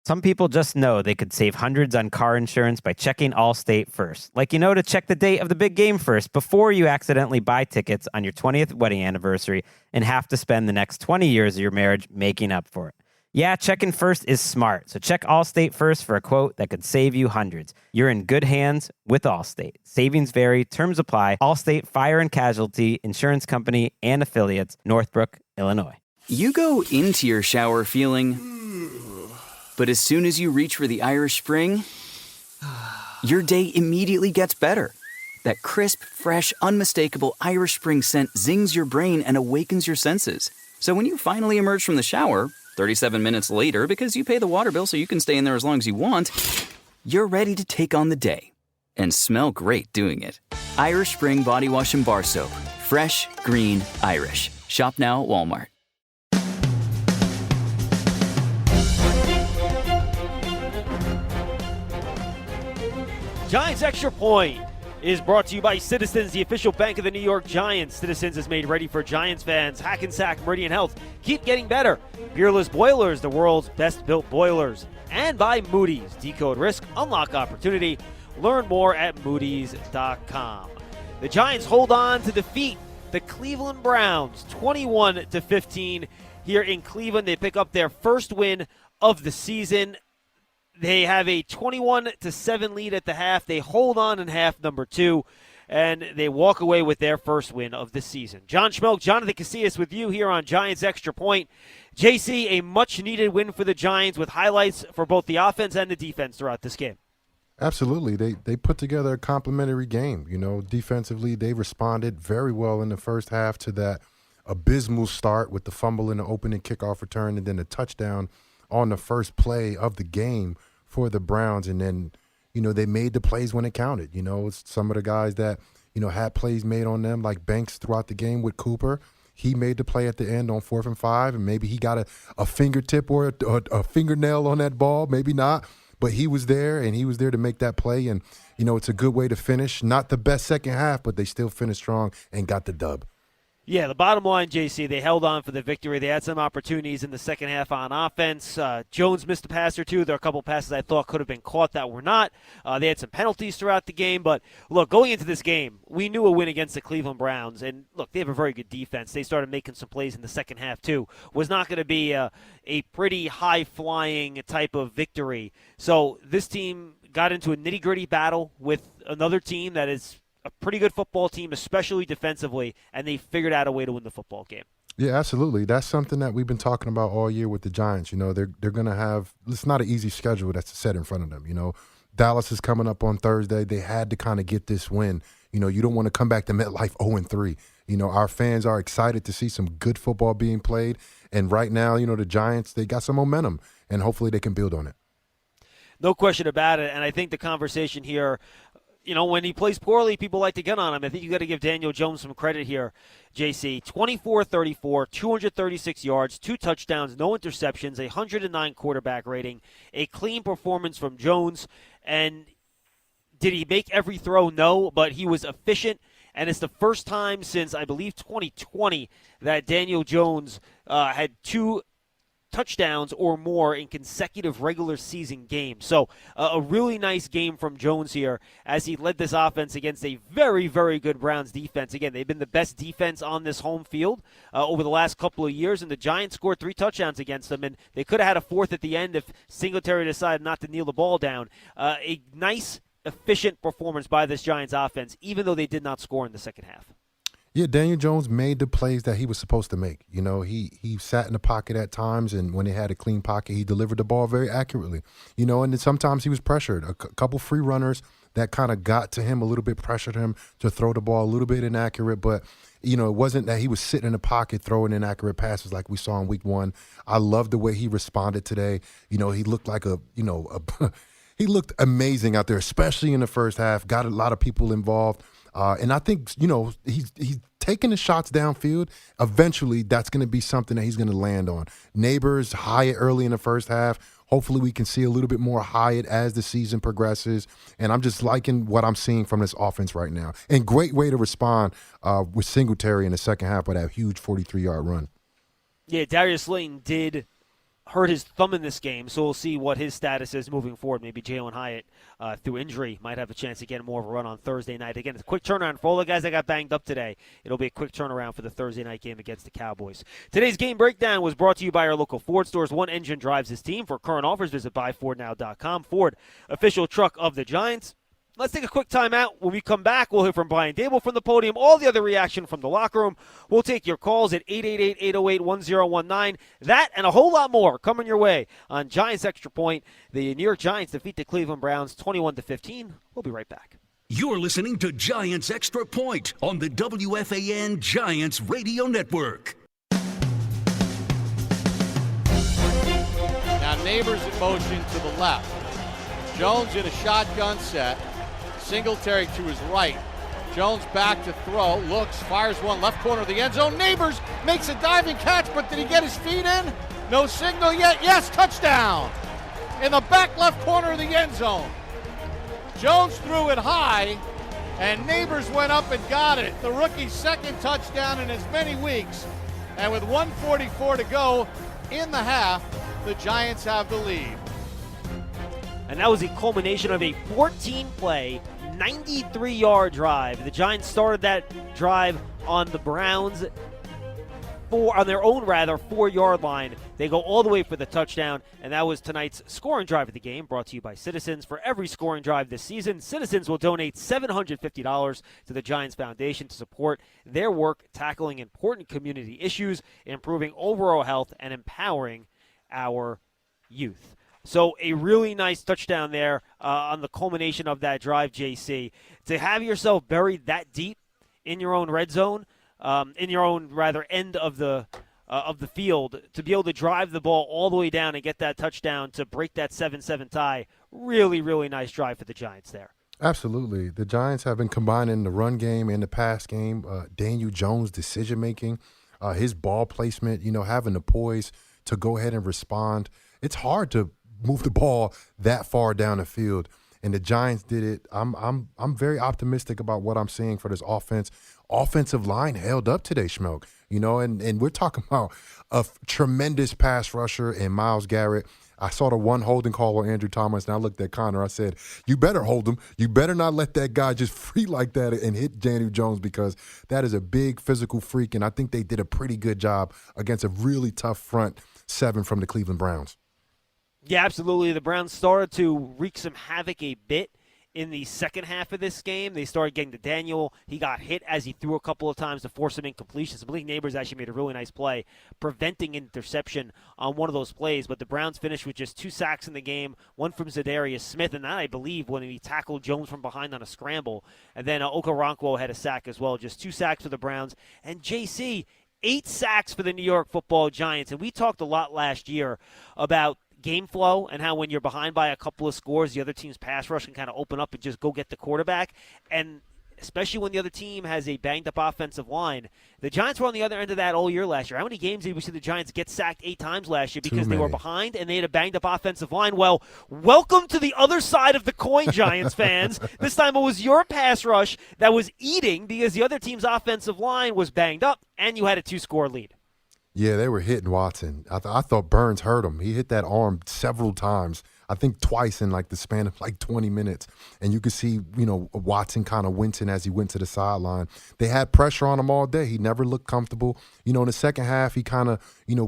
Some people just know they could save hundreds on car insurance by checking Allstate first. Like, to check the date of the big game first before you accidentally buy tickets on your 20th wedding anniversary and have to spend the next 20 years of your marriage making up for it. Yeah, checking first is smart. So check Allstate first for a quote that could save you hundreds. You're in good hands with Allstate. Savings vary. Terms apply. Allstate Fire and Casualty Insurance Company and Affiliates, Northbrook, Illinois. You go into your shower feeling... But as soon as you reach for the Irish Spring, your day immediately gets better. That crisp, fresh, unmistakable Irish Spring scent zings your brain and awakens your senses. So when you finally emerge from the shower, 37 minutes later, because you pay the water bill so you can stay in there as long as you want, you're ready to take on the day. And smell great doing it. Irish Spring Body Wash and Bar Soap. Fresh, green, Irish. Shop now at Walmart. Giants Extra Point is brought to you by Citizens, the official bank of the New York Giants. Citizens is made ready for Giants fans. Hackensack Meridian Health. Keep getting better. Peerless Boilers, the world's best-built boilers. And by Moody's. Decode risk, unlock opportunity. Learn more at moodys.com. The Giants hold on to defeat the Cleveland Browns 21-15 here in Cleveland. They pick up their first win of the season. They have a 21-7 lead at the half. They hold on in half number 2, and they walk away with their first win of the season. John Schmeelk, Jonathan Casillas with you here on Giants Extra Point. JC, a much-needed win for the Giants with highlights for both the offense and the defense throughout this game. Absolutely. They put together a complimentary game. Defensively, they responded very well in the first half to that abysmal start with the fumble in the opening kickoff return and then the touchdown on the first play of the game for the Browns. And then, they made the plays when it counted. Some of the guys that, had plays made on them, like Banks throughout the game with Cooper. He made the play at the end on 4th and 5, and maybe he got a fingertip or a fingernail on that ball, maybe not. But he was there, and he was there to make that play. And, it's a good way to finish. Not the best second half, but they still finished strong and got the dub. Yeah, the bottom line, JC, they held on for the victory. They had some opportunities in the second half on offense. Jones missed a pass or two. There are a couple passes I thought could have been caught that were not. They had some penalties throughout the game. But, look, going into this game, we knew a win against the Cleveland Browns. And, look, they have a very good defense. They started making some plays in the second half, too. Was not going to be a pretty high-flying type of victory. So this team got into a nitty-gritty battle with another team that is a pretty good football team, especially defensively, and they figured out a way to win the football game. Yeah, absolutely. That's something that we've been talking about all year with the Giants. They're going to have – it's not an easy schedule that's set in front of them. Dallas is coming up on Thursday. They had to kind of get this win. You don't want to come back to MetLife 0-3. Our fans are excited to see some good football being played. And right now, the Giants, they got some momentum, and hopefully they can build on it. No question about it, and I think the conversation here – when he plays poorly, people like to get on him. I think you got to give Daniel Jones some credit here, JC. 24-34, 236 yards, 2 touchdowns, no interceptions, a 109 quarterback rating, a clean performance from Jones. And did he make every throw? No, but he was efficient. And it's the first time since, I believe, 2020 that Daniel Jones had 2 touchdowns or more in consecutive regular season games. So a really nice game from Jones here as he led this offense against a very, very good Browns defense. Again, they've been the best defense on this home field over the last couple of years, and the Giants scored 3 touchdowns against them, and they could have had a 4th at the end if Singletary decided not to kneel the ball down. A nice, efficient performance by this Giants offense, even though they did not score in the second half. Yeah, Daniel Jones made the plays that he was supposed to make. He sat in the pocket at times, and when he had a clean pocket, he delivered the ball very accurately. And then sometimes he was pressured. A couple free runners that kind of got to him a little bit, pressured him to throw the ball a little bit inaccurate. But, it wasn't that he was sitting in the pocket throwing inaccurate passes like we saw in week 1. I love the way he responded today. He looked like he looked amazing out there, especially in the first half, got a lot of people involved. And I think, he's taking the shots downfield. Eventually, that's going to be something that he's going to land on. Neighbors, Hyatt early in the first half. Hopefully, we can see a little bit more Hyatt as the season progresses. And I'm just liking what I'm seeing from this offense right now. And great way to respond with Singletary in the second half with that huge 43-yard run. Yeah, Darius Slayton did hurt his thumb in this game, so we'll see what his status is moving forward. Maybe Jalen Hyatt, through injury, might have a chance to get more of a run on Thursday night. Again, it's a quick turnaround for all the guys that got banged up today. It'll be a quick turnaround for the Thursday night game against the Cowboys. Today's game breakdown was brought to you by our local Ford stores. One engine drives this team. For current offers, visit buyfordnow.com. Ford, official truck of the Giants. Let's take a quick timeout. When we come back, we'll hear from Brian Dable from the podium, all the other reaction from the locker room. We'll take your calls at 888-808-1019. That and a whole lot more coming your way on Giants Extra Point. The New York Giants defeat the Cleveland Browns 21-15. We'll be right back. You're listening to Giants Extra Point on the WFAN Giants Radio Network. Now Neighbors in motion to the left. Jones in a shotgun set. Singletary to his right. Jones back to throw. Looks, fires one left corner of the end zone. Neighbors makes a diving catch, but did he get his feet in? No signal yet. Yes, touchdown! In the back left corner of the end zone. Jones threw it high, and Neighbors went up and got it. The rookie's second touchdown in as many weeks. And with 1:44 to go in the half, the Giants have the lead. And that was a culmination of a 14-play, 93-yard drive. The Giants started that drive on the Browns, on their own 4-yard line. They go all the way for the touchdown, and that was tonight's scoring drive of the game, brought to you by Citizens. For every scoring drive this season, Citizens will donate $750 to the Giants Foundation to support their work tackling important community issues, improving overall health, and empowering our youth. So a really nice touchdown there on the culmination of that drive, JC. To have yourself buried that deep in your own red zone, in your own end of the field, to be able to drive the ball all the way down and get that touchdown to break that 7-7 tie, really, really nice drive for the Giants there. Absolutely. The Giants have been combining the run game and the pass game. Daniel Jones' decision-making, his ball placement, having the poise to go ahead and respond. It's hard to move the ball that far down the field, and the Giants did it. I'm very optimistic about what I'm seeing for this offense. Offensive line held up today, Schmeelk. And we're talking about a tremendous pass rusher in Myles Garrett. I saw the one holding call on Andrew Thomas, and I looked at Connor. I said, you better hold him. You better not let that guy just free like that and hit Daniel Jones, because that is a big physical freak, and I think they did a pretty good job against a really tough front seven from the Cleveland Browns. Yeah, absolutely. The Browns started to wreak some havoc a bit in the second half of this game. They started getting to Daniel. He got hit as he threw a couple of times to force some incompletions. I believe Neighbors actually made a really nice play, preventing interception on one of those plays. But the Browns finished with just 2 sacks in the game, one from Zadarius Smith, and that, I believe, when he tackled Jones from behind on a scramble. And then Okoronkwo had a sack as well. Just 2 sacks for the Browns. And JC, 8 sacks for the New York Football Giants. And we talked a lot last year about game flow and how when you're behind by a couple of scores, the other team's pass rush can kind of open up and just go get the quarterback. And especially when the other team has a banged-up offensive line. The Giants were on the other end of that all year last year. How many games did we see the Giants get sacked 8 times last year because they were behind and they had a banged-up offensive line? Well, welcome to the other side of the coin, Giants fans. This time it was your pass rush that was eating because the other team's offensive line was banged up and you had a 2-score lead. Yeah, they were hitting Watson. I thought Burns hurt him. He hit that arm several times. I think twice in the span of 20 minutes. And you could see, Watson kind of wincing as he went to the sideline. They had pressure on him all day. He never looked comfortable. In the second half, he kind of,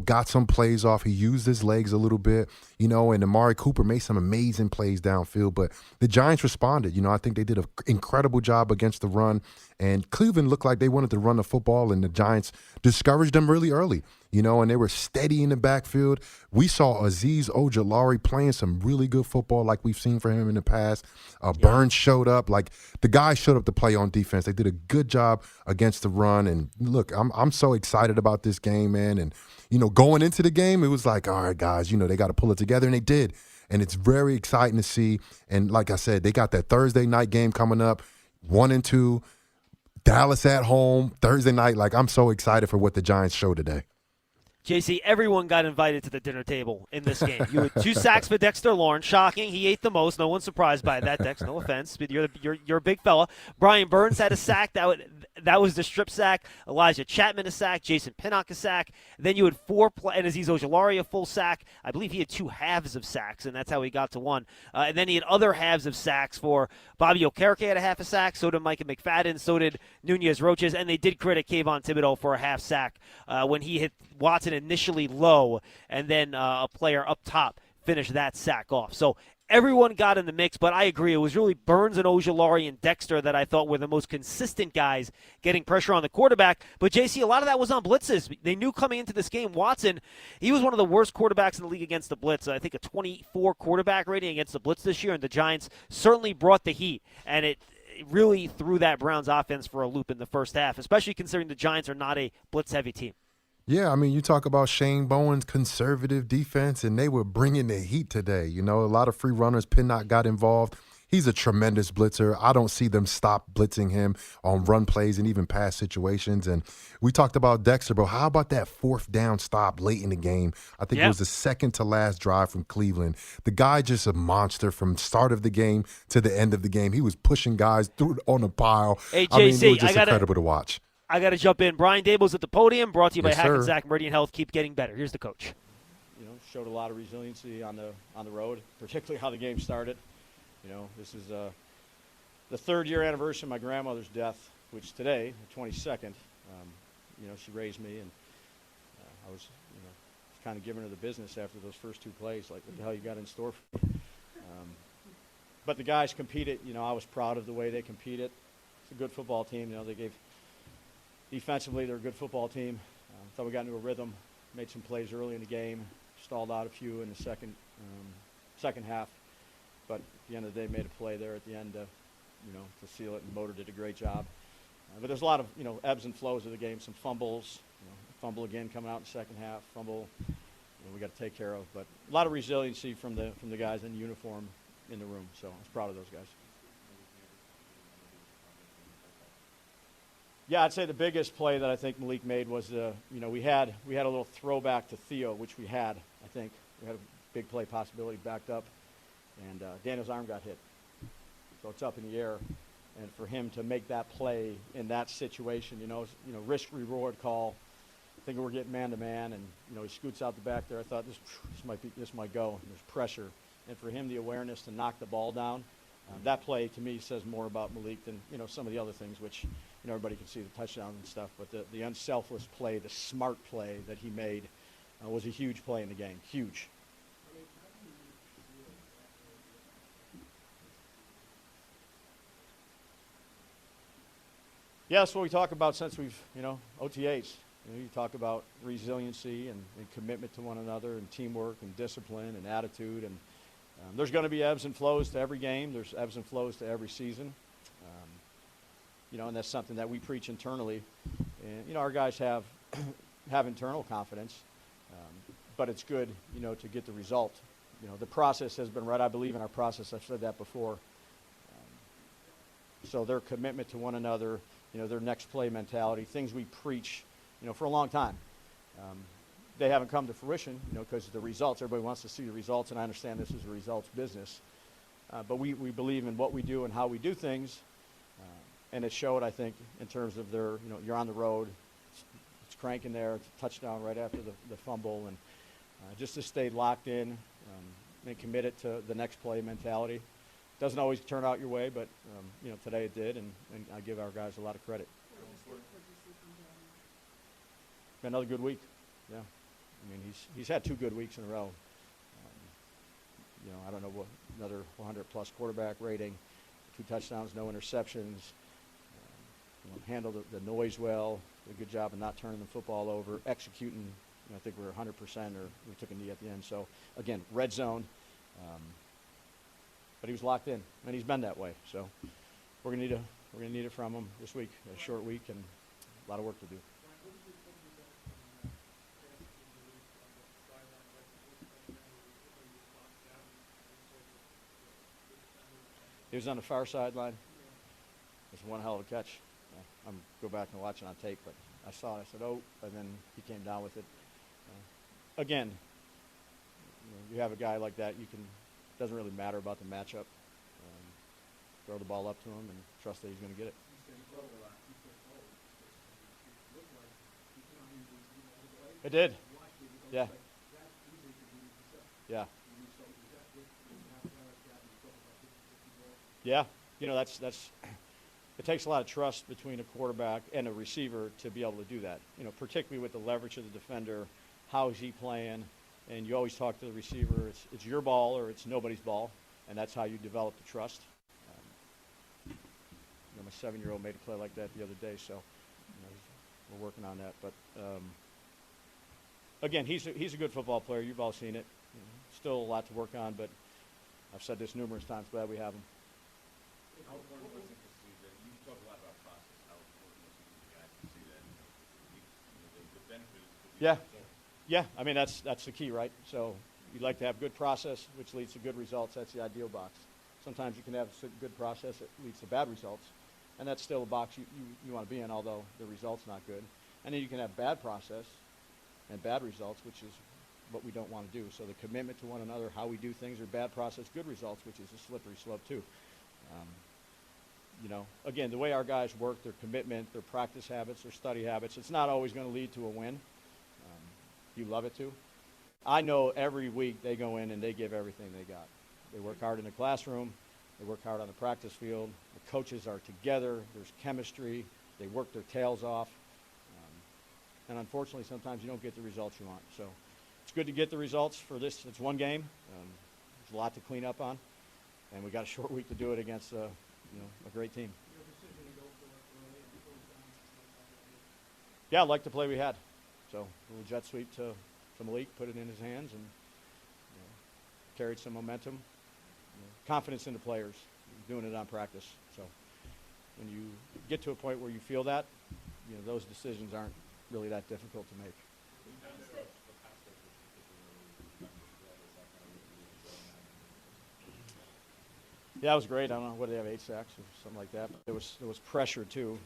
got some plays off. He used his legs a little bit, and Amari Cooper made some amazing plays downfield. But the Giants responded. I think they did an incredible job against the run. And Cleveland looked like they wanted to run the football, and the Giants discouraged them really early, and they were steady in the backfield. We saw Azeez Ojulari playing some really good football like we've seen from him in the past. Burns showed up. The guys showed up to play on defense. They did a good job against the run. And, look, I'm so excited about this game, man. And, going into the game, it was like, all right, guys, they got to pull it together, and they did. And it's very exciting to see. And like I said, they got that Thursday night game coming up, 1 and 2. Dallas at home, Thursday night. I'm so excited for what the Giants show today. JC, everyone got invited to the dinner table in this game. You had 2 sacks for Dexter Lawrence. Shocking. He ate the most. No one's surprised by that, Dex. No offense. But you're a big fella. Brian Burns had a sack. That was the strip sack. Elijah Chapman a sack. Jason Pinnock a sack. Then you had and Aziz Ojulari a full sack. I believe he had 2 halves of sacks, and that's how he got to 1. And then he had other halves of sacks for Bobby Okereke had a half a sack. So did Micah McFadden. So did Nunez Roches. And they did credit Kayvon Thibodeau for a half sack when he hit Watson initially low, and then a player up top finished that sack off. So everyone got in the mix, but I agree. It was really Burns and Ojulari and Dexter that I thought were the most consistent guys getting pressure on the quarterback. But, JC, a lot of that was on blitzes. They knew coming into this game, Watson, he was one of the worst quarterbacks in the league against the blitz. I think a 24 quarterback rating against the blitz this year, and the Giants certainly brought the heat. And it really threw that Browns offense for a loop in the first half, especially considering the Giants are not a blitz-heavy team. Yeah, I mean, you talk about Shane Bowen's conservative defense, and they were bringing the heat today. You know, a lot of free runners. Pinnock got involved. He's a tremendous blitzer. I don't see them stop blitzing him on run plays and even pass situations. And we talked about Dexter, but how about that 4th down stop late in the game? I think it was the second to last drive from Cleveland. The guy just a monster from start of the game to the end of the game. He was pushing guys through on a pile. Hey, JC, I mean, it was just incredible to watch. I got to jump in. Brian Dable's at the podium, brought to you by Yes, sir. Hackensack Meridian Health. Keep getting better. Here's the coach. You know, showed a lot of resiliency on the road, particularly how the game started. You know, this is the 3rd year anniversary of my grandmother's death, which today, the 22nd, you know, she raised me, and I was, you know, kind of giving her the business after those first 2 plays, like, what the hell you got in store for me? But the guys competed. You know, I was proud of the way they competed. It's a good football team. You know, defensively, they're a good football team. Thought we got into a rhythm, made some plays early in the game, stalled out a few in the second half. But at the end of the day, made a play there at the end, you know, to seal it. And Motor did a great job. But there's a lot of, you know, ebbs and flows of the game. Some fumbles, you know, fumble again coming out in the second half. Fumble, you know, we got to take care of. But a lot of resiliency from the guys in uniform in the room. So I was proud of those guys. Yeah, I'd say the biggest play that I think Malik made was, you know, we had a little throwback to Theo, which we had, I think. We had a big play possibility backed up, and Daniel's arm got hit. So it's up in the air. And for him to make that play in that situation, you know, risk-reward call, thinking we're getting man-to-man, and, you know, he scoots out the back there. I thought this might go. There's pressure. And for him, the awareness to knock the ball down, that play, to me, says more about Malik than, you know, some of the other things, which, you know, everybody can see the touchdowns and stuff. But the unselfless play, the smart play that he made was a huge play in the game. Huge. Yeah, that's what we talk about since we've, you know, OTAs. You know, you talk about resiliency and commitment to one another and teamwork and discipline and attitude. And there's going to be ebbs and flows to every game. There's ebbs and flows to every season. You know, and that's something that we preach internally. And, you know, our guys have internal confidence, but it's good, you know, to get the result. You know, the process has been right. I believe in our process. I've said that before. So their commitment to one another, you know, their next play mentality, things we preach, you know, for a long time. They haven't come to fruition, you know, because of the results. Everybody wants to see the results, and I understand this is a results business. But we believe in what we do and how we do things. And it showed, I think, in terms of their, you know, you're on the road, it's cranking there, it's a touchdown right after the fumble, and just to stay locked in and committed to the next play mentality. Doesn't always turn out your way, but, you know, today it did, and I give our guys a lot of credit. Been another good week, yeah. I mean, he's had 2 good weeks in a row. You know, I don't know what, another 100-plus quarterback rating, 2 touchdowns, no interceptions. You know, handled the noise well, did a good job of not turning the football over, executing. You know, I think we were 100%, or we took a knee at the end. So, again, red zone. But he was locked in, and he's been that way. So we're gonna need it from him this week, a short week, and a lot of work to do. He was on the far sideline. It was one hell of a catch. I'm go back and watch it on tape, but I saw it. I said, "Oh," and then he came down with it. Again, you have a guy like that. Doesn't really matter about the matchup. Throw the ball up to him and trust that he's going to get it. It did. Yeah. Yeah. Yeah. You know, that's it takes a lot of trust between a quarterback and a receiver to be able to do that. You know, particularly with the leverage of the defender, how is he playing? And you always talk to the receiver, it's your ball or it's nobody's ball, and that's how you develop the trust. You know, my 7-year-old made a play like that the other day, so you know, we're working on that. But again, he's a good football player. You've all seen it. You know, still a lot to work on, but I've said this numerous times. Glad we have him. How important was it to see that? You talk a lot about process. How important was it for you guys to see that? The benefit is Yeah. Yeah, I mean, that's the key, right? So you'd like to have good process, which leads to good results. That's the ideal box. Sometimes you can have a good process that leads to bad results, and that's still a box you want to be in, although the result's not good. And then you can have bad process and bad results, which is what we don't want to do. So the commitment to one another, how we do things, or bad process, good results, which is a slippery slope too. You know, again, the way our guys work, their commitment, their practice habits, their study habits, it's not always going to lead to a win. You love it too. I know every week they go in and they give everything they got. They work hard in the classroom. They work hard on the practice field. The coaches are together. There's chemistry. They work their tails off. And unfortunately, sometimes you don't get the results you want. So it's good to get the results for this. It's one game. There's a lot to clean up on. And we got a short week to do it against a great team. Yeah, I like the play we had. So a little jet sweep to Malik, put it in his hands, and carried some momentum. Confidence in the players, doing it on practice. So when you get to a point where you feel that, those decisions aren't really that difficult to make. Yeah, it was great. I don't know, what did they have, 8 sacks or something like that? But there was pressure too.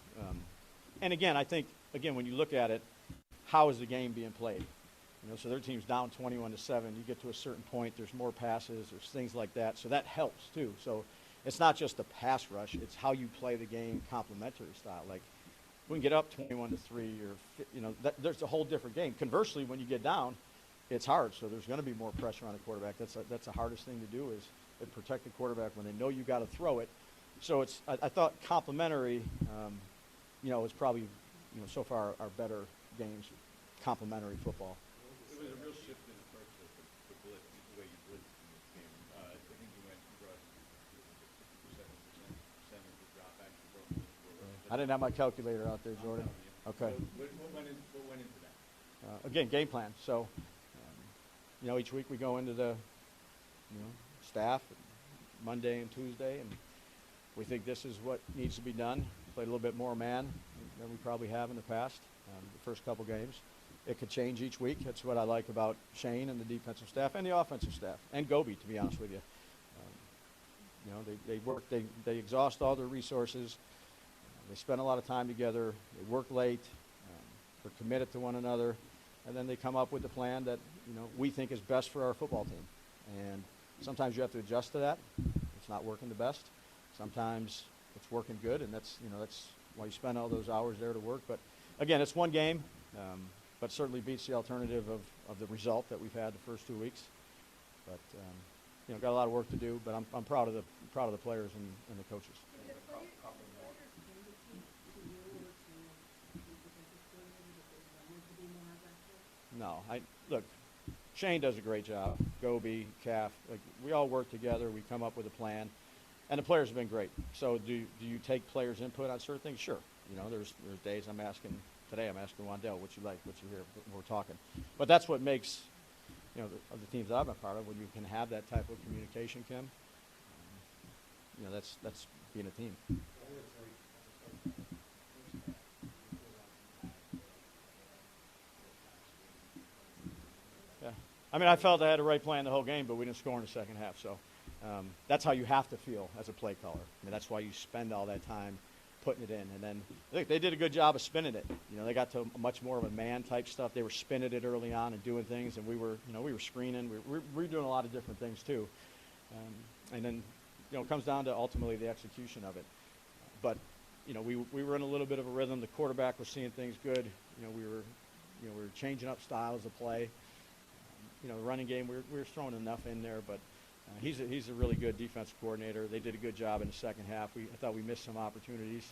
And again, I think when you look at it, how is the game being played? So their team's down 21-7. You get to a certain point, there's more passes, there's things like that. So that helps too. So it's not just the pass rush; it's how you play the game, complementary style. Like we can get up 21-3, or there's a whole different game. Conversely, when you get down, it's hard. So there's going to be more pressure on a quarterback. That's the hardest thing to do is protect the quarterback when they know you got to throw it. So I thought complementary, is probably so far our better games, complementary football. It was a real shift in approach to the blitz, the way you blitzed in this game. I think you brought 57% of the drop back to broken. I didn't have my calculator out there, Jordan. Okay. What went into that? Again, game plan. So, each week we go into the, staff Monday and Tuesday, and we think this is what needs to be done. Play a little bit more man than we probably have in the past. The first couple games. It could change each week. That's what I like about Shane and the defensive staff and the offensive staff and Gobi, to be honest with you. They work. They exhaust all their resources. They spend a lot of time together. They work late. They're committed to one another, and then they come up with the plan that we think is best for our football team. And sometimes you have to adjust to that. It's not working the best. Sometimes it's working good, and that's why you spend all those hours there to work. But again, it's one game, but certainly beats the alternative of the result that we've had the first 2 weeks. But got a lot of work to do. But I'm proud of the players and the coaches. No, look. Shane does a great job. Gobi, Calf, we all work together. We come up with a plan, and the players have been great. So do you take players' input on certain things? Sure. There's days I'm asking. Today I'm asking Wandell what you like, what you hear when we're talking. But that's what makes of the teams that I've been part of, when you can have that type of communication, Kim. That's being a team. Yeah. I mean, I felt I had the right plan the whole game, but we didn't score in the second half. So that's how you have to feel as a play caller. I mean, that's why you spend all that time putting it in. And then I think they did a good job of spinning it. They got to much more of a man type stuff. They were spinning it early on and doing things, and we were screening. We were doing a lot of different things too. And then it comes down to ultimately the execution of it. But we were in a little bit of a rhythm. The quarterback was seeing things good. We were we were changing up styles of play. The running game, we were throwing enough in there, but he's a really good defensive coordinator. They did a good job in the second half. I thought we missed some opportunities.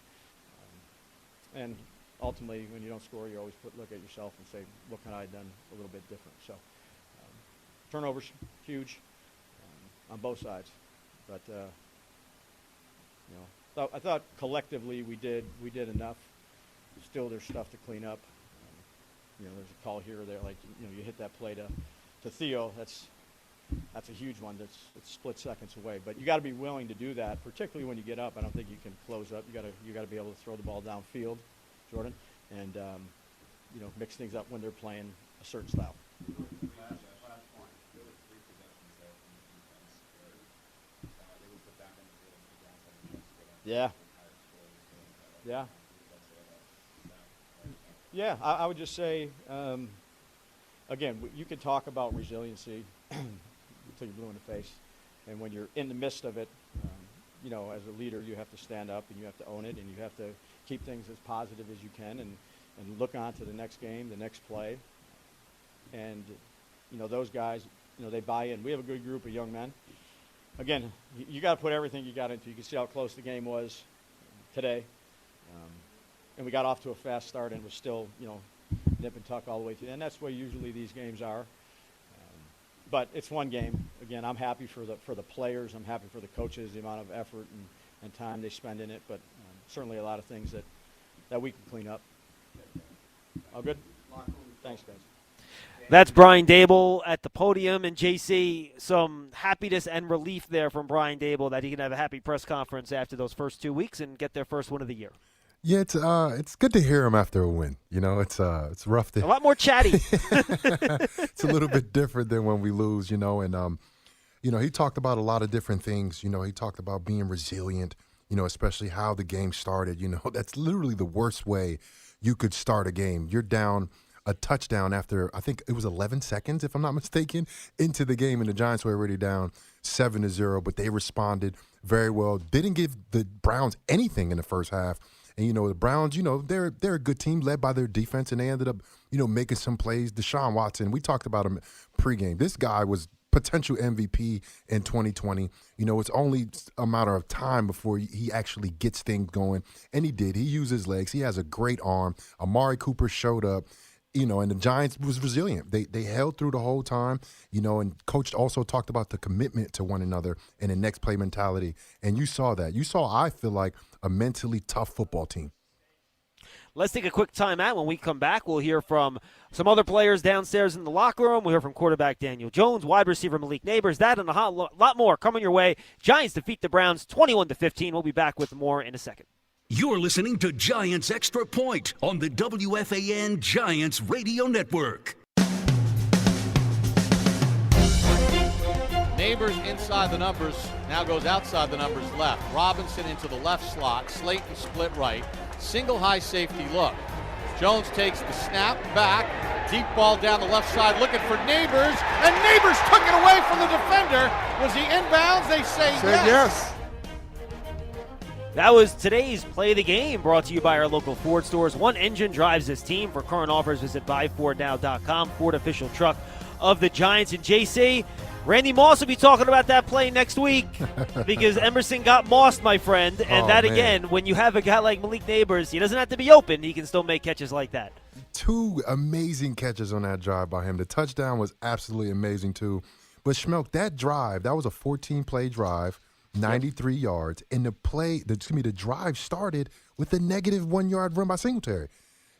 And ultimately, when you don't score, you always look at yourself and say, what could I have done a little bit different? So turnovers, huge on both sides. But, I thought collectively we did enough. Still, there's stuff to clean up. There's a call here or there, like, you hit that play to Theo. That's a huge one. It's split seconds away. But you got to be willing to do that, particularly when you get up. I don't think you can close up. You got to be able to throw the ball downfield, Jordan, and mix things up when they're playing a certain style. Last point, there were 3 possessions there from the defense where they would put back on the field and the downside of the chance to get Yeah. higher scores. Yeah. Yeah, I would just say, again, you can talk about resiliency until you're blue in the face. And when you're in the midst of it, as a leader, you have to stand up and you have to own it and you have to keep things as positive as you can and look on to the next game, the next play. And, those guys, they buy in. We have a good group of young men. Again, you got to put everything you got into. You can see how close the game was today. And we got off to a fast start and was still, nip and tuck all the way through. And that's the way usually these games are. But it's one game. Again, I'm happy for the players. I'm happy for the coaches, the amount of effort and time they spend in it. But certainly a lot of things that we can clean up. All good? Thanks, guys. That's Brian Dable at the podium. And, JC, some happiness and relief there from Brian Dable that he can have a happy press conference after those first 2 weeks and get their first win of the year. Yeah, it's good to hear him after a win. It's rough to a lot more chatty. It's a little bit different than when we lose, and he talked about a lot of different things. He talked about being resilient, especially how the game started. That's literally the worst way you could start a game. You're down a touchdown after, I think it was 11 seconds, if I'm not mistaken, into the game, and the Giants were already down 7-0, but they responded very well. Didn't give the Browns anything in the first half. And, the Browns, they're a good team led by their defense, and they ended up, making some plays. Deshaun Watson, we talked about him pregame. This guy was potential MVP in 2020. It's only a matter of time before he actually gets things going, and he did. He used his legs. He has a great arm. Amari Cooper showed up. And the Giants was resilient. They held through the whole time, and Coach also talked about the commitment to one another and the next play mentality. And you saw that. I feel like, a mentally tough football team. Let's take a quick timeout. When we come back, we'll hear from some other players downstairs in the locker room. We'll hear from quarterback Daniel Jones, wide receiver Malik Neighbors. That and a lot more coming your way. Giants defeat the Browns 21-15. We'll be back with more in a second. You're listening to Giants Extra Point on the WFAN Giants Radio Network. Neighbors inside the numbers, now goes outside the numbers left. Robinson into the left slot, Slayton split right. Single high safety look. Jones takes the snap back, deep ball down the left side looking for Neighbors, and Neighbors took it away from the defender. Was he inbounds? They say yes. That was today's Play of the Game, brought to you by our local Ford stores. One engine drives this team. For current offers, visit buyfordnow.com. Ford official truck of the Giants. And JC, Randy Moss will be talking about that play next week because Emerson got mossed, my friend. And again, when you have a guy like Malik Neighbors, he doesn't have to be open. He can still make catches like that. 2 amazing catches on that drive by him. The touchdown was absolutely amazing, too. But, Schmeelk, that drive, that was a 14-play drive. 93 yards, and the drive started with a negative 1 yard run by Singletary.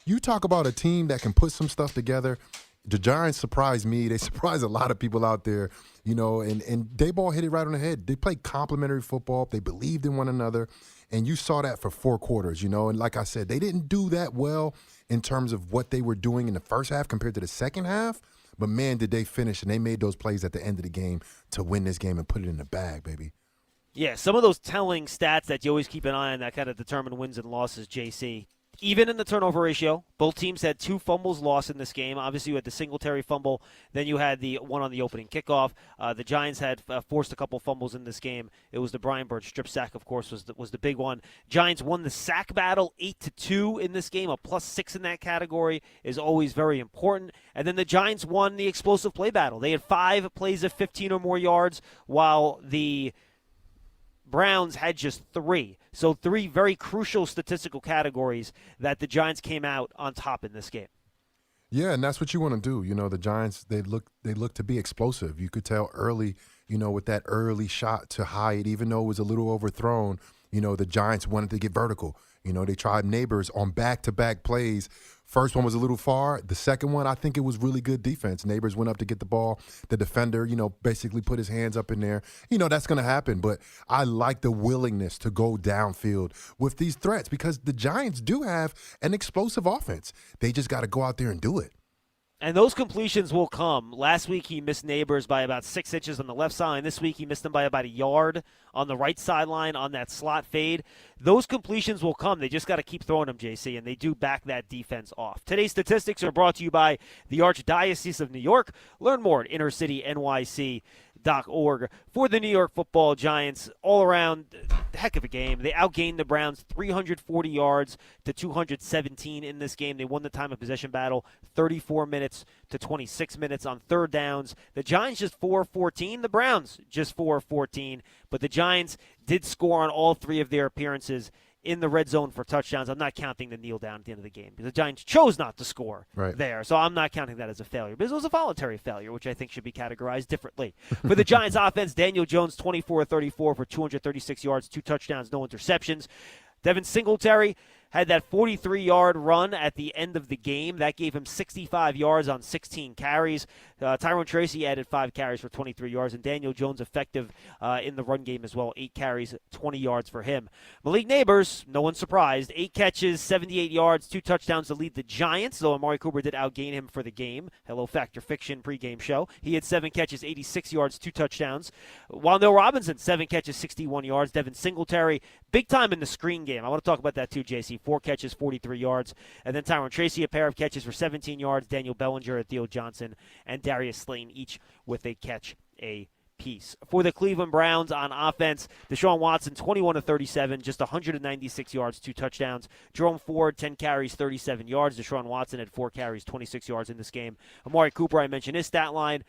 You talk about a team that can put some stuff together. The Giants surprised me. They surprised a lot of people out there, and Dayball hit it right on the head. They played complementary football. They believed in one another, and you saw that for 4 quarters, and like I said, they didn't do that well in terms of what they were doing in the first half compared to the second half, but man, did they finish, and they made those plays at the end of the game to win this game and put it in the bag, baby. Yeah, some of those telling stats that you always keep an eye on that kind of determine wins and losses, JC. even in the turnover ratio. Both teams had 2 fumbles lost in this game. Obviously, you had the Singletary fumble. Then you had the one on the opening kickoff. The Giants had forced a couple fumbles in this game. It was the Brian Bird strip sack, of course, was the big one. Giants won the sack battle 8-2 in this game. A +6 in that category is always very important. And then the Giants won the explosive play battle. They had 5 plays of 15 or more yards, while the Browns had just 3. So 3 very crucial statistical categories that the Giants came out on top in this game. Yeah, and that's what you want to do. You know, the Giants, they look to be explosive. You could tell early, you know, with that early shot to Hyatt, even though it was a little overthrown, you know, the Giants wanted to get vertical. You know, they tried Neighbors on back-to-back plays. First one was a little far. The second one, I think it was really good defense. Neighbors went up to get the ball. The defender, you know, basically put his hands up in there. You know, that's going to happen. But I like the willingness to go downfield with these threats because the Giants do have an explosive offense. They just got to go out there and do it. And those completions will come. Last week he missed Neighbors by about 6 inches on the left side. This week he missed them by about a yard on the right sideline on that slot fade. Those completions will come. They just got to keep throwing them, JC, and they do back that defense off. Today's statistics are brought to you by the Archdiocese of New York. Learn more at innercitynyc.org. For the New York Football Giants, all around, heck of a game. They outgained the Browns 340 yards to 217 in this game. They won the time of possession battle 34 minutes to 26 minutes on third downs. The Giants just 4-14. The Browns just 4-14. But the Giants did score on all 3 of their appearances in the red zone for touchdowns. I'm not counting the kneel down at the end of the game because the Giants chose not to score there. So I'm not counting that as a failure. But it was a voluntary failure, which I think should be categorized differently. For the Giants offense, Daniel Jones, 24-34 for 236 yards, 2 touchdowns, no interceptions. Devin Singletary had that 43-yard run at the end of the game. That gave him 65 yards on 16 carries. Tyrone Tracy added 5 carries for 23 yards, and Daniel Jones effective in the run game as well. 8 carries, 20 yards for him. Malik Neighbors, no one surprised. 8 catches, 78 yards, 2 touchdowns to lead the Giants, though Amari Cooper did outgain him for the game. Hello, Factor Fiction pregame show. He had 7 catches, 86 yards, 2 touchdowns. While Neil Robinson, 7 catches, 61 yards. Devin Singletary, big time in the screen game. I want to talk about that too, JC. 4 catches, 43 yards. And then Tyrone Tracy, a pair of catches for 17 yards. Daniel Bellinger, Theo Johnson, and Darius Slayton, each with a catch apiece. For the Cleveland Browns on offense, Deshaun Watson, 21-37, just 196 yards, 2 touchdowns. Jerome Ford, 10 carries, 37 yards. Deshaun Watson had 4 carries, 26 yards in this game. Amari Cooper, I mentioned his stat line.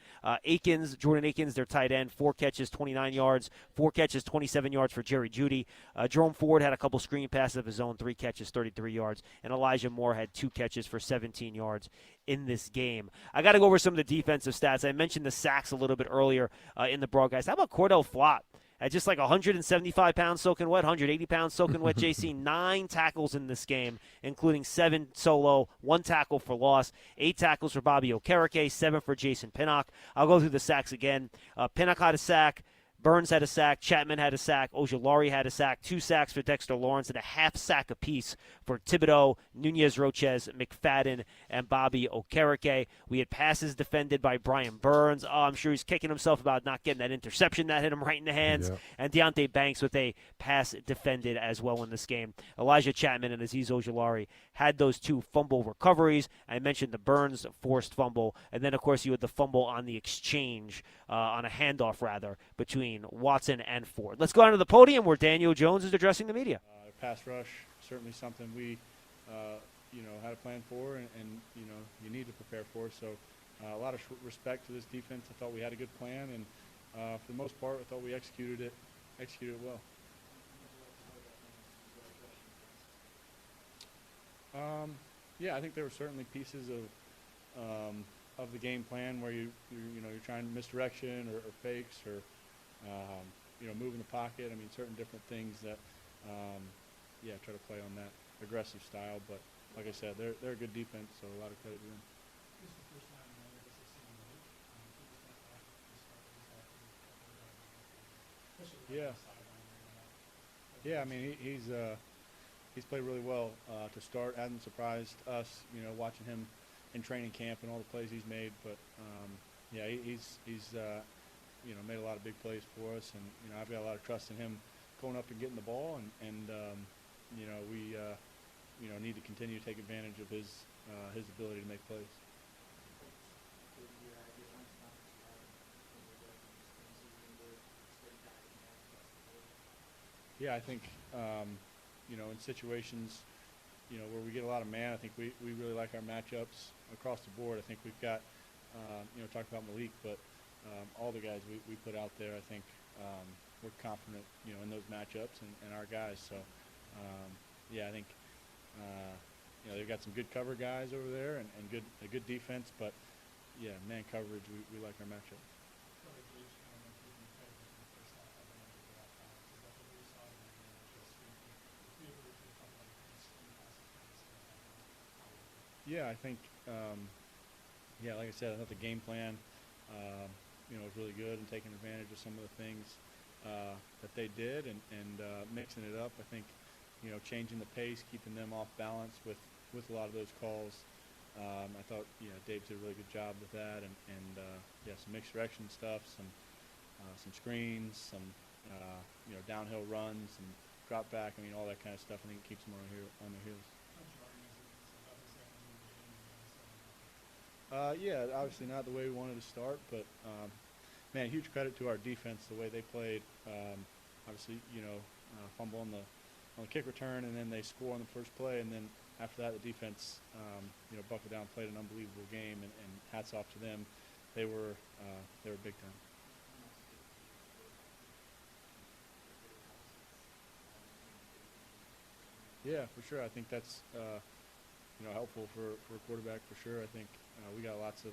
Jordan Akins, their tight end, 4 catches, 29 yards. 4 catches, 27 yards for Jerry Jeudy. Jerome Ford had a couple screen passes of his own, 3 catches, 33 yards. And Elijah Moore had 2 catches for 17 yards in this game. I got to go over some of the defensive stats. I mentioned the sacks a little bit earlier in the broadcast. How about Cordell Flott? At just like 175 pounds soaking wet, 180 pounds soaking wet, JC, 9 tackles in this game, including 7 solo, 1 tackle for loss, 8 tackles for Bobby Okereke, 7 for Jason Pinnock. I'll go through the sacks again. Pinnock had a sack. Burns had a sack. Chapman had a sack. Ojulari had a sack. 2 sacks for Dexter Lawrence and a half sack apiece for Thibodeau, Nunez-Roches, McFadden, and Bobby Okereke. We had passes defended by Brian Burns. Oh, I'm sure he's kicking himself about not getting that interception that hit him right in the hands. Yeah. And Deontay Banks with a pass defended as well in this game. Elijah Chapman and Azeez Ojulari had those 2 fumble recoveries. I mentioned the Burns forced fumble. And then, of course, you had the fumble on the exchange, on a handoff, rather, between Watson and Ford. Let's go on to the podium where Daniel Jones is addressing the media. Pass rush, certainly something we, had a plan for and you need to prepare for. So a lot of respect to this defense. I thought we had a good plan, and for the most part, I thought we executed it well. I think there were certainly pieces of the game plan where you're trying misdirection or fakes or moving the pocket. I mean, certain different things that try to play on that aggressive style. But like I said, they're a good defense, so a lot of credit to them. I mean, he's played really well to start. Hasn't surprised us, watching him in training camp and all the plays he's made. But he's made a lot of big plays for us, and I've got a lot of trust in him going up and getting the ball, and we need to continue to take advantage of his ability to make plays. Yeah, I think, in situations, where we get a lot of man, I think we really like our matchups across the board. I think we've got, talk about Malik, but all the guys we put out there, I think we're confident, in those matchups and our guys. So, I think, they've got some good cover guys over there and a good defense, but, man coverage, we like our matchup. Yeah, I think, like I said, I thought the game plan, was really good and taking advantage of some of the things that they did and mixing it up. I think, changing the pace, keeping them off balance with a lot of those calls. I thought, Dave did a really good job with that and some mixed direction stuff, some screens, some, downhill runs, some drop back. I mean, all that kind of stuff. I think it keeps them on their heels. Obviously not the way we wanted to start, but man, huge credit to our defense, the way they played. Obviously, fumble on the kick return, and then they score on the first play, and then after that, the defense, buckled down, played an unbelievable game, and hats off to them. They were big time. Yeah, for sure. I think that's helpful for a quarterback for sure. I think we got lots of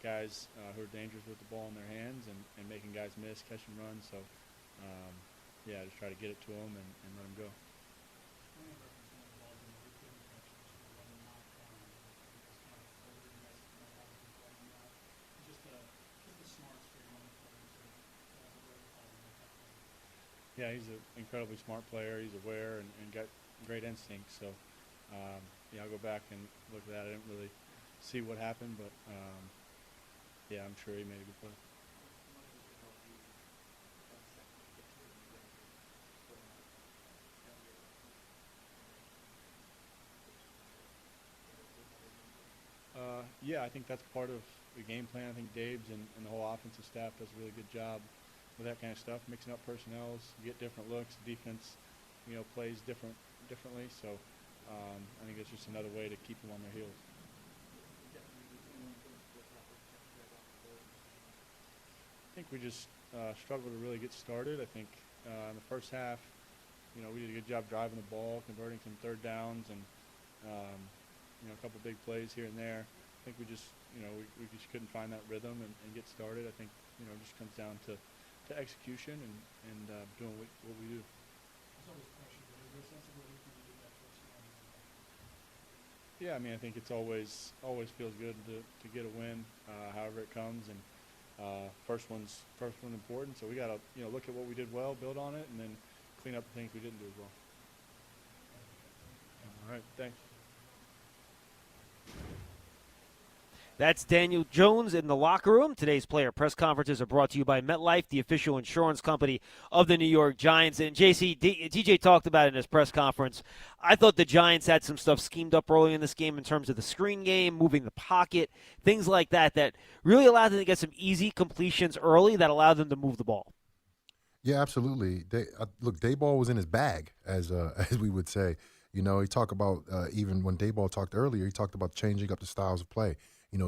guys who are dangerous with the ball in their hands and making guys miss, catch and run. So, just try to get it to them and let them go. Yeah, he's an incredibly smart player. He's aware and got great instincts. So, I'll go back and look at that. I didn't really see what happened, but I'm sure he made a good play. I think that's part of the game plan. I think Dave's and the whole offensive staff does a really good job with that kind of stuff, mixing up personnels, get different looks. Defense, plays differently. So I think it's just another way to keep them on their heels. I think we just struggled to really get started. I think in the first half, we did a good job driving the ball, converting some third downs, and a couple big plays here and there. I think we just, we just couldn't find that rhythm and get started. I think, it just comes down to execution and doing what we do. Yeah, I mean, I think it's always feels good to get a win, however it comes, and first one's important. So we got to look at what we did well, build on it, and then clean up the things we didn't do as well. All right, thanks. That's Daniel Jones in the locker room. Today's player press conferences are brought to you by MetLife, the official insurance company of the New York Giants. And TJ talked about it in his press conference. I thought the Giants had some stuff schemed up early in this game in terms of the screen game, moving the pocket, things like that really allowed them to get some easy completions early that allowed them to move the ball. Yeah, absolutely. Dayball was in his bag, as we would say. He talked about, even when Dayball talked earlier, he talked about changing up the styles of play,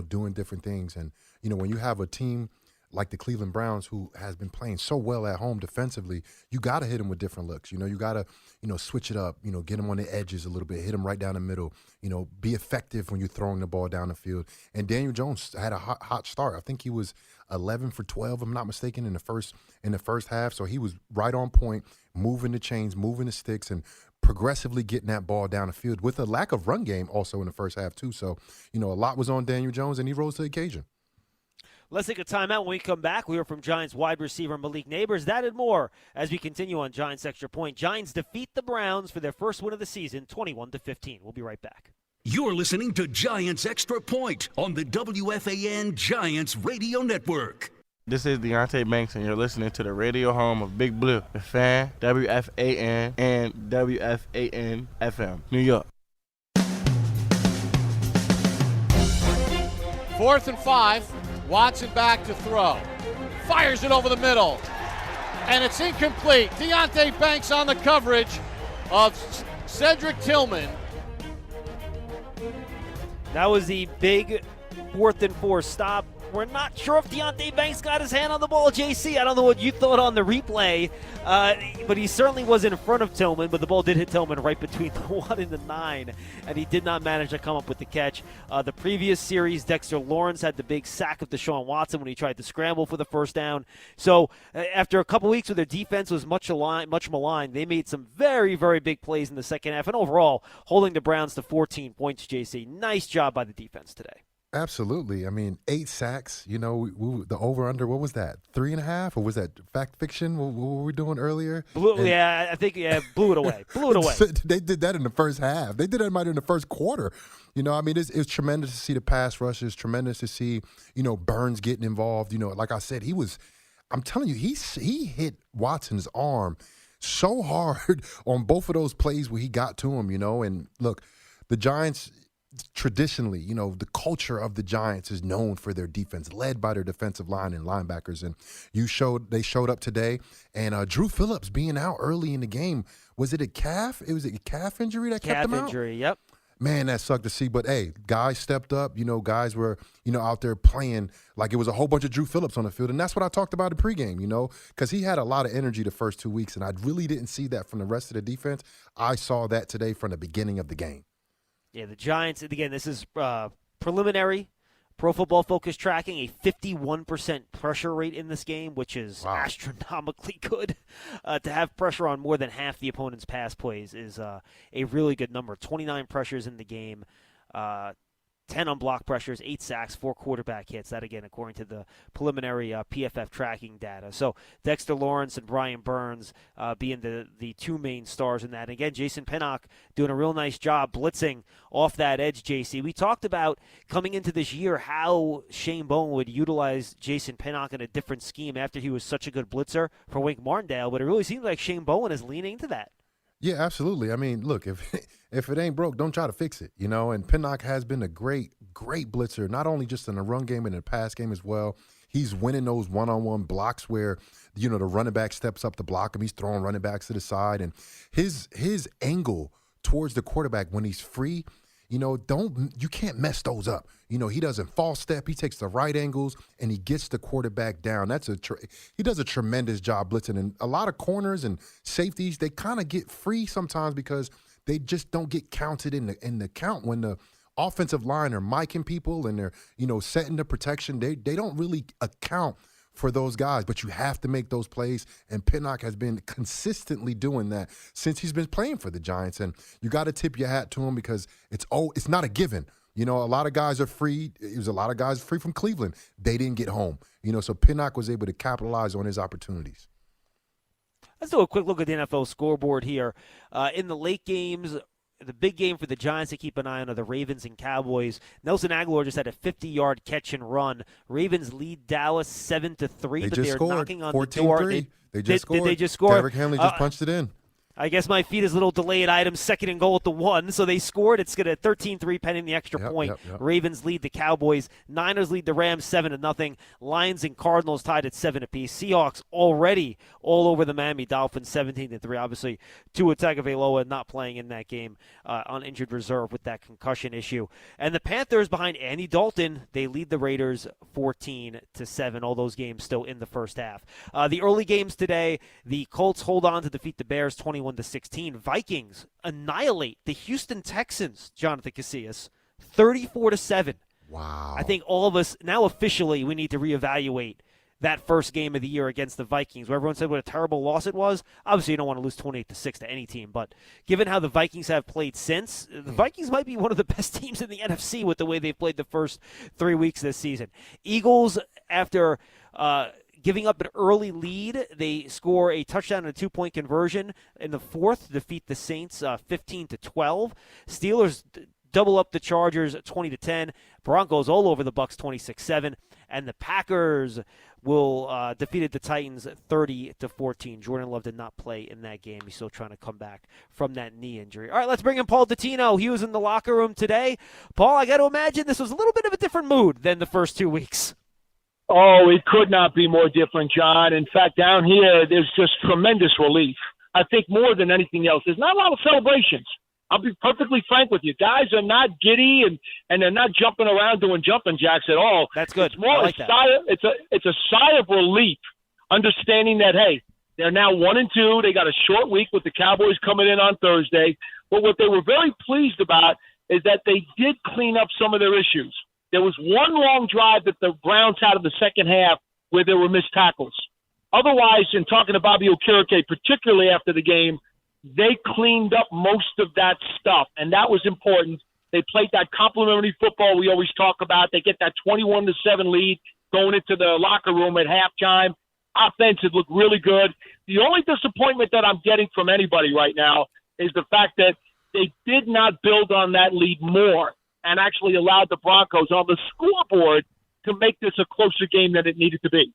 doing different things. And, when you have a team like the Cleveland Browns who has been playing so well at home defensively, you got to hit them with different looks. You got to, switch it up, get them on the edges a little bit, hit them right down the middle, be effective when you're throwing the ball down the field. And Daniel Jones had a hot start. I think he was 11 for 12, if I'm not mistaken, in the first half. So he was right on point, moving the chains, moving the sticks, and progressively getting that ball down the field with a lack of run game also in the first half too. So, a lot was on Daniel Jones, and he rose to the occasion. Let's take a timeout. When we come back, we hear from Giants wide receiver Malik Neighbors. That and more as we continue on Giants Extra Point. Giants defeat the Browns for their first win of the season, 21-15. We'll be right back. You're listening to Giants Extra Point on the WFAN Giants Radio Network. This is Deontay Banks, and you're listening to the radio home of Big Blue, The Fan, WFAN, and WFAN FM, New York. 4th and 5. Watson back to throw. Fires it over the middle. And it's incomplete. Deonte Banks on the coverage of Cedric Tillman. That was the big 4th and 4 stop. We're not sure if Deonte Banks got his hand on the ball, JC. I don't know what you thought on the replay, but he certainly was in front of Tillman, but the ball did hit Tillman right between the 1 and the 9, and he did not manage to come up with the catch. The previous series, Dexter Lawrence had the big sack of Deshaun Watson when he tried to scramble for the first down. So after a couple weeks where their defense was much maligned, they made some very, very big plays in the second half, and overall holding the Browns to 14 points, JC. Nice job by the defense today. Absolutely. I mean, 8 sacks, the over-under, what was that, 3.5? Or was that fact fiction? What were we doing earlier? Blew it away. Blew it away. They did that in the first half. They did that in the first quarter. I mean, it's tremendous to see the pass rush. It's tremendous to see, Burns getting involved. Like I said, I'm telling you, he hit Watson's arm so hard on both of those plays where he got to him, and look, the Giants – traditionally, the culture of the Giants is known for their defense, led by their defensive line and linebackers. And they showed up today. And Drew Phillips being out early in the game, was it a calf? It was a calf injury that kept him out? Calf injury, yep. Man, that sucked to see. But, hey, guys stepped up. Guys were, out there playing like it was a whole bunch of Drew Phillips on the field. And that's what I talked about in pregame, because he had a lot of energy the first 2 weeks. And I really didn't see that from the rest of the defense. I saw that today from the beginning of the game. Yeah, the Giants, again, this is preliminary Pro Football Focus tracking, a 51% pressure rate in this game, which is astronomically good. To have pressure on more than half the opponent's pass plays is a really good number. 29 pressures in the game, 10 unblocked pressures, 8 sacks, 4 quarterback hits. That, again, according to the preliminary PFF tracking data. So Dexter Lawrence and Brian Burns being the two main stars in that. And again, Jason Pinnock doing a real nice job blitzing off that edge, JC. We talked about coming into this year how Shane Bowen would utilize Jason Pinnock in a different scheme after he was such a good blitzer for Wink Martindale, but it really seems like Shane Bowen is leaning into that. Yeah, absolutely. I mean, look, if it ain't broke, don't try to fix it, And Pinnock has been a great blitzer, not only just in the run game and in the pass game as well. He's winning those one-on-one blocks where, the running back steps up to block him. He's throwing running backs to the side. And his angle towards the quarterback when he's free, you can't mess those up. He doesn't false step. He takes the right angles, and he gets the quarterback down. He does a tremendous job blitzing. And a lot of corners and safeties, they kind of get free sometimes because they just don't get counted in the count when the offensive line are miking people and they're, setting the protection. They don't really account for those guys, but you have to make those plays, and Pinnock has been consistently doing that since he's been playing for the Giants, and you got to tip your hat to him because it's not a given. A lot of guys are free. It was a lot of guys free from Cleveland. They didn't get home, so Pinnock was able to capitalize on his opportunities. Let's do a quick look at the NFL scoreboard here. In the late games, the big game for the Giants to keep an eye on are the Ravens and Cowboys. Nelson Aguilar just had a 50-yard catch and run. Ravens lead Dallas 7-3, but they're scored. knocking on 14-3. the door. They just scored. Did they just score? Derrick Henry just punched it in. I guess my feed is a little delayed item, 2nd and goal at the 1. So they scored. It's going to 13-3 pending the extra point. Yep. Ravens lead the Cowboys. Niners lead the Rams 7-0. Lions and Cardinals tied at 7 apiece. Seahawks already all over the Miami Dolphins 17-3. Obviously, Tua Tagovailoa not playing in that game on injured reserve with that concussion issue. And the Panthers behind Andy Dalton, they lead the Raiders 14-7. All those games still in the first half. The early games today, the Colts hold on to defeat the Bears 21-16. Vikings annihilate the Houston Texans, Jonathan Casillas, 34-7. Wow. I think all of us now officially we need to reevaluate that first game of the year against the Vikings, where everyone said what a terrible loss it was. Obviously, you don't want to lose 28-6 to any team, but given how the Vikings have played since, the Vikings might be one of the best teams in the NFC with the way they've played the first 3 weeks this season. Eagles, after giving up an early lead, they score a touchdown and a 2-point conversion in the 4th to defeat the Saints 15-12. Steelers double up the Chargers 20-10. Broncos all over the Bucs 26-7. And the Packers will defeated the Titans 30-14. Jordan Love did not play in that game. He's still trying to come back from that knee injury. All right, let's bring in Paul Dottino. He was in the locker room today. Paul, I got to imagine this was a little bit of a different mood than the first 2 weeks. Oh, it could not be more different, John. In fact, down here, there's just tremendous relief. I think more than anything else, there's not a lot of celebrations. I'll be perfectly frank with you. Guys are not giddy and they're not jumping around doing jumping jacks at all. That's good. It's more I like that. It's a sigh of relief, understanding that, hey, they're now 1-2. They got a short week with the Cowboys coming in on Thursday. But what they were very pleased about is that they did clean up some of their issues. There was one long drive that the Browns had in the second half where there were missed tackles. Otherwise, in talking to Bobby Okereke, particularly after the game, they cleaned up most of that stuff, and that was important. They played that complementary football we always talk about. They get that 21-7 lead going into the locker room at halftime. Offense had looked really good. The only disappointment that I'm getting from anybody right now is the fact that they did not build on that lead more and actually allowed the Broncos on the scoreboard to make this a closer game than it needed to be.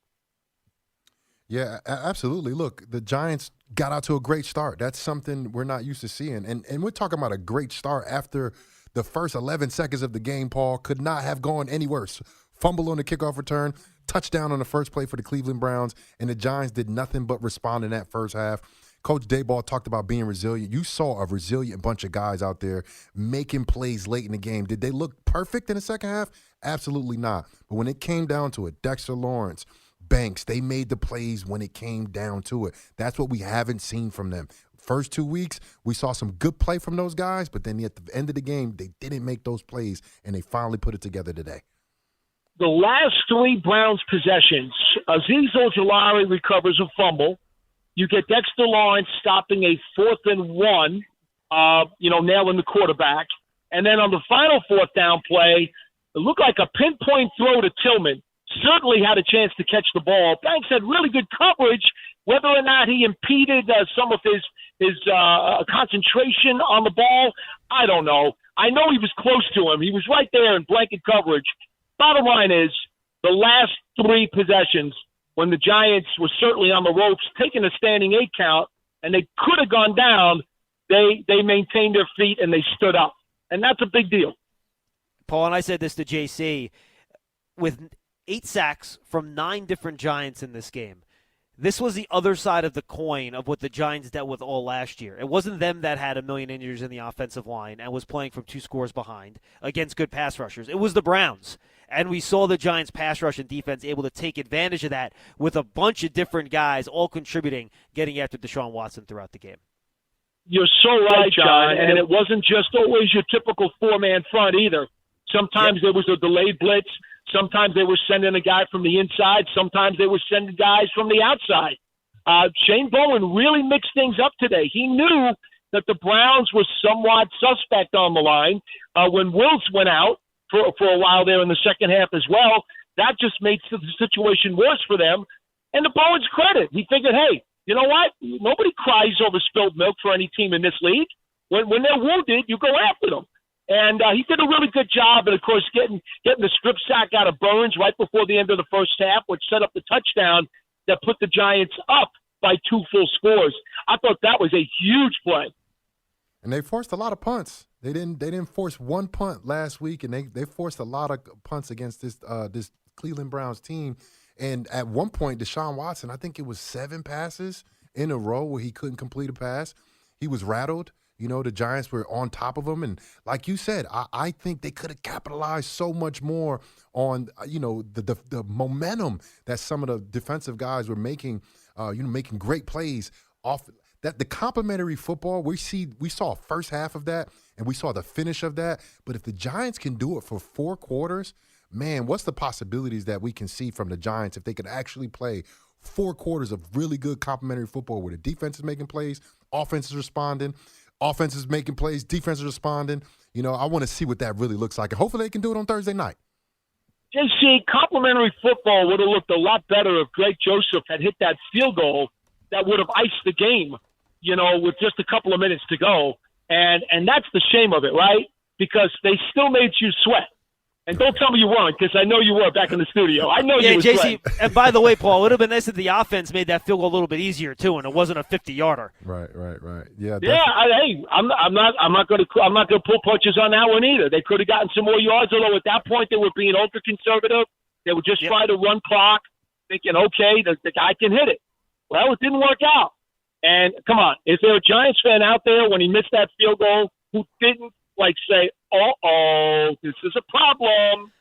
Yeah, absolutely. Look, the Giants got out to a great start. That's something we're not used to seeing. And we're talking about a great start after the first 11 seconds of the game, Paul. Could not have gone any worse. Fumble on the kickoff return, touchdown on the first play for the Cleveland Browns, and the Giants did nothing but respond in that first half. Coach Daboll talked about being resilient. You saw a resilient bunch of guys out there making plays late in the game. Did they look perfect in the second half? Absolutely not. But when it came down to it, Dexter Lawrence, Banks, they made the plays when it came down to it. That's what we haven't seen from them. First 2 weeks, we saw some good play from those guys, but then at the end of the game, they didn't make those plays, and they finally put it together today. The last 3 Browns possessions, Azeez Ojulari recovers a fumble. You get Dexter Lawrence stopping a 4th and 1, nailing the quarterback. And then on the final 4th down play, it looked like a pinpoint throw to Tillman. Certainly had a chance to catch the ball. Banks had really good coverage. Whether or not he impeded some of his concentration on the ball, I don't know. I know he was close to him. He was right there in blanket coverage. Bottom line is, the last 3 possessions, when the Giants were certainly on the ropes, taking a standing 8 count, and they could have gone down, they maintained their feet and they stood up. And that's a big deal. Paul, and I said this to JC, with 8 sacks from 9 different Giants in this game. This was the other side of the coin of what the Giants dealt with all last year. It wasn't them that had a million injuries in the offensive line and was playing from 2 scores behind against good pass rushers. It was the Browns. And we saw the Giants' pass rush and defense able to take advantage of that with a bunch of different guys all contributing, getting after Deshaun Watson throughout the game. You're so right, John. And it wasn't just always your typical 4-man front either. Sometimes there was a delayed blitz. Sometimes they were sending a guy from the inside. Sometimes they were sending guys from the outside. Shane Bowen really mixed things up today. He knew that the Browns were somewhat suspect on the line. When Wills went out for a while there in the second half as well, that just made the situation worse for them. And to Bowen's credit, he figured, hey, you know what? Nobody cries over spilled milk for any team in this league. When they're wounded, you go after them. And he did a really good job, and of course, getting the strip sack out of Burns right before the end of the first half, which set up the touchdown that put the Giants up by 2 full scores. I thought that was a huge play. And they forced a lot of punts. They didn't force one punt last week, and they forced a lot of punts against this Cleveland Browns team. And at one point, Deshaun Watson, I think it was 7 passes in a row where he couldn't complete a pass. He was rattled. You know, the Giants were on top of him. And like you said, I think they could have capitalized so much more on, the momentum that some of the defensive guys were making, making great plays off that. The complimentary football, we saw a first half of that and we saw the finish of that. But if the Giants can do it for 4 quarters, man, what's the possibilities that we can see from the Giants if they could actually play 4 quarters of really good complimentary football where the defense is making plays, offense is responding, offense is making plays, defense is responding. I want to see what that really looks like. And hopefully they can do it on Thursday night. JC, complimentary football would have looked a lot better if Greg Joseph had hit that field goal that would have iced the game, with just a couple of minutes to go. And that's the shame of it, right? because they still made you sweat. And don't tell me you weren't, because I know you were back in the studio. I know you were JC, sweating. and by the way, Paul, it would have been nice if the offense made that field goal a little bit easier too, and it wasn't a 50-yarder. Right. Yeah. Yeah, I'm not going to pull punches on that one either. They could have gotten some more yards, although at that point they were being ultra conservative. They would just try to run clock, thinking, okay, the guy can hit it. Well, it didn't work out. And come on, is there a Giants fan out there when he missed that field goal who didn't say, "Uh-oh, this is a problem"?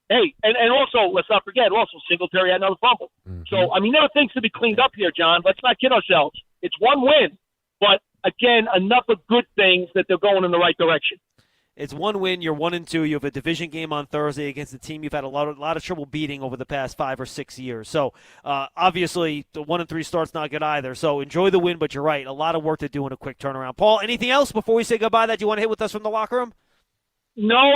Hey, and also let's not forget, Singletary had another fumble. Mm-hmm. So there are things to be cleaned up here, John. Let's not kid ourselves. It's one win, but again, enough of good things that they're going in the right direction. It's one win. You're 1-2. You have a division game on Thursday against a team you've had a lot of trouble beating over the past 5 or 6 years. So obviously, the 1-3 start's not good either. So enjoy the win, but you're right. A lot of work to do in a quick turnaround. Paul, anything else before we say goodbye that you want to hit with us from the locker room? No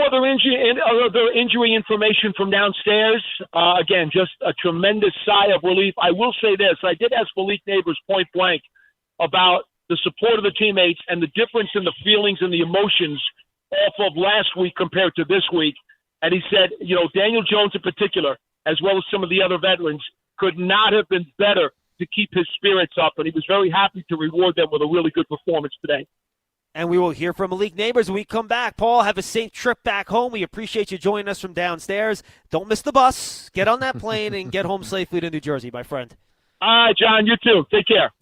other injury information from downstairs. Again, just a tremendous sigh of relief. I will say this: I did ask Malik Neighbors point blank about the support of the teammates and the difference in the feelings and the emotions off of last week compared to this week. And he said, Daniel Jones in particular, as well as some of the other veterans, could not have been better to keep his spirits up. And he was very happy to reward them with a really good performance today. And we will hear from Malik Neighbors when we come back. Paul, have a safe trip back home. We appreciate you joining us from downstairs. Don't miss the bus. Get on that plane and get home safely to New Jersey, my friend. All right, John, you too. Take care.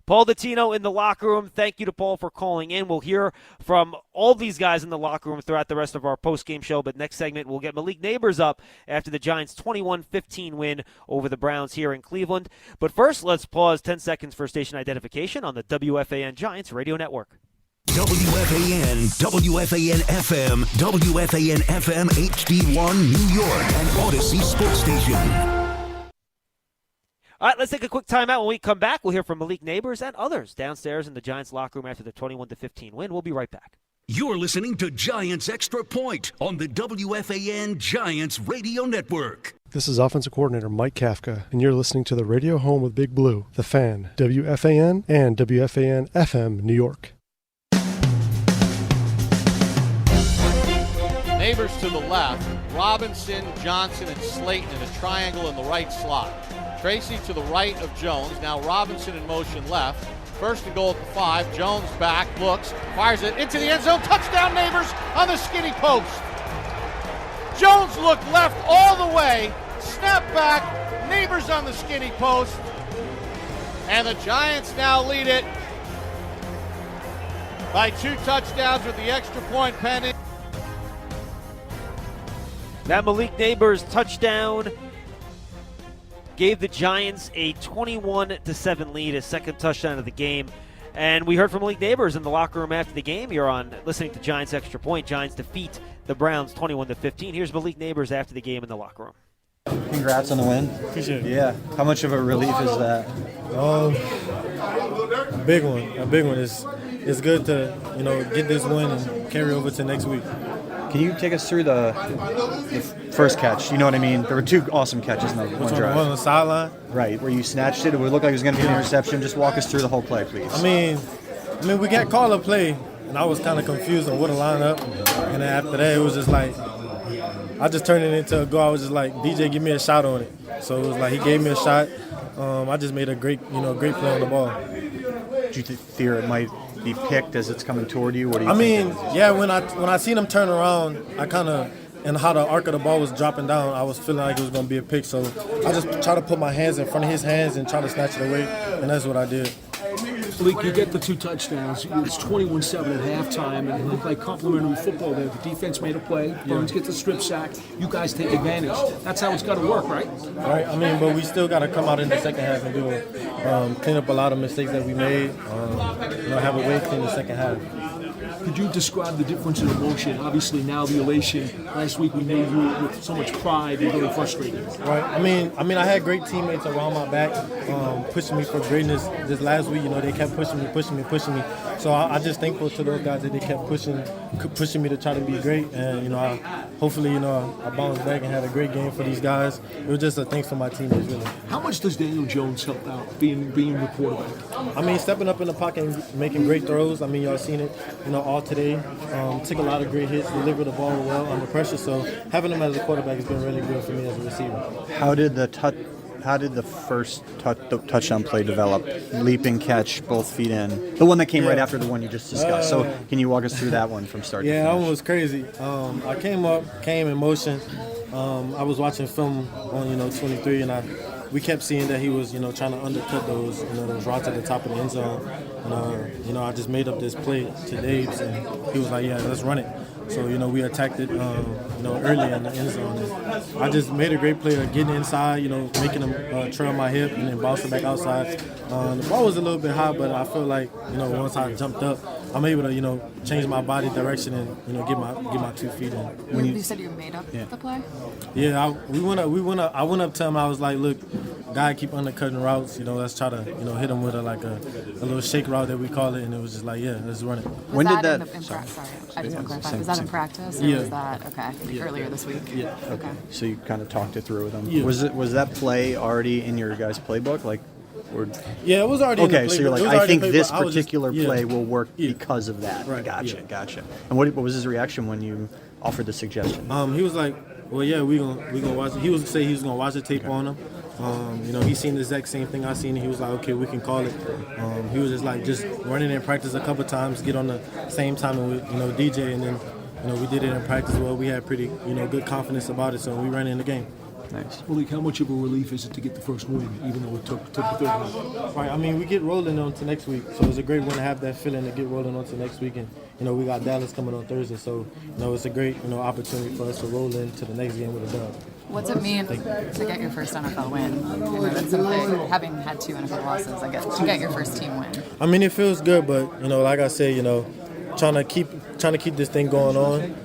Paul Dottino in the locker room. Thank you to Paul for calling in. We'll hear from all these guys in the locker room throughout the rest of our post-game show. But next segment, we'll get Malik Neighbors up after the Giants' 21-15 win over the Browns here in Cleveland. But first, let's pause 10 seconds for station identification on the WFAN Giants Radio Network. WFAN, WFAN-FM, WFAN-FM HD1 New York, and Odyssey Sports Station. All right, let's take a quick timeout. When we come back, we'll hear from Malik Neighbors and others downstairs in the Giants locker room after the 21-15 win. We'll be right back. You're listening to Giants Extra Point on the WFAN Giants Radio Network. This is offensive coordinator Mike Kafka, and you're listening to the radio home with Big Blue, The Fan, WFAN and WFAN-FM New York. Neighbors to the left, Robinson, Johnson, and Slayton in a triangle in the right slot. Tracy to the right of Jones. Now Robinson in motion left. First and goal at the 5. Jones back, looks, fires it into the end zone. Touchdown, Neighbors on the skinny post. Jones looked left all the way. Snap back. Neighbors on the skinny post. And the Giants now lead it by 2 touchdowns with the extra point pending. That Malik Neighbors touchdown gave the Giants a 21-7 lead, his second touchdown of the game. And we heard from Malik Neighbors in the locker room after the game. You're on listening to Giants Extra Point. Giants defeat the Browns 21-15. Here's Malik Neighbors after the game in the locker room. Congrats on the win. Appreciate it. Yeah. How much of a relief is that? A big one. It's good to get this win and carry over to next week. Can you take us through the first catch? You know what I mean? There were 2 awesome catches in the one drive. One on the sideline? Right, where you snatched it. It would look like it was going to be an interception. Just walk us through the whole play, please. I mean, we got called a play, and I was kind of confused on what to line up. And then after that, it was just like, I just turned it into a goal. I was just like, DJ, give me a shot on it. So it was like he gave me a shot. I just made a great play on the ball. Do you fear it might be picked as it's coming toward you? What do you think? Yeah, when I seen him turn around, I kind of, and how the arc of the ball was dropping down, I was feeling like it was going to be a pick. So I just try to put my hands in front of his hands and try to snatch it away, and that's what I did. Malik, you get the 2 touchdowns. It's 21-7 at halftime, and it looked like complimentary football there. The defense made a play. Burns gets the strip sack. You guys take advantage. That's how it's got to work, right? Right. But we still got to come out in the second half and do clean up a lot of mistakes that we made. Have a way clean the second half. Could you describe the difference in emotion? Obviously, now the elation. Last week we knew you with so much pride and very frustrated. Right. I mean, I had great teammates around my back, pushing me for greatness. This last week, they kept pushing me. So I just thankful to those guys that they kept pushing me to try to be great. And hopefully, I bounced back and had a great game for these guys. It was just a thanks for my teammates, really. How much does Daniel Jones help out being the quarterback? I mean, stepping up in the pocket and making great throws. I mean, y'all seen it, all today. Took a lot of great hits, delivered the ball well under pressure. So having him as a quarterback has been really good for me as a receiver. How did the first touchdown play develop? Leaping catch, both feet in. The one that came right after the one you just discussed. So can you walk us through that one from start to finish? Yeah, that one was crazy. I came in motion. I was watching film on 23, and we kept seeing that he was trying to undercut those routes at the top of the end zone. And I just made up this play to Dave's, and he was like, "Yeah, let's run it." So we attacked it early in the end zone. And I just made a great play of getting inside, making him trail my hip and then bouncing back outside. The ball was a little bit high, but I feel like once I jumped up, I'm able to change my body direction and get my 2 feet in. When you said you made up the play? Yeah, I went up to him. I was like, "Look, guy keep undercutting routes. Let's try to hit him with a little shake route that we call it." And it was just like, "Yeah, let's run it." When did that? Sorry, I just want to clarify. Was that in practice, or was that earlier this week? Yeah. Okay. So you kind of talked it through with him. Yeah. Was that play already in your guys' playbook? Yeah, it was already in the playbook. So you're like, I think this particular play will work because of that. Right. Gotcha. And what was his reaction when you offered the suggestion? He was like, "Well, yeah, we gonna watch it." He was say he was gonna watch the tape on him. He seen the exact same thing I seen, and he was like, "Okay, we can call it." He was just like, just running in practice a couple times, get on the same timing with DJ, and then we did it in practice. Well, we had pretty good confidence about it, so we ran in the game. Nice. Malik, how much of a relief is it to get the first win, even though it took the third one? Right. I mean, we get rolling on to next week, so it's a great one to have that feeling to get rolling on to next week, and we got Dallas coming on Thursday, so it's a great opportunity for us to roll into the next game with a dub. What's it mean to get your first NFL win? That's something, having had 2 NFL losses, I guess, to get your first team win. I mean, it feels good, but like I said, trying to keep this thing going on.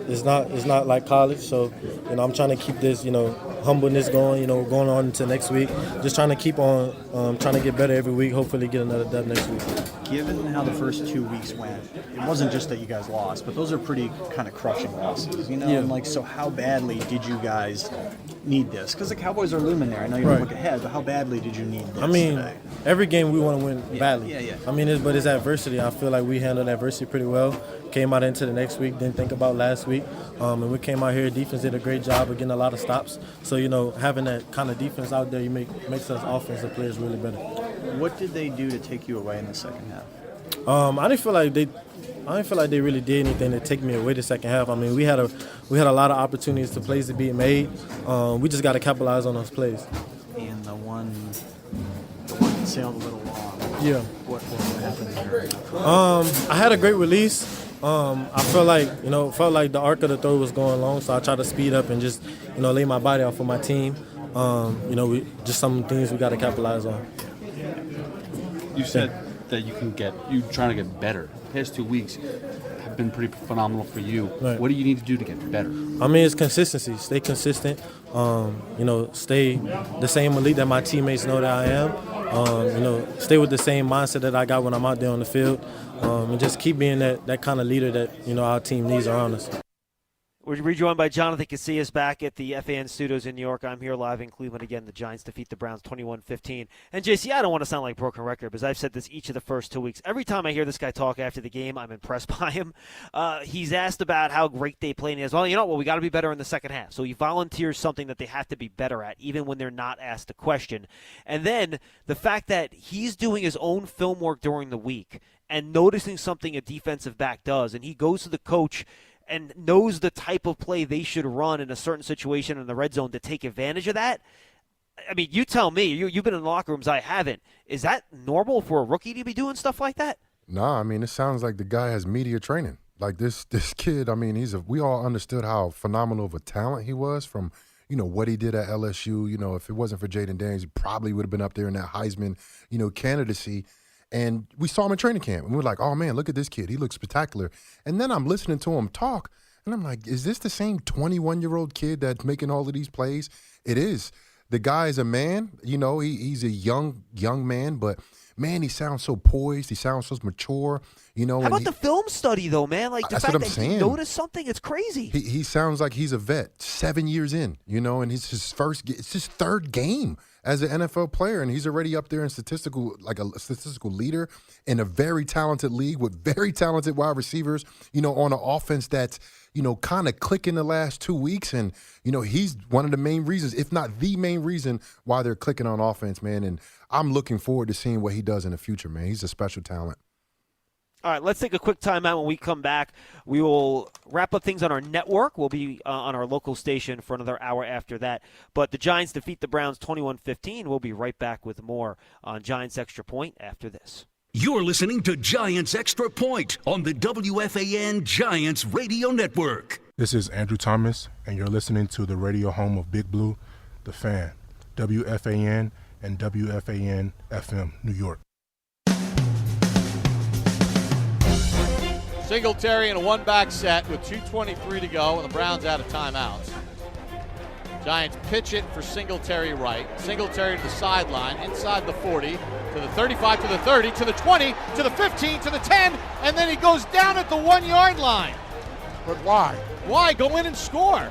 It's not like college, so I'm trying to keep this humbleness going, going on into next week. Just trying to keep on trying to get better every week. Hopefully, get another dub next week. Given how the first 2 weeks went, it wasn't just that you guys lost, but those are pretty kind of crushing losses, Yeah. And so how badly did you guys need this? Because the Cowboys are looming there. I know you don't look ahead, but how badly did you need this? I mean, today? every game we want to win badly. Yeah. I mean, but it's adversity. I feel like we handled adversity pretty well. Came out into the next week, didn't think about last week, and we came out here. Defense did a great job of getting a lot of stops. So having that kind of defense out there, makes us offensive players really better. What did they do to take you away in the second half? I didn't feel like they really did anything to take me away the second half. I mean, we had a lot of opportunities to plays to be made. We just got to capitalize on those plays. And the one that sailed a little long. Yeah. What happened there? I had a great release. I felt like the arc of the throw was going long, so I tried to speed up and just lay my body off for my team. Just some things we got to capitalize on. You said that you're trying to get better. The past 2 weeks have been pretty phenomenal for you. Right. What do you need to do to get better? I mean, it's consistency. Stay consistent. Stay the same elite that my teammates know that I am. Stay with the same mindset that I got when I'm out there on the field. And just keep being that kind of leader that our team needs around us. We're rejoined by Jonathan Casillas back at the FAN studios in New York. I'm here live in Cleveland again. The Giants defeat the Browns 21-15. And, JC, I don't want to sound like a broken record, because I've said this each of the first 2 weeks. Every time I hear this guy talk after the game, I'm impressed by him. He's asked about how great they played, and he says, well, we got to be better in the second half. So he volunteers something that they have to be better at, even when they're not asked a question. And then the fact that he's doing his own film work during the week and noticing something a defensive back does, and he goes to the coach and knows the type of play they should run in a certain situation in the red zone to take advantage of that. I mean, you tell me. You've been in the locker rooms. I haven't. Is that normal for a rookie to be doing stuff like that? Nah, I mean, it sounds like the guy has media training. Like this kid, I mean, we all understood how phenomenal of a talent he was from, what he did at LSU. If it wasn't for Jaden Daniels, he probably would have been up there in that Heisman, candidacy. And we saw him in training camp, and we were like, oh, man, look at this kid. He looks spectacular. And then I'm listening to him talk, and I'm like, is this the same 21-year-old kid that's making all of these plays? It is. The guy is a man. He's a young man, but, man, he sounds so poised. He sounds so mature. How about the film study, though, man? Like, the fact that he noticed something, it's crazy. He sounds like he's a vet, 7 years in, and it's his third game as an NFL player, and he's already up there in statistical leader in a very talented league with very talented wide receivers, on an offense that's, kind of clicking the last 2 weeks. And, he's one of the main reasons, if not the main reason, why they're clicking on offense, man. And I'm looking forward to seeing what he does in the future, man. He's a special talent. All right, let's take a quick timeout. When we come back, we will wrap up things on our network. We'll be on our local station for another hour after that. But the Giants defeat the Browns 21-15. We'll be right back with more on Giants Extra Point after this. You're listening to Giants Extra Point on the WFAN Giants Radio Network. This is Andrew Thomas, and you're listening to the radio home of Big Blue, The Fan, WFAN and WFAN FM, New York. Singletary in a one-back set with 2:23 to go, and the Browns out of timeouts. Giants pitch it for Singletary right. Singletary to the sideline, inside the 40, to the 35, to the 30, to the 20, to the 15, to the 10, and then he goes down at the 1-yard line. But why? Why? Go in and score.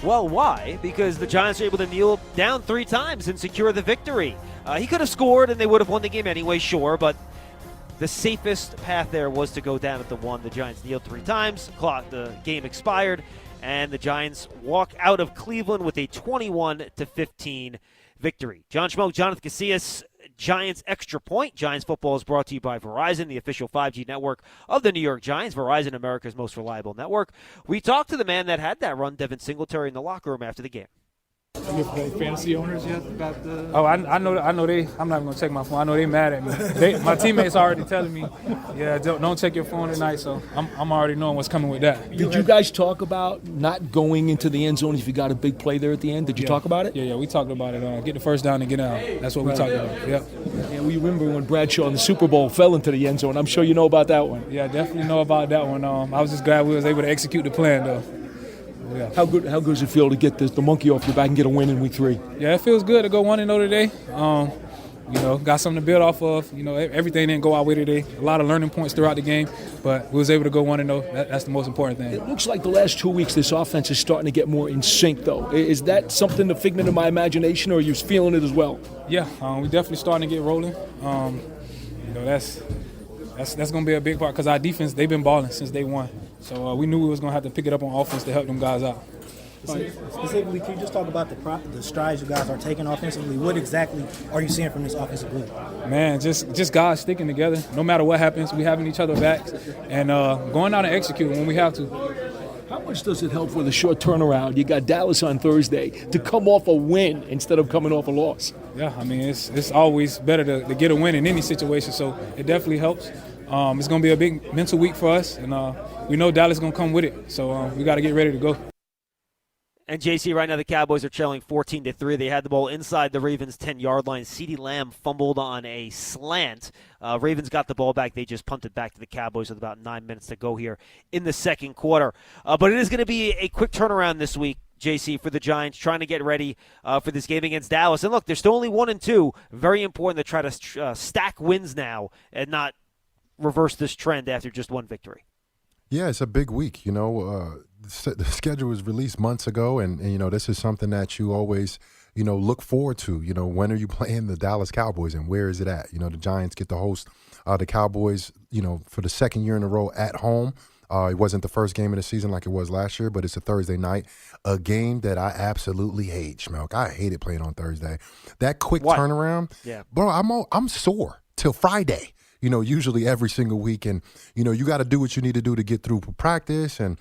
Well, why? Because the Giants are able to kneel down 3 times and secure the victory. He could have scored, and they would have won the game anyway, sure, but the safest path there was to go down at the 1. The Giants kneeled 3 times. The game expired, and the Giants walk out of Cleveland with a 21-15 victory. John Schmeelk, Jonathan Casillas, Giants Extra Point. Giants football is brought to you by Verizon, the official 5G network of the New York Giants. Verizon, America's most reliable network. We talked to the man that had that run, Devin Singletary, in the locker room after the game. You play fantasy owners yet about the? Oh, I know they. I'm not gonna check my phone. I know they mad at me. My teammates already telling me, yeah, don't check your phone tonight. So I'm already knowing what's coming with that. Did you guys talk about not going into the end zone if you got a big play there at the end? Did you talk about it? Yeah, we talked about it. Get the first down and get out. That's what we talked about. Yep. Yeah, we remember when Bradshaw in the Super Bowl fell into the end zone. I'm sure you know about that one. Yeah, definitely know about that one. I was just glad we was able to execute the plan though. Yeah. How good does it feel to get the monkey off your back and get a win in week 3? Yeah, it feels good to go 1-0 today. Got something to build off of. Everything didn't go our way today. A lot of learning points throughout the game, but we was able to go 1-0. That's the most important thing. It looks like the last 2 weeks this offense is starting to get more in sync, though. Is that something, the figment of my imagination, or are you feeling it as well? Yeah, we definitely starting to get rolling. That's going to be a big part because our defense, they've been balling since day 1. So we knew we was going to have to pick it up on offense to help them guys out. Specifically, can you just talk about the strides you guys are taking offensively? What exactly are you seeing from this offensive group? Man, just guys sticking together. No matter what happens, we having each other backs and going out and executing when we have to. How much does it help with a short turnaround? You got Dallas on Thursday to come off a win instead of coming off a loss. Yeah, I mean, it's always better to get a win in any situation, so it definitely helps. It's going to be a big mental week for us, and we know Dallas is going to come with it, so we got to get ready to go. And JC, right now the Cowboys are trailing 14-3. They had the ball inside the Ravens' 10-yard line. CeeDee Lamb fumbled on a slant. Ravens got the ball back. They just punted back to the Cowboys with about 9 minutes to go here in the second quarter. But it is going to be a quick turnaround this week, JC, for the Giants, trying to get ready for this game against Dallas. And look, they're still only 1-2. Very important to try to stack wins now and not reverse this trend after just one victory. Yeah, it's a big week. The schedule was released months ago, and this is something that you always, look forward to. When are you playing the Dallas Cowboys, and where is it at? The Giants get to host the Cowboys, for the second year in a row at home. It wasn't the first game of the season like it was last year, but it's a Thursday night, a game that I absolutely hate, Schmeelk. I hated playing on Thursday. That quick turnaround, yeah, bro, I'm sore till Friday. Usually every single week. And, you got to do what you need to do to get through practice and,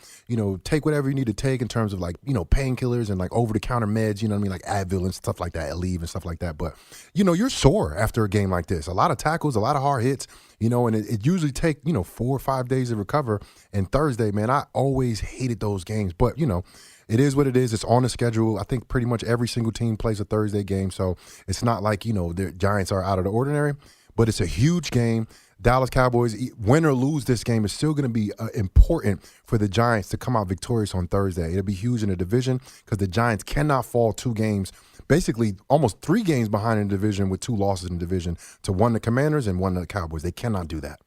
take whatever you need to take in terms of painkillers and over-the-counter meds, like Advil and stuff like that, Aleve and stuff like that. But, you're sore after a game like this. A lot of tackles, a lot of hard hits, and it usually take, 4 or 5 days to recover. And Thursday, man, I always hated those games. But, it is what it is. It's on the schedule. I think pretty much every single team plays a Thursday game. So it's not like, the Giants are out of the ordinary. but it's a huge game. Dallas Cowboys, win or lose this game, is still going to be important for the Giants to come out victorious on Thursday. It'll be huge in the division because the Giants cannot fall 2 games, basically almost 3 games behind in the division with 2 losses in the division to one the Commanders and one the Cowboys. They cannot do that.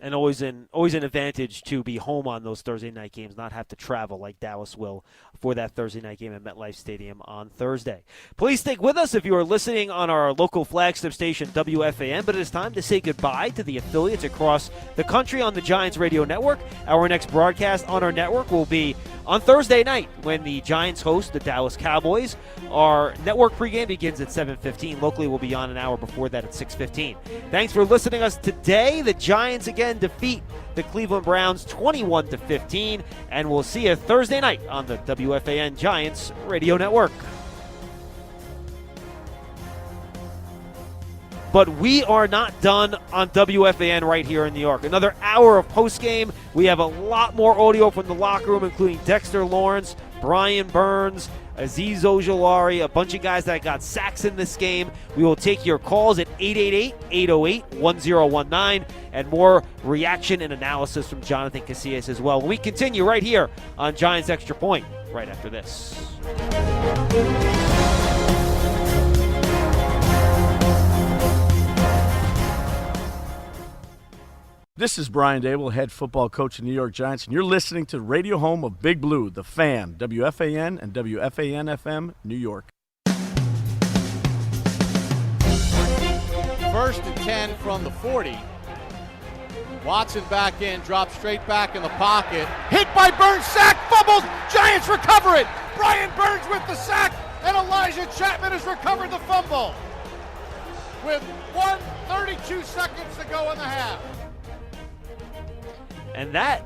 And always an advantage to be home on those Thursday night games, not have to travel like Dallas will for that Thursday night game at MetLife Stadium on Thursday. Please stick with us if you are listening on our local flagship station, WFAN, but it is time to say goodbye to the affiliates across the country on the Giants Radio Network. Our next broadcast on our network will be on Thursday night when the Giants host the Dallas Cowboys. Our network pregame begins at 7:15. Locally, we'll be on an hour before that at 6:15. Thanks for listening to us today. The Giants again defeat the Cleveland Browns 21-15, and we'll see you Thursday night on the WFAN Giants Radio Network. But we are not done on WFAN right here in New York. Another hour of postgame. We have a lot more audio from the locker room, including Dexter Lawrence, Brian Burns, Azeez Ojulari, a bunch of guys that got sacks in this game. We will take your calls at 888-808-1019 and more reaction and analysis from Jonathan Casillas as well. We continue right here on Giants Extra Point right after this. This is Brian Dable, head football coach of the New York Giants, and you're listening to radio home of Big Blue, The Fan, WFAN and WFAN-FM, New York. 1st and 10 from the 40. Watson back in, drops straight back in the pocket. Hit by Burns, sack, fumbles, Giants recover it. Brian Burns with the sack, and Elijah Chapman has recovered the fumble. With 1:32 seconds to go in the half. And that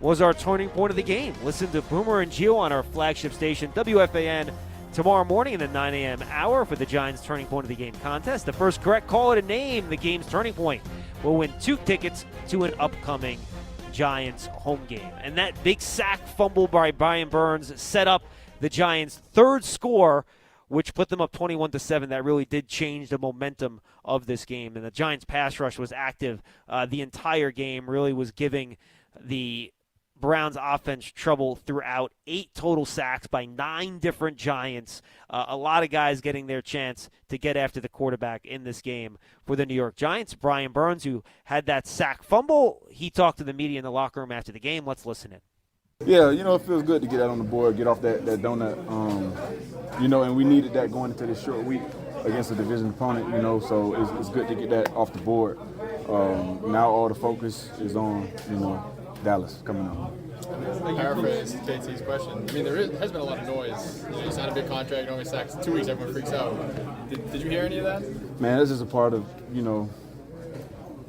was our turning point of the game. Listen to Boomer and Gio on our flagship station, WFAN, tomorrow morning in the 9 a.m. hour for the Giants Turning Point of the Game contest. The first correct caller to name the game's turning point will win 2 tickets to an upcoming Giants home game. And that big sack fumble by Brian Burns set up the Giants' 3rd score, which put them up 21-7. That really did change the momentum of this game. And the Giants' pass rush was active the entire game, really was giving the Browns' offense trouble throughout. 8 total sacks by 9 different Giants. A lot of guys getting their chance to get after the quarterback in this game for the New York Giants. Brian Burns, who had that sack fumble, he talked to the media in the locker room after the game. Let's listen in. Yeah, it feels good to get that on the board, get off that donut. And we needed that going into this short week against a division opponent, so it's good to get that off the board. Now all the focus is on, Dallas coming up. Paraphrase KT's question. There has been a lot of noise. You signed a big contract, only sacks 2 weeks, everyone freaks out. Did you hear any of that? Man, this is a part of,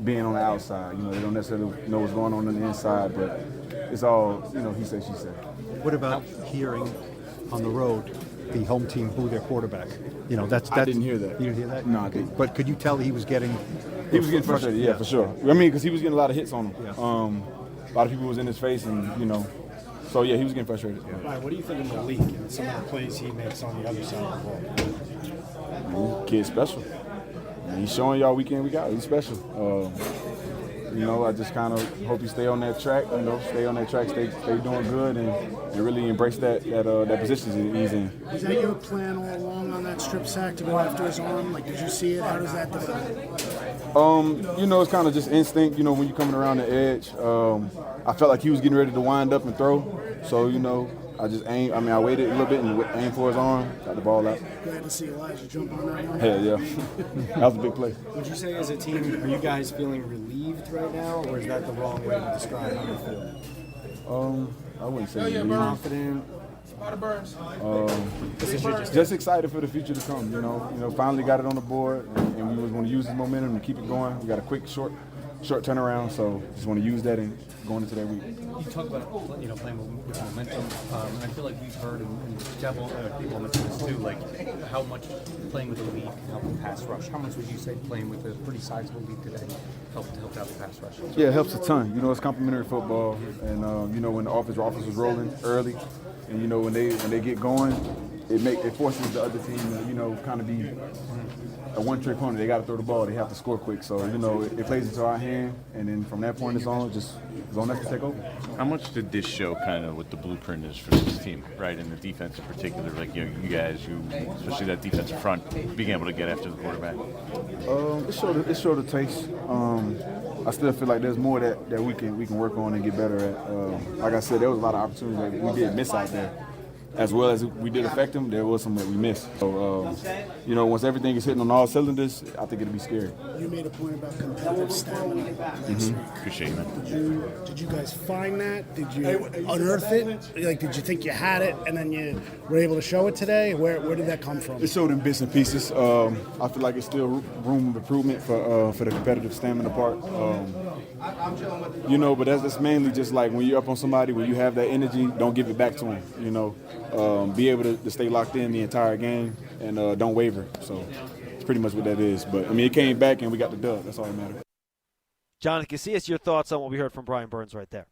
being on the outside. They don't necessarily know what's going on the inside, but it's all, he said, she said. What about hearing on the road the home team boo their quarterback? That's I didn't hear that. You didn't hear that? No, I didn't. But could you tell he was getting... He was getting frustrated, yeah, for sure. Because he was getting a lot of hits on him. Yeah. A lot of people was in his face, and, so, yeah, he was getting frustrated. Yeah. Right, what do you think of Malik and some of the plays he makes on the other side of the ball? Kid's special. He's showing y'all week in, week out. He's special. I just kind of hope he stay on that track, stay doing good and really embrace that position he's in. Is that your plan all along on that strip sack to go after his arm? Did you see it? How does that develop? It's kind of just instinct, when you're coming around the edge. I felt like he was getting ready to wind up and throw. So, I just aimed. I waited a little bit and aimed for his arm, got the ball out. Glad to see Elijah jump on that one. Hell yeah. That was a big play. Would you say as a team, are you guys feeling relieved right now, or is that the wrong way to describe how you feel? I wouldn't say relieved. Confident. Just excited for the future to come. Finally got it on the board, and we was going to use this momentum to keep it going. We got a quick, short turnaround, so just want to use that and going into that week. You talk about playing with momentum. I feel like we've heard and several other people mention this too, how much playing with the lead can help the pass rush. How much would you say playing with a pretty sizable lead today helped out the pass rush? Yeah, it helps a ton. It's complementary football, and when the offense was rolling early, and when they get going, it forces the other team to kind of be a one-trick pony. They got to throw the ball. They have to score quick. So, you know, it plays into our hand, and then from that point it's on us to take over. How much did this show kind of what the blueprint is for this team, right, in the defense in particular? Like, you guys, especially that defensive front, being able to get after the quarterback? It showed the taste. I still feel like there's more that we can work on and get better at. Like I said, there was a lot of opportunities that we did miss out there. As well as we did affect them, there was some that we missed. So, you know, once everything is hitting on all cylinders, I think it'll be scary. You made a point about competitive stamina last week. Appreciate you, man. Did you guys find that? Did you unearth it? Like, did you think you had it and then you were able to show it today? Where did that come from? It showed in bits and pieces. I feel like it's still room of improvement for the competitive stamina part. You know, but that's mainly just like when you're up on somebody, when you have that energy, don't give it back to them, you know. Be able to stay locked in the entire game and don't waver. So it's pretty much what that is. But, I mean, it came back and we got the dub. That's all that matters. Jonathan Casillas, your thoughts on what we heard from Brian Burns right there?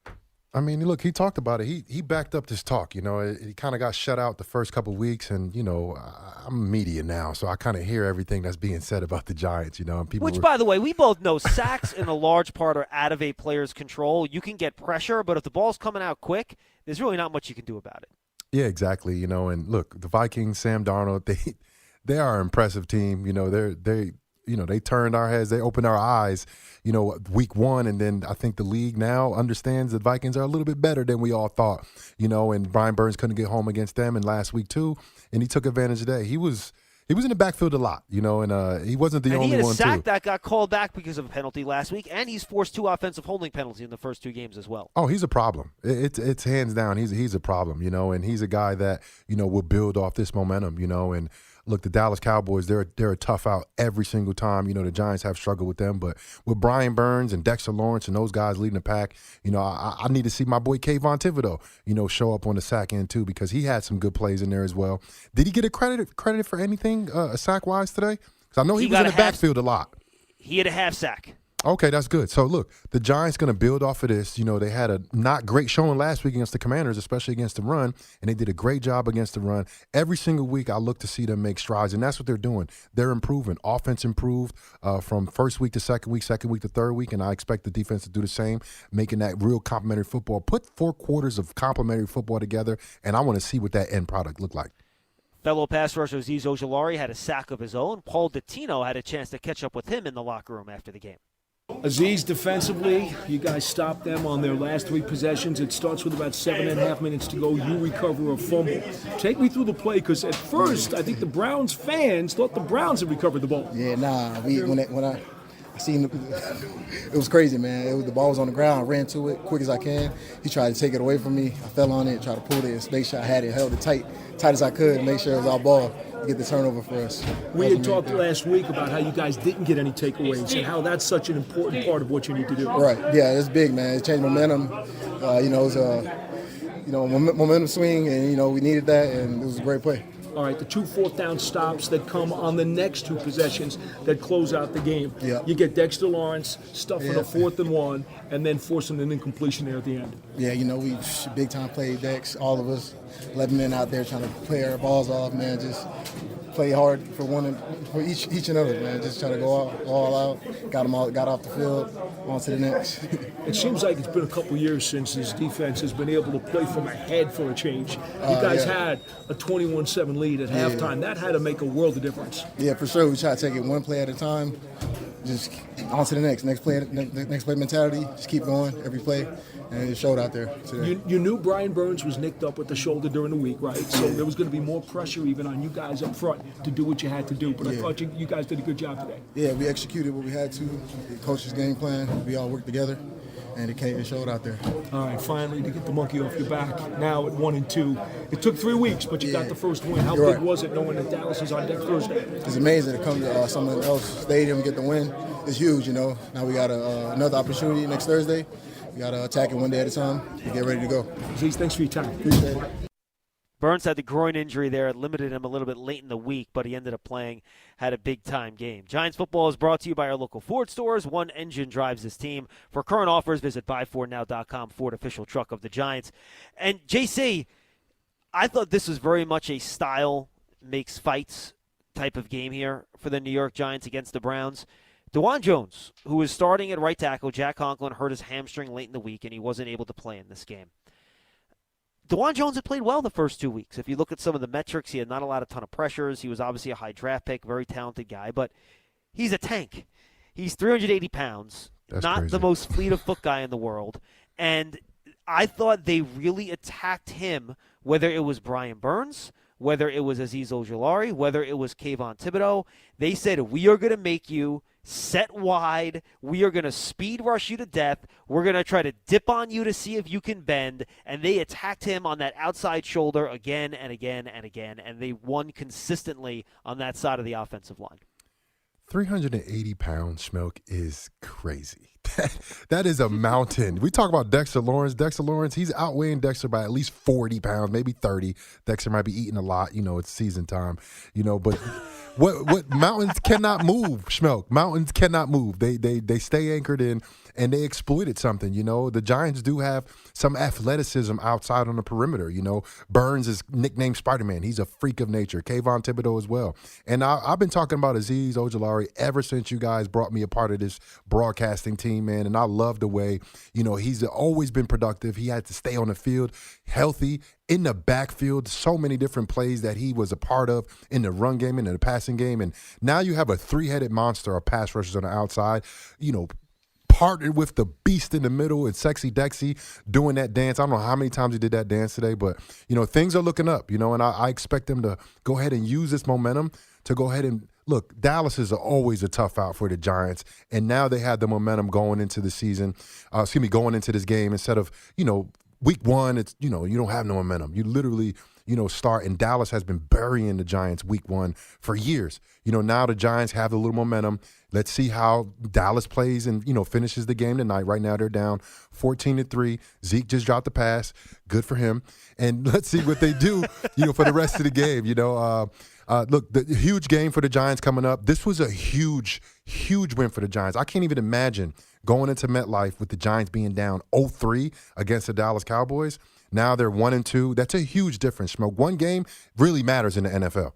I mean, look, he talked about it. He backed up this talk. You know, he kind of got shut out the first couple of weeks, and you know, I'm media now, so I kind of hear everything that's being said about the Giants. You know, and people. Which, by the way, we both know sacks in a large part are out of a player's control. You can get pressure, but if the ball's coming out quick, there's really not much you can do about it. Yeah, exactly. You know, and look, the Vikings, Sam Darnold, they are an impressive team. You know, they turned our heads, they opened our eyes, you know, week one, and then I think the league now understands the Vikings are a little bit better than we all thought, you know, and Brian Burns couldn't get home against them in last week too, and he took advantage of that. He was in the backfield a lot, you know, and he wasn't the only one too. And he had a sack that got called back because of a penalty last week, and he's forced 2 offensive holding penalties in the first 2 games as well. Oh, he's a problem. It's hands down. He's a problem, you know, and he's a guy that, you know, will build off this momentum, you know, and look, the Dallas Cowboys, they're a tough out every single time. You know, the Giants have struggled with them. But with Brian Burns and Dexter Lawrence and those guys leading the pack, you know, I need to see my boy Kayvon Thibodeau, you know, show up on the sack end too, because he had some good plays in there as well. Did he get a credit for anything sack-wise today? Because I know he was in the backfield a lot. He had a half sack. Okay, that's good. So, look, the Giants going to build off of this. You know, they had a not great showing last week against the Commanders, especially against the run, and they did a great job against the run. Every single week I look to see them make strides, and that's what they're doing. They're improving. Offense improved from first week to second week to third week, and I expect the defense to do the same, making that real complimentary football. Put 4 quarters of complimentary football together, and I want to see what that end product look like. Fellow pass rusher Azeez Ojulari had a sack of his own. Paul Dottino had a chance to catch up with him in the locker room after the game. Azeez, defensively, you guys stopped them on their last 3 possessions. It starts with about 7.5 minutes to go. You recover a fumble. Take me through the play, because at first, I think the Browns fans thought the Browns had recovered the ball. Yeah, when I seen it was crazy, man. The ball was on the ground. I ran to it quick as I can. He tried to take it away from me. I fell on it, tried to pull it, and make sure I had it, held it tight as I could, and make sure it was our ball to get the turnover for us. We had talked last week about how you guys didn't get any takeaways and how that's such an important part of what you need to do. Right. Yeah, it's big, man. It changed momentum. You know, it was momentum swing, and you know we needed that, and it was a great play. All right, the 2 4th-down stops that come on the next 2 possessions that close out the game. Yeah. You get Dexter Lawrence stuffing a 4th and 1, and then forcing an incompletion there at the end. Yeah, you know, we big-time played Dex, all of us, 11 men out there trying to play our balls off, man, just play hard for each and other, man, just trying to go all out, got off the field, on to the next. It seems like it's been a couple years since this defense has been able to play from ahead for a change. You guys had a 21-7 lead at halftime. That had to make a world of difference. Yeah, for sure. We try to take it one play at a time. Just on to the next play mentality. Just keep going every play, and it showed out there today. You knew Brian Burns was nicked up with the shoulder during the week, right? So there was going to be more pressure even on you guys up front to do what you had to do. But I thought you guys did a good job today. Yeah, we executed what we had to. The coach's game plan. We all worked together, and it showed out there. All right, finally to get the monkey off your back. Now at 1-2, it took 3 weeks, but you got the first win. How big was it knowing that Dallas is on deck Thursday? It's amazing to come to someone else's stadium and get the win. It's huge, you know. Now we got another opportunity next Thursday. We got to attack it one day at a time and get ready to go. Azeez, thanks for your time. Appreciate it. Burns had the groin injury there. It limited him a little bit late in the week, but he ended up playing, had a big-time game. Giants football is brought to you by our local Ford stores. One engine drives this team. For current offers, visit buyfordnow.com, Ford official truck of the Giants. And, JC, I thought this was very much a style makes fights type of game here for the New York Giants against the Browns. DeJuan Jones, who was starting at right tackle, Jack Conklin hurt his hamstring late in the week, and he wasn't able to play in this game. DeJuan Jones had played well the first 2 weeks. If you look at some of the metrics, he had not allowed a ton of pressures. He was obviously a high draft pick, very talented guy, but he's a tank. He's 380 pounds, not crazy. the most fleet-of-foot guy in the world, and I thought they really attacked him, whether it was Brian Burns, whether it was Azeez Ojulari, whether it was Kayvon Thibodeau. They said, we are going to make you set wide. We are going to speed rush you to death. We're going to try to dip on you to see if you can bend. And they attacked him on that outside shoulder again and again and again, and they won consistently on that side of the offensive line. 380 pounds, Schmeelk, is crazy. That is a mountain. We talk about Dexter Lawrence. Dexter Lawrence, he's outweighing Dexter by at least 40 pounds, maybe 30. Dexter might be eating a lot. It's season time. But what mountains cannot move, Schmeelk. Mountains cannot move. They stay anchored in, and they exploited something. The Giants do have some athleticism outside on the perimeter. Burns is nicknamed Spider-Man. He's a freak of nature. Kayvon Thibodeau as well. And I've been talking about Azeez Ojulari ever since you guys brought me a part of this broadcasting team, man. And I love the way, he's always been productive. He had to stay on the field healthy, in the backfield, so many different plays that he was a part of in the run game and in the passing game. And now you have a three-headed monster of pass rushers on the outside, partnered with the beast in the middle and Sexy Dexy doing that dance. I don't know how many times he did that dance today, but, things are looking up, and I expect them to go ahead and use this momentum to go ahead and look. Dallas is always a tough out for the Giants, and now they have the momentum going into the season, going into this game instead of, week one, it's, you don't have no momentum. You literally, start, and Dallas has been burying the Giants week one for years. Now the Giants have a little momentum. Let's see how Dallas plays and, finishes the game tonight. Right now they're down 14-3. Zeke just dropped the pass. Good for him. And let's see what they do, for the rest of the game. Look, the huge game for the Giants coming up. This was a huge, huge win for the Giants. I can't even imagine going into MetLife with the Giants being down 0-3 against the Dallas Cowboys. Now they're 1-2. That's a huge difference, Schmeelk. One game really matters in the NFL.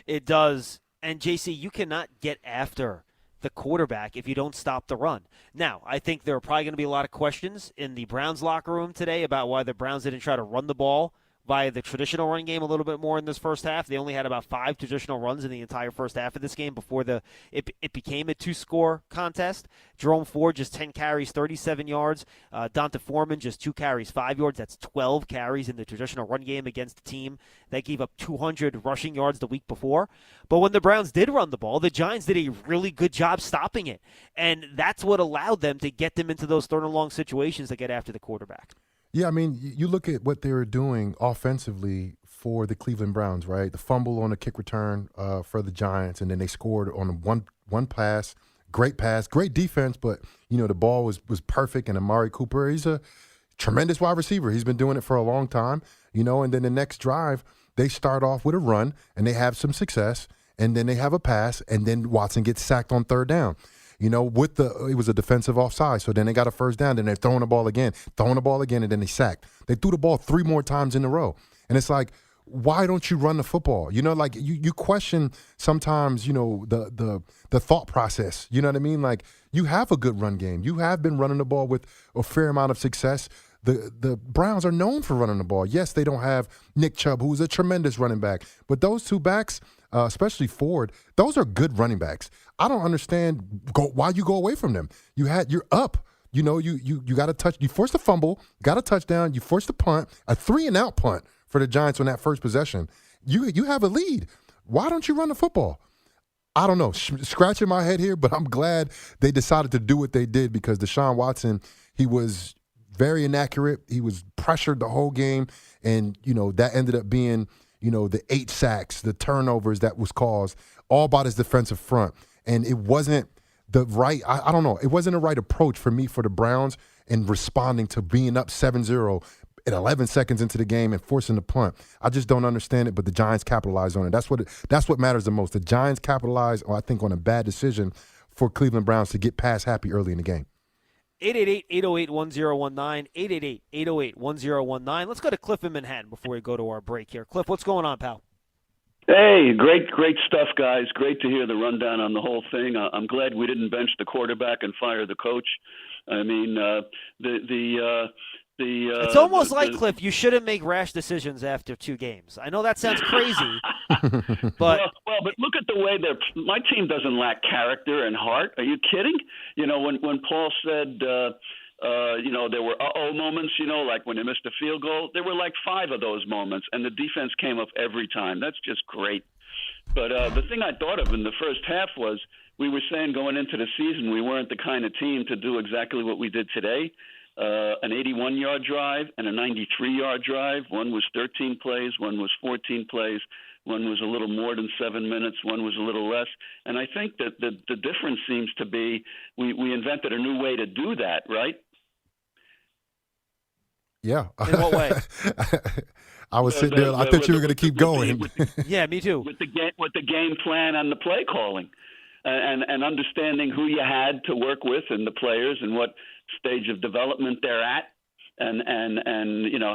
It does. And, JC, you cannot get after the quarterback if you don't stop the run. Now, I think there are probably going to be a lot of questions in the Browns locker room today about why the Browns didn't try to run the ball via the traditional run game a little bit more in this first half. They only had about 5 traditional runs in the entire first half of this game before it became a 2-score contest. Jerome Ford, just 10 carries, 37 yards. Donta Foreman, just 2 carries, 5 yards. That's 12 carries in the traditional run game against a team that gave up 200 rushing yards the week before. But when the Browns did run the ball, the Giants did a really good job stopping it. And that's what allowed them to get them into those third and long situations to get after the quarterback. Yeah, I mean, you look at what they were doing offensively for the Cleveland Browns, right? The fumble on the kick return for the Giants, and then they scored on one pass, great defense, but, the ball was perfect, and Amari Cooper, he's a tremendous wide receiver. He's been doing it for a long time, and then the next drive, they start off with a run, and they have some success, and then they have a pass, and then Watson gets sacked on third down. It was a defensive offside, so then they got a first down, then they're throwing the ball again, and then they sacked. They threw the ball 3 more times in a row. And it's like, why don't you run the football? You question sometimes, the thought process. You know what I mean? Like, you have a good run game. You have been running the ball with a fair amount of success. The Browns are known for running the ball. Yes, they don't have Nick Chubb, who's a tremendous running back, but those two backs, especially Ford, those are good running backs. I don't understand why you go away from them. You're up. You got to touch. You forced a fumble, got a touchdown. You forced a punt, a 3-and-out punt for the Giants on that first possession. You have a lead. Why don't you run the football? I don't know. Scratching my head here, but I'm glad they decided to do what they did because Deshaun Watson, he was very inaccurate. He was pressured the whole game, and that ended up being the 8 sacks, the turnovers that was caused, all by his defensive front. And it wasn't the right, I don't know, it wasn't the right approach for me for the Browns in responding to being up 7-0 at 11 seconds into the game and forcing the punt. I just don't understand it, but the Giants capitalized on it. That's what matters the most. The Giants capitalized, I think, on a bad decision for Cleveland Browns to get past happy early in the game. 888-808-1019, 888-808-1019. Let's go to Cliff in Manhattan before we go to our break here. Cliff, what's going on, pal? Hey, great stuff, guys. Great to hear the rundown on the whole thing. I'm glad we didn't bench the quarterback and fire the coach. I mean, It's almost like, Cliff, you shouldn't make rash decisions after 2 games. I know that sounds crazy, but but look at the way my team doesn't lack character and heart. Are you kidding? When Paul said, there were moments, like when they missed a field goal, there were like 5 of those moments, and the defense came up every time. That's just great. But the thing I thought of in the first half was we were saying going into the season we weren't the kind of team to do exactly what we did today. An 81-yard drive and a 93-yard drive. One was 13 plays, one was 14 plays, one was a little more than 7 minutes, one was a little less. And I think that the difference seems to be we invented a new way to do that, right? Yeah. In what way? I was sitting there. I thought you were going to keep going. Yeah, me too. With the game plan and the play calling, and understanding who you had to work with and the players and what stage of development they're at, and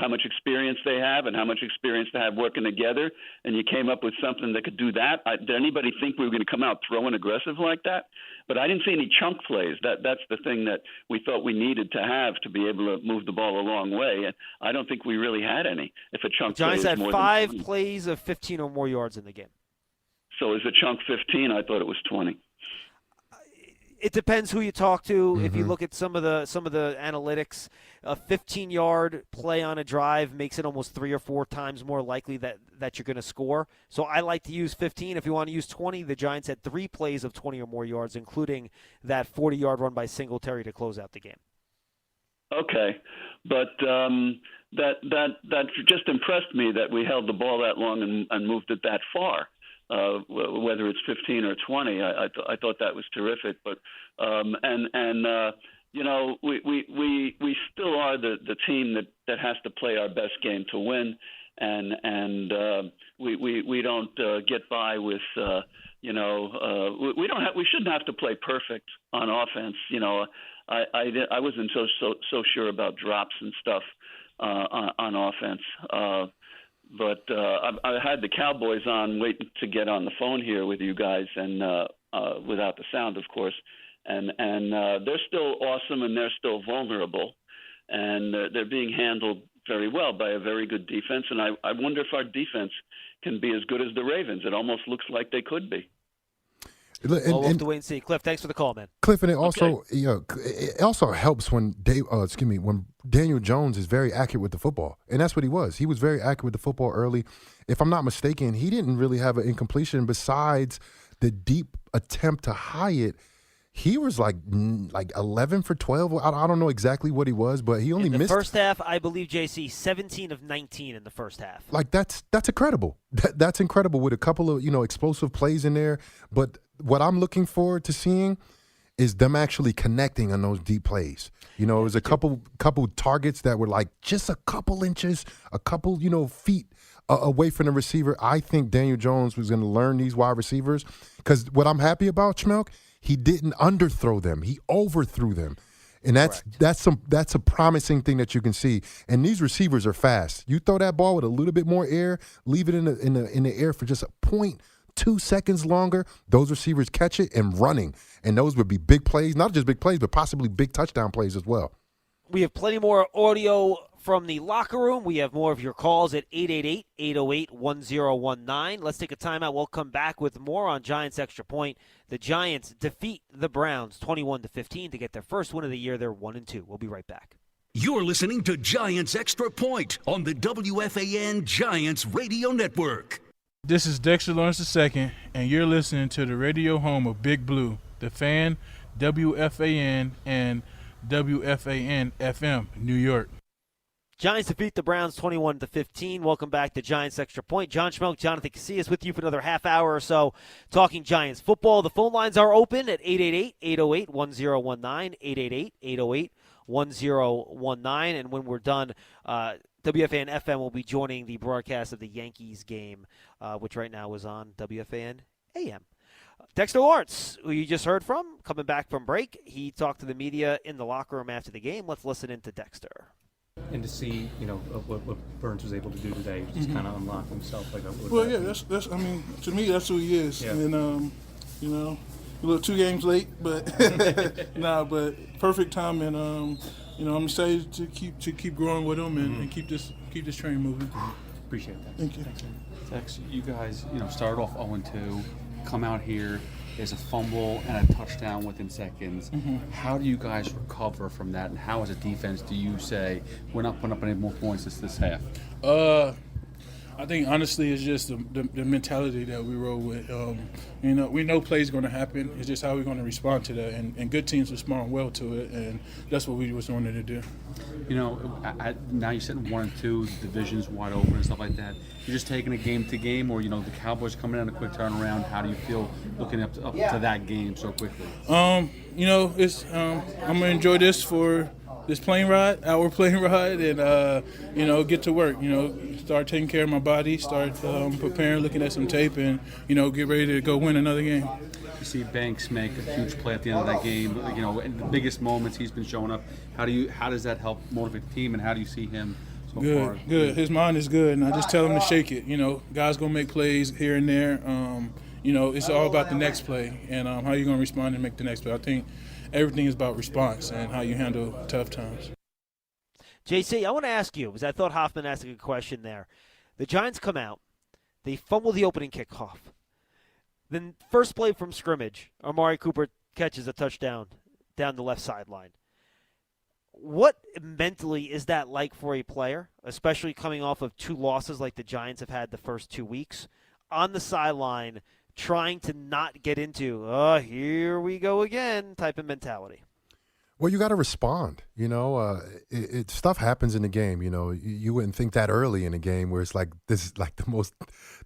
how much experience they have and how much experience they have working together. And you came up with something that could do that. Did anybody think we were going to come out throwing aggressive like that? But I didn't see any chunk plays. That's the thing that we thought we needed to have to be able to move the ball a long way. And I don't think we really had any. If a chunk Giants play had is more 5 than 20. plays of 15 or more yards in the game. So is a chunk 15? I thought it was 20. It depends who you talk to. If you look at some of the analytics, a 15-yard play on a drive makes it almost 3 or 4 times more likely that you're going to score. So I like to use 15. If you want to use 20, the Giants had 3 plays of 20 or more yards, including that 40-yard run by Singletary to close out the game. Okay, but that just impressed me that we held the ball that long and moved it that far. Whether it's 15 or 20, I thought that was terrific. But we still are the team that has to play our best game to win, and we don't get by with we shouldn't have to play perfect on offense. I wasn't so sure about drops and stuff on offense. But I had the Cowboys on waiting to get on the phone here with you guys, and without the sound, of course. And they're still awesome, and they're still vulnerable, and they're being handled very well by a very good defense. And I wonder if our defense can be as good as the Ravens. It almost looks like they could be. We'll have to wait and see. Cliff, thanks for the call, man. Cliff, and it also helps when when Daniel Jones is very accurate with the football, and that's what he was. He was very accurate with the football early. If I'm not mistaken, he didn't really have an incompletion besides the deep attempt to Hyatt. He was like 11 for 12. I don't know exactly what he was, but he only in the missed. First half, I believe, JC, 17 of 19 in the first half. Like that's incredible. That's incredible with a couple of explosive plays in there. But what I'm looking forward to seeing is them actually connecting on those deep plays. It was a couple targets that were like just a couple inches, a couple feet away from the receiver. I think Daniel Jones was going to learn these wide receivers, because what I'm happy about, Schmeelk, he didn't underthrow them. He overthrew them. And that's a promising thing that you can see. And these receivers are fast. You throw that ball with a little bit more air, leave it in the air for just 0.2 seconds longer, those receivers catch it and running. And those would be big plays, not just big plays, but possibly big touchdown plays as well. We have plenty more audio from the locker room. We have more of your calls at 888-808-1019. Let's take a timeout. We'll come back with more on Giants Extra Point. The Giants defeat the Browns 21-15 to get their first win of the year. They're 1-2. We'll be right back. You're listening to Giants Extra Point on the WFAN Giants Radio Network. This is Dexter Lawrence II, and you're listening to the radio home of Big Blue, The Fan, WFAN, and WFAN FM, New York. Giants defeat the Browns 21-15. Welcome back to Giants Extra Point. John Schmeelk, Jonathan Casillas with you for another half hour or so talking Giants football. The phone lines are open at 888-808-1019, 888-808-1019. And when we're done, WFAN FM will be joining the broadcast of the Yankees game, which right now is on WFAN AM. Dexter Lawrence, who you just heard from, coming back from break. He talked to the media in the locker room after the game. Let's listen in to Dexter. and to see, what Burns was able to do today, just kind of unlock himself like that. Well, yeah, that's. I mean, to me, that's who he is. Yeah. And a little 2 games late, but but perfect time. And I'm excited to keep growing with him and keep this train moving. Appreciate that. Thank you. Tex, you guys, started off 0-2, come out here. There's a fumble and a touchdown within seconds. How do you guys recover from that, and how as a defense do you say we're not putting up any more points this half? I think honestly it's just the mentality that we roll with. We know plays going to happen. It's just how we're going to respond to that. And good teams respond well to it, and that's what we was wanting to do. Now you're sitting 1-2, the division's wide open and stuff like that. You're just taking it game to game, or the Cowboys coming in a quick turnaround. How do you feel looking up to that game so quickly? It's I'm gonna enjoy this for this our plane ride, and get to work. Start taking care of my body, start preparing, looking at some tape, and get ready to go win another game. You see Banks make a huge play at the end of that game. In the biggest moments, he's been showing up. How does that help motivate the team, and how do you see him so far? Good. His mind is good, and I just tell him to shake it. Guys gonna make plays here and there. It's all about the next play and how you're gonna respond and make the next play. I think everything is about response and how you handle tough times. JC, I want to ask you, because I thought Hoffman asked a good question there. The Giants come out. They fumble the opening kickoff. Then first play from scrimmage, Amari Cooper catches a touchdown down the left sideline. What mentally is that like for a player, especially coming off of 2 losses like the Giants have had the first 2 weeks, on the sideline trying to not get into, here we go again type of mentality? Well, you got to respond. Stuff happens in the game. You wouldn't think that early in a game where it's like this is like the most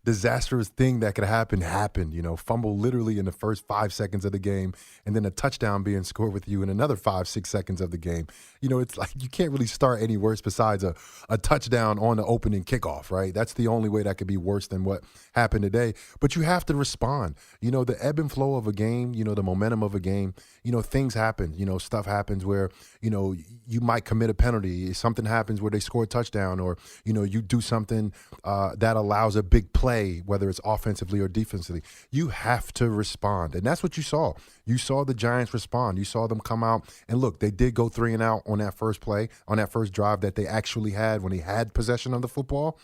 disastrous thing that could happen happened. Fumble literally in the first 5 seconds of the game, and then a touchdown being scored with you in another 5-6 seconds of the game. It's like you can't really start any worse besides a touchdown on the opening kickoff, right? That's the only way that could be worse than what happened today. But you have to respond. The ebb and flow of a game, the momentum of a game, things happen. Stuff happens where, you might commit a penalty. Something happens where they score a touchdown, or, you do something that allows a big play, whether it's offensively or defensively. You have to respond. And that's what you saw. You saw the Giants respond. You saw them come out. And look, they did go 3 and out on that first play, on that first drive that they actually had when they had possession of the football.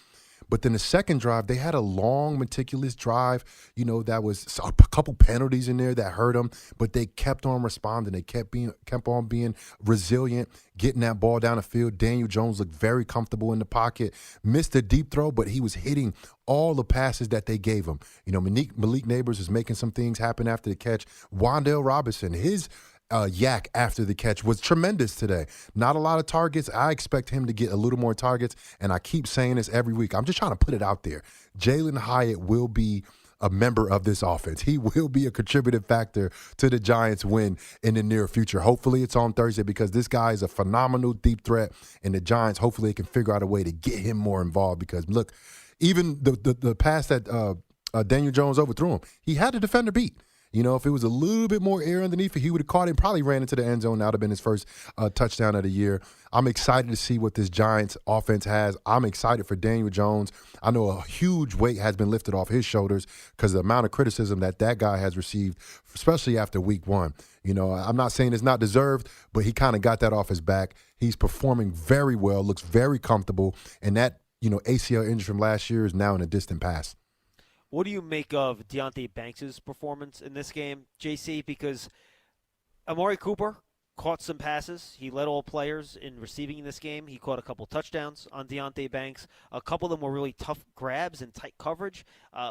But then the second drive, they had a long, meticulous drive, that was a couple penalties in there that hurt them, but they kept on responding. They kept on being resilient, getting that ball down the field. Daniel Jones looked very comfortable in the pocket, missed a deep throw, but he was hitting all the passes that they gave him. Malik Neighbors is making some things happen after the catch. Wan'Dale Robinson, his yak after the catch was tremendous today. Not a lot of targets. I expect him to get a little more targets, and I keep saying this every week. I'm just trying to put it out there. Jalen Hyatt will be a member of this offense. He will be a contributing factor to the Giants' win in the near future. Hopefully it's on Thursday, because this guy is a phenomenal deep threat, and the Giants, hopefully, can figure out a way to get him more involved, because, look, even the pass that Daniel Jones overthrew him, he had the defender beat. If it was a little bit more air underneath it, he would have caught it, probably ran into the end zone. That would have been his first touchdown of the year. I'm excited to see what this Giants offense has. I'm excited for Daniel Jones. I know a huge weight has been lifted off his shoulders because of the amount of criticism that guy has received, especially after week 1. I'm not saying it's not deserved, but he kind of got that off his back. He's performing very well, looks very comfortable, and that, ACL injury from last year is now in a distant past. What do you make of Deonte Banks' performance in this game, JC? Because Amari Cooper caught some passes. He led all players in receiving in this game. He caught a couple touchdowns on Deonte Banks. A couple of them were really tough grabs and tight coverage,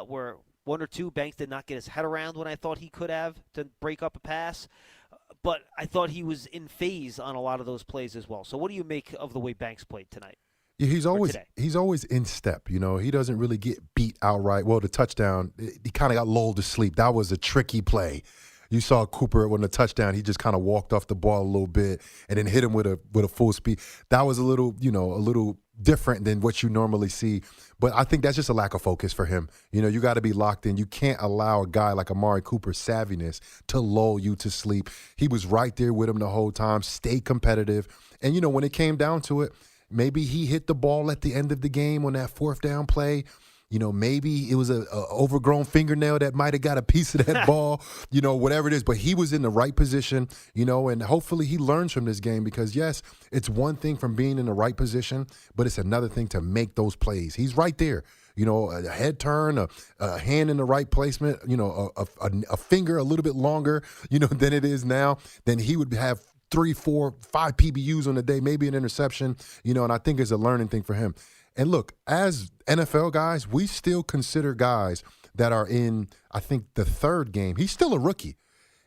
where 1 or 2 Banks did not get his head around when I thought he could have to break up a pass. But I thought he was in phase on a lot of those plays as well. So what do you make of the way Banks played tonight? Yeah, he's always in step. He doesn't really get beat outright. Well, the touchdown, he kind of got lulled to sleep. That was a tricky play. You saw Cooper when the touchdown, he just kind of walked off the ball a little bit and then hit him with a full speed. That was a little different than what you normally see. But I think that's just a lack of focus for him. You got to be locked in. You can't allow a guy like Amari Cooper's savviness to lull you to sleep. He was right there with him the whole time, stayed competitive. And, when it came down to it, Maybe he hit the ball at the end of the game on that 4th down play. Maybe it was a overgrown fingernail that might have got a piece of that ball, whatever it is. But he was in the right position, and hopefully he learns from this game because, yes, it's one thing from being in the right position, but it's another thing to make those plays. He's right there. A head turn, a hand in the right placement, a finger a little bit longer, than it is now, then he would have 3, 4, 5 PBUs on the day, maybe an interception, and I think it's a learning thing for him. And look, as NFL guys, we still consider guys that are in, I think, the 3rd game. He's still a rookie.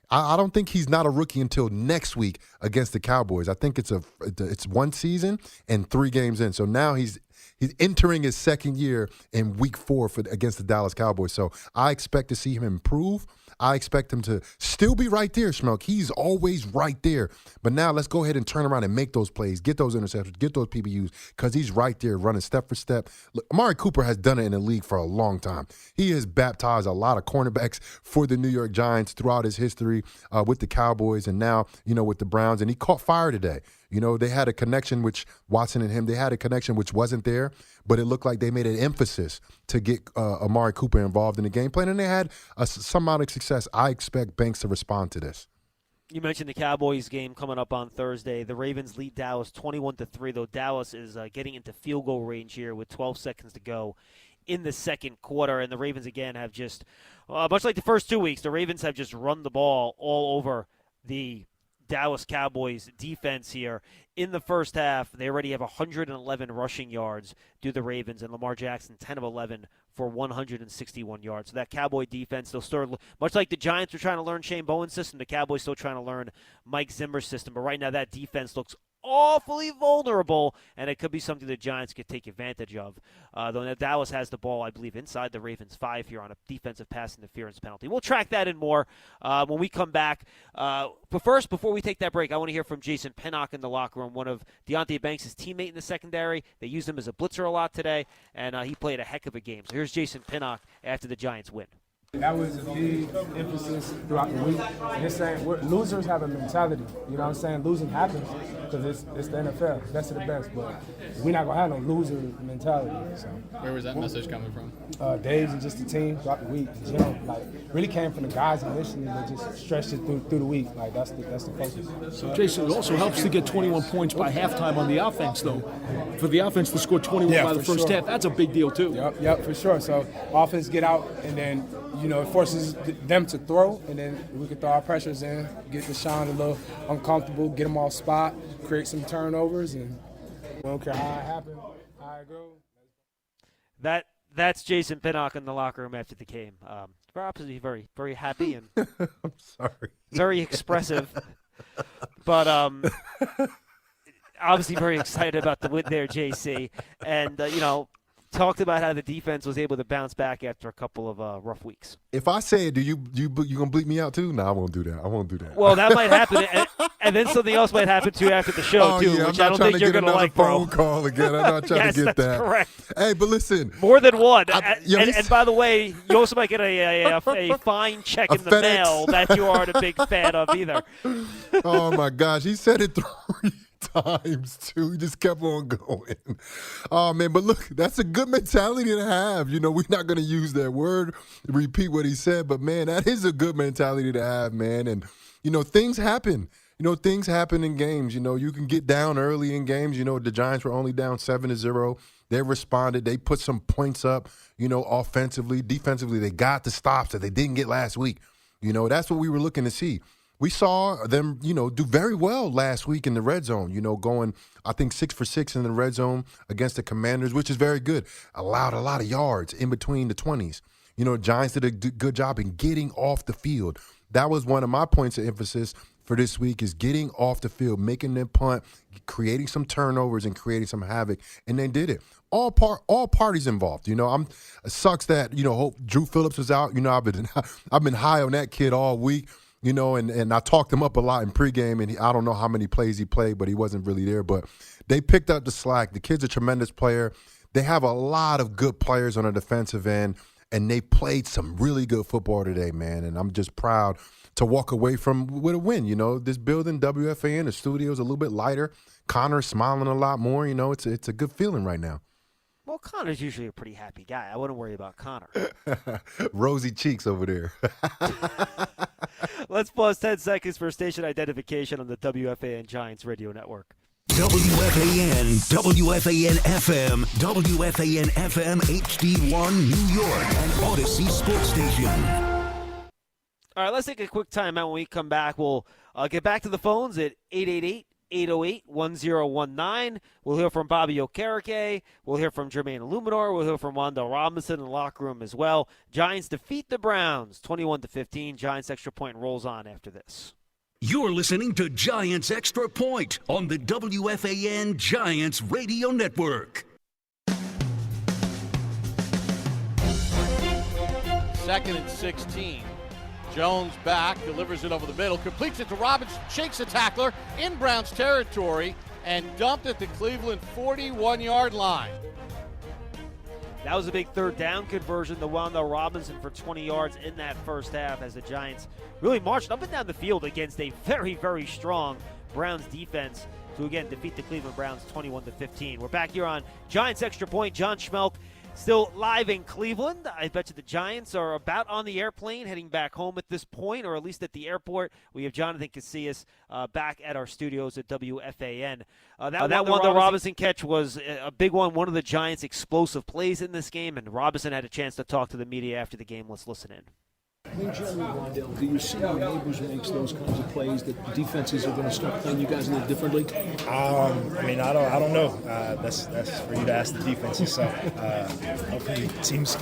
I don't think he's not a rookie until next week against the Cowboys. I think it's 1 season and 3 games in. So now he's entering his 2nd year in week 4 against the Dallas Cowboys. So I expect to see him improve. I expect him to still be right there, Schmeelk. He's always right there. But now let's go ahead and turn around and make those plays, get those interceptions, get those PBUs, because he's right there running step for step. Look, Amari Cooper has done it in the league for a long time. He has baptized a lot of cornerbacks for the New York Giants throughout his history with the Cowboys and now, with the Browns. And he caught fire today. They had a connection, which Watson and him, they had a connection which wasn't there, but it looked like they made an emphasis to get Amari Cooper involved in the game plan, and they had some amount of success. I expect Banks to respond to this. You mentioned the Cowboys game coming up on Thursday. The Ravens lead Dallas 21-3, though Dallas is getting into field goal range here with 12 seconds to go in the 2nd quarter, and the Ravens, again, have just, much like the first 2 weeks, the Ravens have just run the ball all over the Dallas Cowboys defense here. In the first half, they already have 111 rushing yards to the Ravens, and Lamar Jackson 10 of 11 for 161 yards. So that Cowboy defense, they'll start, much like the Giants were trying to learn Shane Bowen's system, the Cowboys still trying to learn Mike Zimmer's system. But right now that defense looks awfully vulnerable, and it could be something the Giants could take advantage of. Though Dallas has the ball, I believe, inside the Ravens' 5 here on a defensive pass interference penalty. We'll track that and more when we come back. But first, before we take that break, I want to hear from Jason Pinnock in the locker room, one of Deontay Banks' teammate in the secondary. They used him as a blitzer a lot today, and he played a heck of a game. So here's Jason Pinnock after the Giants win. That was a big emphasis throughout the week. And it's saying losers have a mentality. You know what I'm saying? Losing happens because it's the NFL, best of the best. But we're not going to have no loser mentality. So. Where was that message coming from? Days and just the team throughout the week. You know, really came from the guys initially that just stretched it through the week. That's the focus. So, Jason, it also helps to get 21 points by halftime on the offense, though. For the offense to score 21 by the first half, that's a big deal, too. Yep, for sure. So offense get out and then it forces them to throw, and then we can throw our pressures in, get Deshaun a little uncomfortable, get him off spot, create some turnovers, and we don't care how it happens, how it goes. That's Jason Pinnock in the locker room after the game. Obviously very, very happy and I'm sorry. Very expressive, but obviously very excited about the win there, JC, and talked about how the defense was able to bounce back after a couple of rough weeks. If I say it, you gonna bleep me out too? No, I won't do that. I won't do that. Well, that might happen, and then something else might happen to you after the show too, which I don't think you're gonna like, bro. Phone call again. I'm not trying to get that's that. Correct. Hey, but listen, more than one. And by the way, you also might get a fine check in the FedEx mail that you aren't a big fan of either. Oh my gosh, he said it 3 times too. He just kept on going. Oh man, but look, that's a good mentality to have. We're not going to use that word, repeat what he said, but man, that is a good mentality to have, man. And things happen. Things happen in games. You can get down early in games. The Giants were only down 7-0. They responded. They put some points up, offensively, defensively. They got the stops that they didn't get last week. That's what we were looking to see. We saw them, do very well last week in the red zone, going, I think, 6 for 6 in the red zone against the Commanders, which is very good. Allowed a lot of yards in between the 20s. Giants did a good job in getting off the field. That was one of my points of emphasis for this week is getting off the field, making them punt, creating some turnovers and creating some havoc, and they did it. All parties involved. It sucks that, Drew Phillips was out. I've been high on that kid all week. And I talked him up a lot in pregame, and I don't know how many plays he played, but he wasn't really there. But they picked up the slack. The kid's a tremendous player. They have a lot of good players on the defensive end, and they played some really good football today, man. And I'm just proud to walk away from with a win. You know, this building, WFAN, the studio's a little bit lighter. Connor's smiling a lot more. You know, it's a good feeling right now. Well, Connor's usually a pretty happy guy. I wouldn't worry about Connor. Rosy cheeks over there. Let's pause 10 seconds for station identification on the WFAN Giants Radio Network. WFAN, WFAN FM, WFAN FM HD1 New York, and Odyssey Sports Station. All right, let's take a quick timeout. When we come back, we'll get back to the phones at 888-808-1019. We'll hear from Bobby Okereke. We'll hear from Jermaine Illuminor. We'll hear from Wandale Robinson in the locker room as well. Giants defeat the Browns 21-15. Giants extra point rolls on after this. You're listening to Giants Extra Point on the WFAN Giants Radio Network. Second and 16. Jones back, delivers it over the middle, completes it to Robinson, shakes a tackler in Browns territory, and dumped at the Cleveland 41-yard line. That was a big third down conversion to Wandale Robinson for 20 yards in that first half as the Giants really marched up and down the field against a very, very strong Browns defense to, again, defeat the Cleveland Browns 21-15. We're back here on Giants Extra Point. John Schmeelk still live in Cleveland. I bet you the Giants are about on the airplane heading back home at this point, or at least at the airport. We have Jonathan Casillas back at our studios at WFAN. That Wandale Robinson catch was a big one of the Giants' explosive plays in this game, and Robinson had a chance to talk to the media after the game. Let's listen in. In general, Wandale, do you see how Neighbors makes those kinds of plays that defenses are going to start playing you guys a little differently? I don't know. That's for you to ask the defenses. So hopefully teams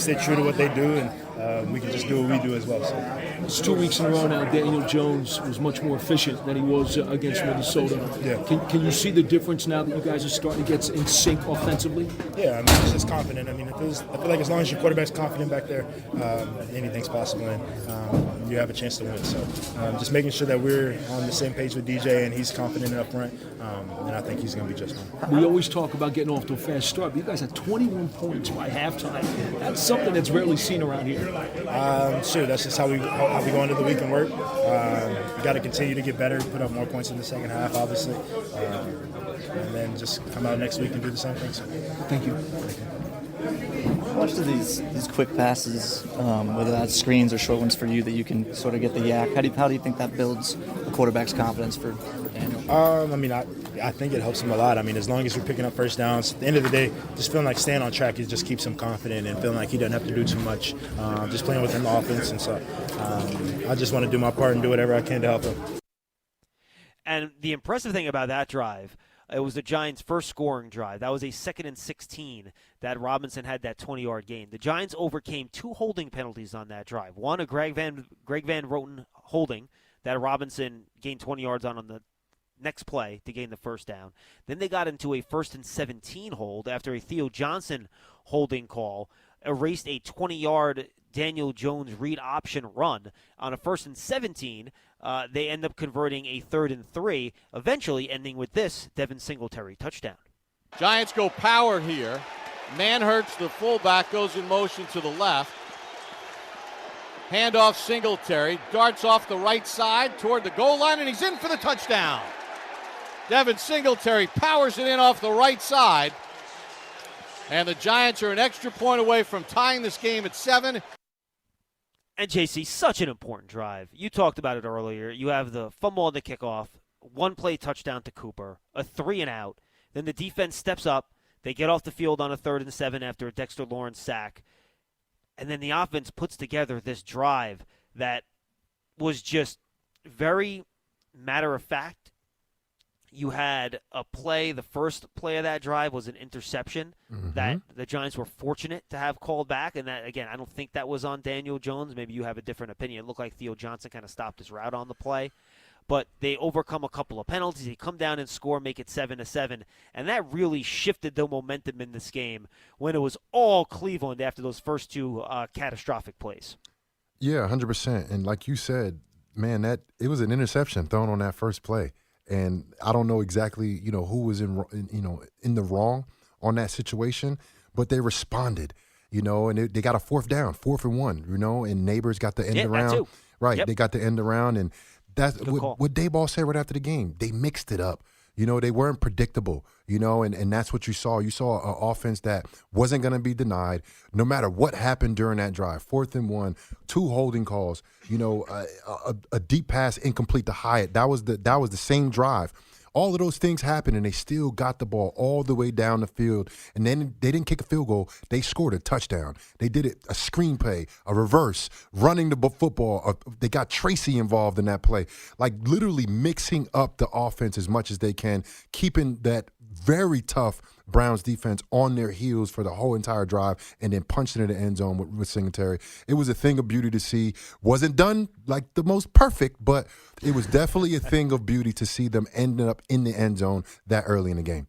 stay true to what they do, and we can just do what we do as well. So it's 2 weeks in a row now. Daniel Jones was much more efficient than he was against Minnesota. Yeah. Can you see the difference now that you guys are starting to get in sync offensively? Yeah, I mean, it's just confident. I mean, I feel like as long as your quarterback's confident back there, anything's possible, and you have a chance to win. So just making sure that we're on the same page with DJ and he's confident up front, and I think he's going to be just fine. We always talk about getting off to a fast start, but you guys had 21 points by halftime. That's something that's rarely seen around here. Sure, that's just how we go into the week and work. We got to continue to get better, put up more points in the second half, obviously, and then just come out next week and do the same thing. So, thank you. How much do these quick passes, whether that's screens or short ones for you, that you can sort of get the yak? How do you think that builds the quarterback's confidence for Daniel? I think it helps him a lot. I mean, as long as you're picking up first downs, at the end of the day, just feeling like staying on track, it just keeps him confident and feeling like he doesn't have to do too much, just playing within the offense. And so I just want to do my part and do whatever I can to help him. And the impressive thing about that drive, it was the Giants' first scoring drive. That was a 2nd and 16 that Robinson had that 20-yard gain. The Giants overcame 2 holding penalties on that drive. One, a Greg Van Roten holding that Robinson gained 20 yards on the next play to gain the first down. Then they got into a 1st and 17 hold after a Theo Johnson holding call erased a 20-yard Daniel Jones read option run on a 1st and 17. They end up converting a 3rd and 3, eventually ending with this Devin Singletary touchdown. Giants go power here. Manhurts, the fullback, goes in motion to the left. Handoff Singletary, darts off the right side toward the goal line, and he's in for the touchdown. Devin Singletary powers it in off the right side. And the Giants are an extra point away from tying this game at 7. And, JC, such an important drive. You talked about it earlier. You have the fumble on the kickoff, 1-play touchdown to Cooper, a 3-and-out. Then the defense steps up. They get off the field on a 3rd and 7 after a Dexter Lawrence sack. And then the offense puts together this drive that was just very matter-of-fact. You had a play, the first play of that drive was an interception that the Giants were fortunate to have called back. And that, again, I don't think that was on Daniel Jones. Maybe you have a different opinion. It looked like Theo Johnson kind of stopped his route on the play. But they overcome a couple of penalties. They come down and score, make it 7-7. And that really shifted the momentum in this game when it was all Cleveland after those first 2 catastrophic plays. Yeah, 100%. And like you said, man, it was an interception thrown on that first play. And I don't know exactly, who was in the wrong on that situation, but they responded, and they got a 4th down, 4th and 1, and Neighbors got the end around. Right. Yep. They got the end around, and that's Good call. what Dayball said right after the game. They mixed it up. They weren't predictable, and that's what you saw. You saw an offense that wasn't going to be denied no matter what happened during that drive. 4th and 1, 2 holding calls, a deep pass incomplete to Hyatt. That was the same drive. All of those things happened, and they still got the ball all the way down the field. And then they didn't kick a field goal. They scored a touchdown. They did it, a screenplay, a reverse, running the football. They got Tracy involved in that play. Like literally mixing up the offense as much as they can, keeping that very tough Browns defense on their heels for the whole entire drive, and then punching in the end zone with Singletary. It was a thing of beauty to see. Wasn't done like the most perfect, but it was definitely a thing of beauty to see them ending up in the end zone that early in the game.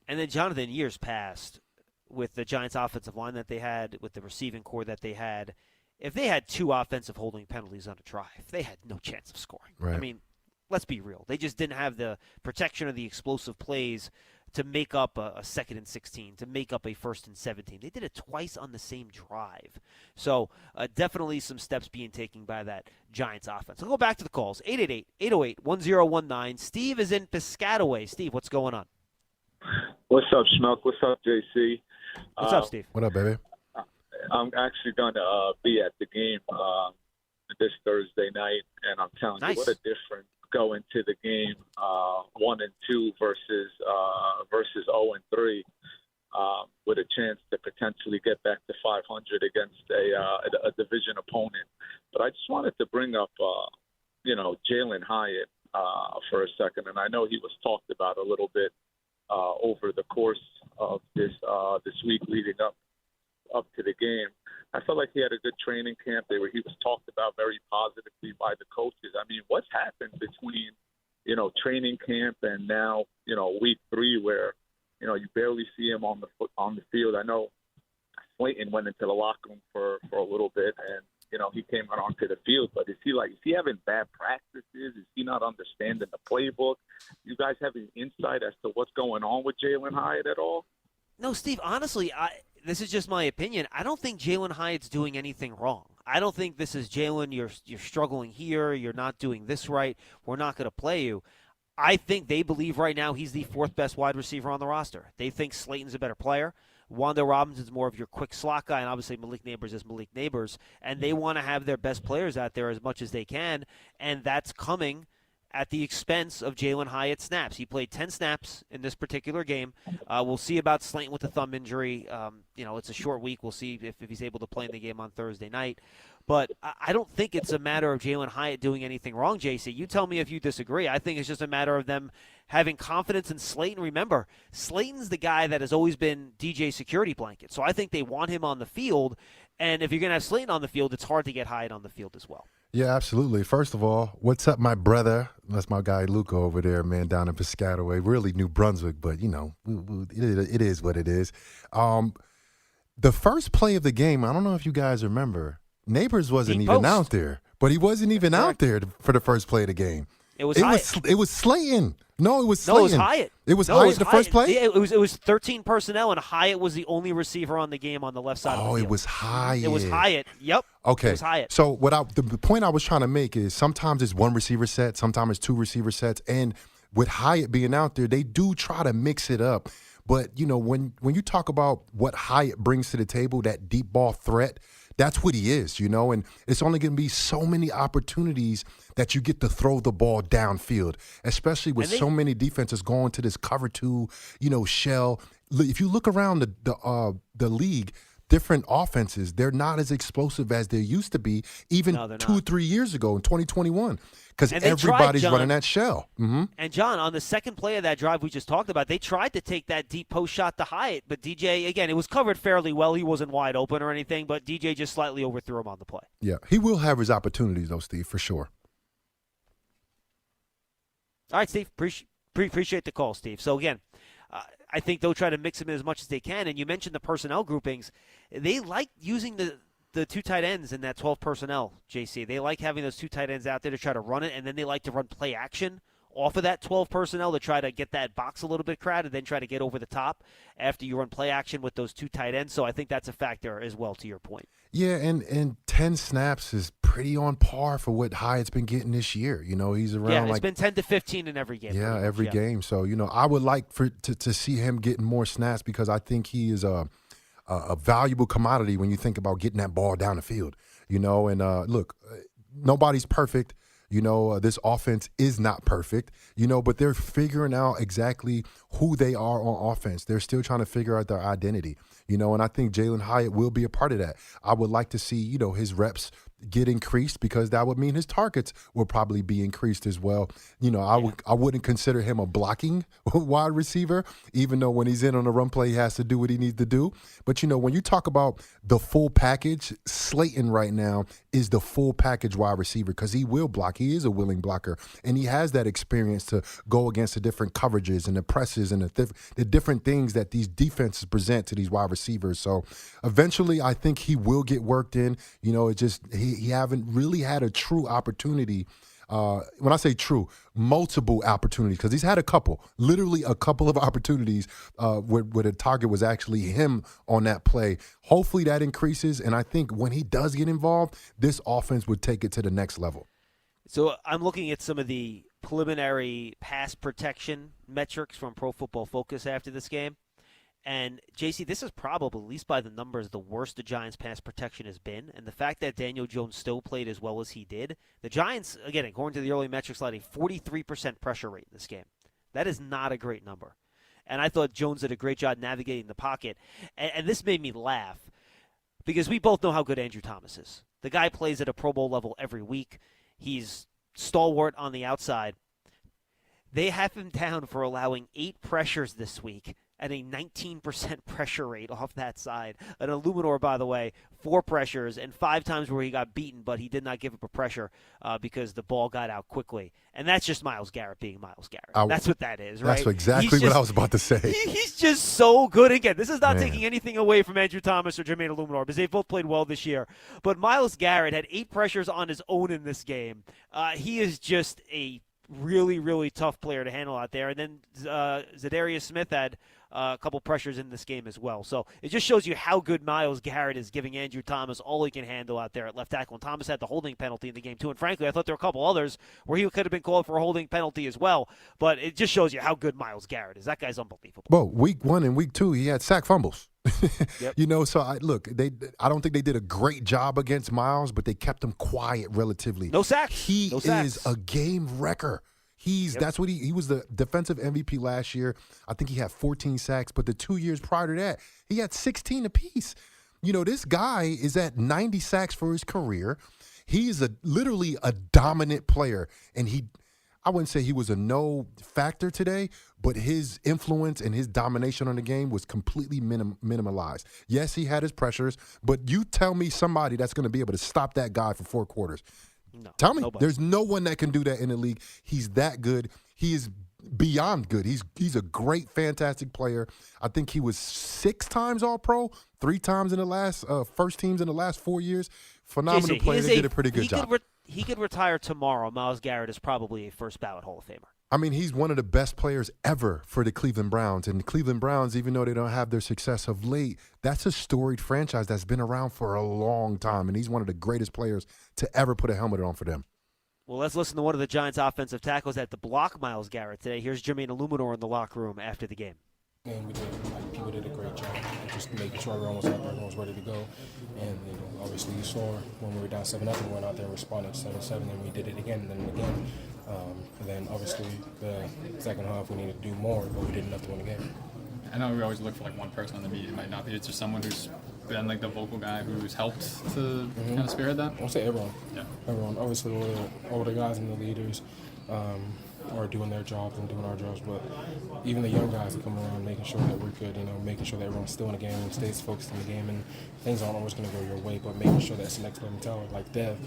And then, Jonathan, years past, with the Giants' offensive line that they had, with the receiving core that they had, if they had 2 offensive holding penalties on a drive, they had no chance of scoring. Right. I mean, let's be real. They just didn't have the protection or the explosive plays to make up a 2nd and 16, to make up a 1st and 17. They did it twice on the same drive. So definitely some steps being taken by that Giants offense. I'll go back to the calls. 888-808-1019. Steve is in Piscataway. Steve, what's going on? What's up, Schmeelk? What's up, JC? What's up, Steve? What up, baby? I'm actually going to be at the game this Thursday night, and I'm telling you, what a difference going to the game 1-2 versus 0-3, with a chance to potentially get back to 500 against a division opponent. But I just wanted to bring up, Jalen Hyatt for a second, and I know he was talked about a little bit over the course of this week leading up to the game. I felt like he had a good training camp. He was talked about very positively by the coaches. I mean, what's happened between, training camp and now, week 3 where, you barely see him on the field. I know Slayton went into the locker room for a little bit and, he came out onto the field, but is he having bad practices? Is he not understanding the playbook? You guys have any insight as to what's going on with Jalen Hyatt at all? No, Steve, honestly, this is just my opinion. I don't think Jalen Hyatt's doing anything wrong. I don't think this is Jalen, you're struggling here, you're not doing this right, we're not going to play you. I think they believe right now he's the 4th best wide receiver on the roster. They think Slayton's a better player. Wanda Robinson's more of your quick slot guy, and obviously Malik Neighbors is Malik Neighbors, and they want to have their best players out there as much as they can, and that's coming at the expense of Jalen Hyatt snaps. He played 10 snaps in this particular game. We'll see about Slayton with the thumb injury. It's a short week. We'll see if he's able to play in the game on Thursday night. But I don't think it's a matter of Jalen Hyatt doing anything wrong, JC. You tell me if you disagree. I think it's just a matter of them having confidence in Slayton. Remember, Slayton's the guy that has always been DJ's security blanket. So I think they want him on the field. And if you're going to have Slayton on the field, it's hard to get Hyatt on the field as well. Yeah, absolutely. First of all, what's up, my brother? That's my guy Luca over there, man, down in Piscataway. Really New Brunswick, but, it is what it is. The first play of the game, I don't know if you guys remember, Neighbors wasn't even out there. But he wasn't even out there for the first play of the game. It was Hyatt. It was Slayton. No, it was Slayton. No, it was Hyatt. It was Hyatt the first play? Yeah, it was 13 personnel, and Hyatt was the only receiver on the game on the left side of the field. Oh, it was Hyatt. It was Hyatt. Yep. Okay. It was Hyatt. So the point I was trying to make is sometimes it's one receiver set, sometimes it's 2 receiver sets, and with Hyatt being out there, they do try to mix it up. But, when you talk about what Hyatt brings to the table, that deep ball threat, that's what he is, and it's only going to be so many opportunities that you get to throw the ball downfield, especially with so many defenses going to this cover 2, shell. If you look around the league, different offenses, they're not as explosive as they used to be even 2 or 3 years ago in 2021 because everybody's running that shell. Mm-hmm. And, John, on the second play of that drive we just talked about, they tried to take that deep post shot to Hyatt, but DJ, again, it was covered fairly well. He wasn't wide open or anything, but DJ just slightly overthrew him on the play. Yeah, he will have his opportunities, though, Steve, for sure. All right, Steve, appreciate the call, Steve. So, again, I think they'll try to mix them in as much as they can. And you mentioned the personnel groupings. They like using the 2 tight ends in that 12 personnel, JC. They like having those 2 tight ends out there to try to run it, and then they like to run play action off of that 12 personnel to try to get that box a little bit crowded, then try to get over the top after you run play action with those 2 tight ends. So I think that's a factor as well, to your point. Yeah, and 10 snaps is pretty on par for what Hyatt's been getting this year. He's around it's been 10 to 15 in every game. Yeah, every game. So, I would like to see him getting more snaps because I think he is a valuable commodity when you think about getting that ball down the field. And look, nobody's perfect. This offense is not perfect, but they're figuring out exactly who they are on offense. They're still trying to figure out their identity, and I think Jalen Hyatt will be a part of that. I would like to see, his reps get increased because that would mean his targets will probably be increased as well. I wouldn't consider him a blocking wide receiver, even though when he's in on a run play, he has to do what he needs to do. But, when you talk about the full package, Slayton right now is the full package wide receiver because he will block. He is a willing blocker, and he has that experience to go against the different coverages and the presses and the different things that these defenses present to these wide receivers. So eventually I think he will get worked in. It just he haven't really had a true opportunity. When I say true, multiple opportunities, because he's had literally a couple of opportunities where the target was actually him on that play. Hopefully that increases, and I think when he does get involved, this offense would take it to the next level. So I'm looking at some of the preliminary pass protection metrics from Pro Football Focus after this game. And, JC, this is probably, at least by the numbers, the worst the Giants' pass protection has been. And the fact that Daniel Jones still played as well as he did, the Giants, again, according to the early metrics, had a 43% pressure rate in this game. That is not a great number. And I thought Jones did a great job navigating the pocket. And this made me laugh because we both know how good Andrew Thomas is. The guy plays at a Pro Bowl level every week. He's stalwart on the outside. They have him down for allowing 8 pressures this week at a 19% pressure rate off that side. An Illuminor, by the way, 4 pressures and 5 times where he got beaten, but he did not give up a pressure because the ball got out quickly. And that's just Myles Garrett being Myles Garrett. That's what that is, right? That's exactly what I was about to say. He's just so good. Again, this is not taking anything away from Andrew Thomas or Jermaine Illuminor because they've both played well this year. But Myles Garrett had 8 pressures on his own in this game. He is just a really, really tough player to handle out there. And then Zadarius Smith had a couple pressures in this game as well. So it just shows you how good Myles Garrett is, giving Andrew Thomas all he can handle out there at left tackle. And Thomas had the holding penalty in the game too. And frankly, I thought there were a couple others where he could have been called for a holding penalty as well. But it just shows you how good Myles Garrett is. That guy's unbelievable. Well, week 1 and week 2, he had sack fumbles. Yep. So I don't think they did a great job against Myles, but they kept him quiet relatively. No sacks. He is a game wrecker. That's what he was the defensive MVP last year. I think he had 14 sacks, but the 2 years prior to that, he had 16 apiece. This guy is at 90 sacks for his career. He is literally a dominant player, and I wouldn't say he was a no factor today, but his influence and his domination on the game was completely minimalized. Yes, he had his pressures, but you tell me somebody that's going to be able to stop that guy for 4 quarters. No, tell me, nobody. There's no one that can do that in the league. He's that good. He is beyond good. He's a great, fantastic player. I think he was 6 times All-Pro, 3 times in the last first teams in the last 4 years. Phenomenal player. They did a pretty good job. He could retire tomorrow. Myles Garrett is probably a first ballot Hall of Famer. I mean, he's one of the best players ever for the Cleveland Browns. And the Cleveland Browns, even though they don't have their success of late, that's a storied franchise that's been around for a long time. And he's one of the greatest players to ever put a helmet on for them. Well, let's listen to one of the Giants' offensive tackles at the block Myles Garrett today. Here's Jermaine Illuminor in the locker room after the game. And people did a great job just making sure everyone was out there, everyone was ready to go. And obviously you saw when we were down 7-0, we went out there and responded 7-7, and we did it again and then again. And then obviously the second half we needed to do more, but we did enough to win the game. I know we always look for one person on the beat. It might not be. It's just someone who's been the vocal guy who's helped to kind of spearhead that. I'll say everyone. Yeah. Everyone. Obviously all the guys and the leaders are doing their jobs and doing our jobs, but even the young guys that come around, making sure that we're good, making sure that everyone's still in the game and stays focused in the game, and things aren't always going to go your way, but making sure that's the next level talent. Like Dev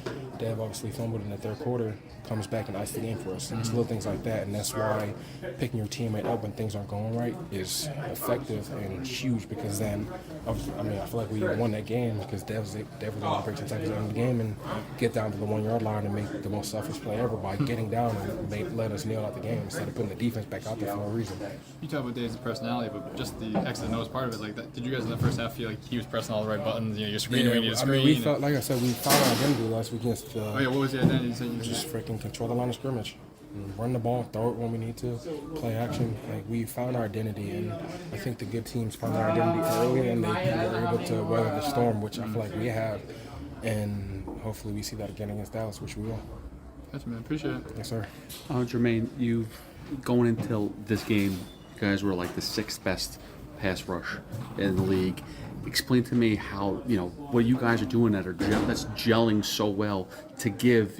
obviously fumbled in the third quarter, comes back and iced the game for us. And it's little things like that, and that's why picking your teammate up when things aren't going right is effective and huge, because then, I feel like we won that game because Dev was able to break some tackles in the game and get down to the 1 yard line and make the most selfish play ever by getting down and let us nail out the game instead of putting the defense back out there for no reason. You talk about Dave's personality, but just the X and O's part of it, like that, did you guys in the first half feel like he was pressing all the right buttons? You're screening when you need to screen. We felt, like I said, we found our identity last week against. What was the identity? You said you just freaking control the line of scrimmage. Run the ball, throw it when we need to, play action. Like, we found our identity, and I think the good teams found their identity early, and they were able to weather the storm, which I feel like we have. And hopefully we see that again against Dallas, which we will. Thanks, man. Appreciate it. Yes, sir. Jermaine, going into this game, you guys were like the 6th best pass rush in the league. Explain to me how, what you guys are doing that's gelling so well to give,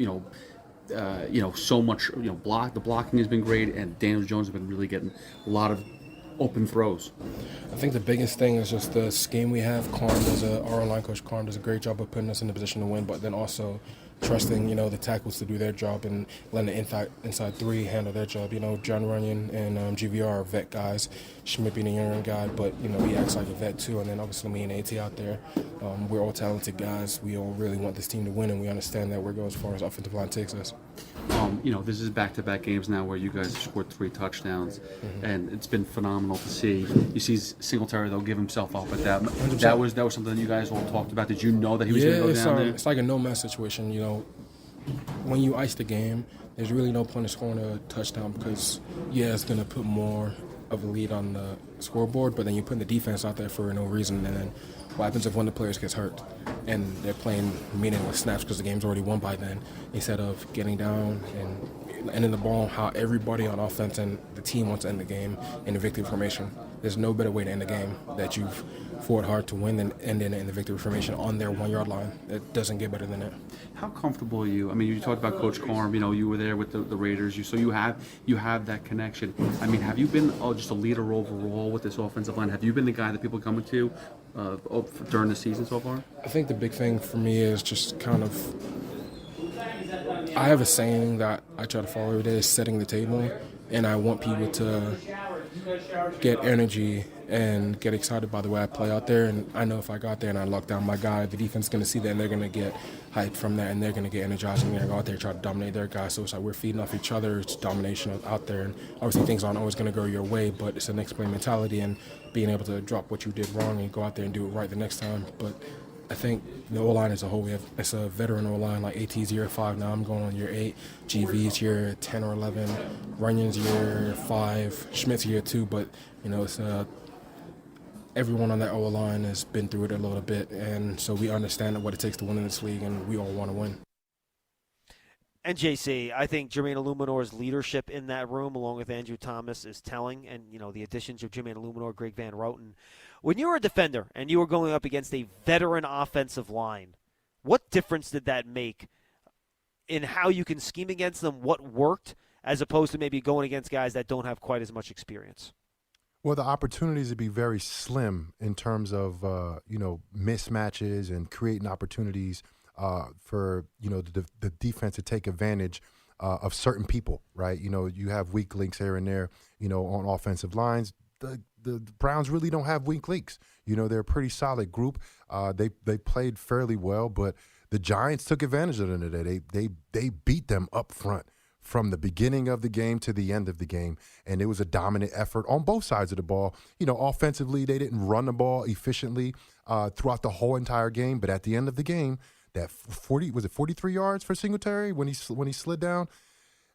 so much, the blocking has been great, and Daniel Jones has been really getting a lot of open throws. I think the biggest thing is just the scheme we have. Our line coach Karn does a great job of putting us in a position to win, but then also trusting, the tackles to do their job and letting the inside three handle their job. John Runyon and GVR are vet guys. Schmeelk being a younger guy, but, he acts like a vet too. And then obviously me and AT out there. We're all talented guys. We all really want this team to win, and we understand that we're going as far as offensive line takes us. This is back-to-back games now where you guys have scored 3 touchdowns, and it's been phenomenal to see. You see Singletary, though, give himself up at that. 100%. That was something that you guys all talked about. Did you know that he was going to go down there? It's like a no-mess situation, When you ice the game, there's really no point in scoring a touchdown because, it's going to put more of a lead on the scoreboard, but then you put the defense out there for no reason, and then what happens if one of the players gets hurt and they're playing meaningless snaps because the game's already won by then, instead of getting down and ending the ball how everybody on offense and the team wants to end the game in the victory formation. There's no better way to end the game that you've fought hard to win than ending it in the victory formation on their 1 yard line. It doesn't get better than that. How comfortable are you? I mean, you talked about Coach Carm. You were there with the Raiders. So you have that connection. I mean, have you been just a leader overall with this offensive line? Have you been the guy that people are coming to during the season so far? I think the big thing for me is just kind of, I have a saying that I try to follow every day, is setting the table, and I want people to get energy and get excited by the way I play out there. And I know if I go out there and I lock down my guy, the defense is going to see that, and they're going to get hyped from that, and they're going to get energized, and they're going to go out there and try to dominate their guys. So it's like we're feeding off each other. It's domination out there, and obviously things aren't always going to go your way, but it's a next play mentality and being able to drop what you did wrong and go out there and do it right the next time. But I think the O-line as a whole, it's a veteran O-line. Like AT's year 5 now, I'm going on year 8. GV's year 10 or 11. Runyon's year 5. Schmidt's year 2. But, it's everyone on that O-line has been through it a little bit. And so we understand what it takes to win in this league, and we all want to win. And JC, I think Jermaine Illuminor's leadership in that room, along with Andrew Thomas, is telling. And, the additions of Jermaine Illuminor, Greg Van Roten. When you were a defender and you were going up against a veteran offensive line, what difference did that make in how you can scheme against them, what worked, as opposed to maybe going against guys that don't have quite as much experience? Well, the opportunities would be very slim in terms of, mismatches and creating opportunities for, the defense to take advantage of certain people, right? You have weak links here and there, on offensive lines. The Browns really don't have weak links. They're a pretty solid group. They played fairly well, but the Giants took advantage of them today. They beat them up front from the beginning of the game to the end of the game, and it was a dominant effort on both sides of the ball. Offensively, they didn't run the ball efficiently throughout the whole entire game, but at the end of the game, that 43 yards for Singletary when he slid down?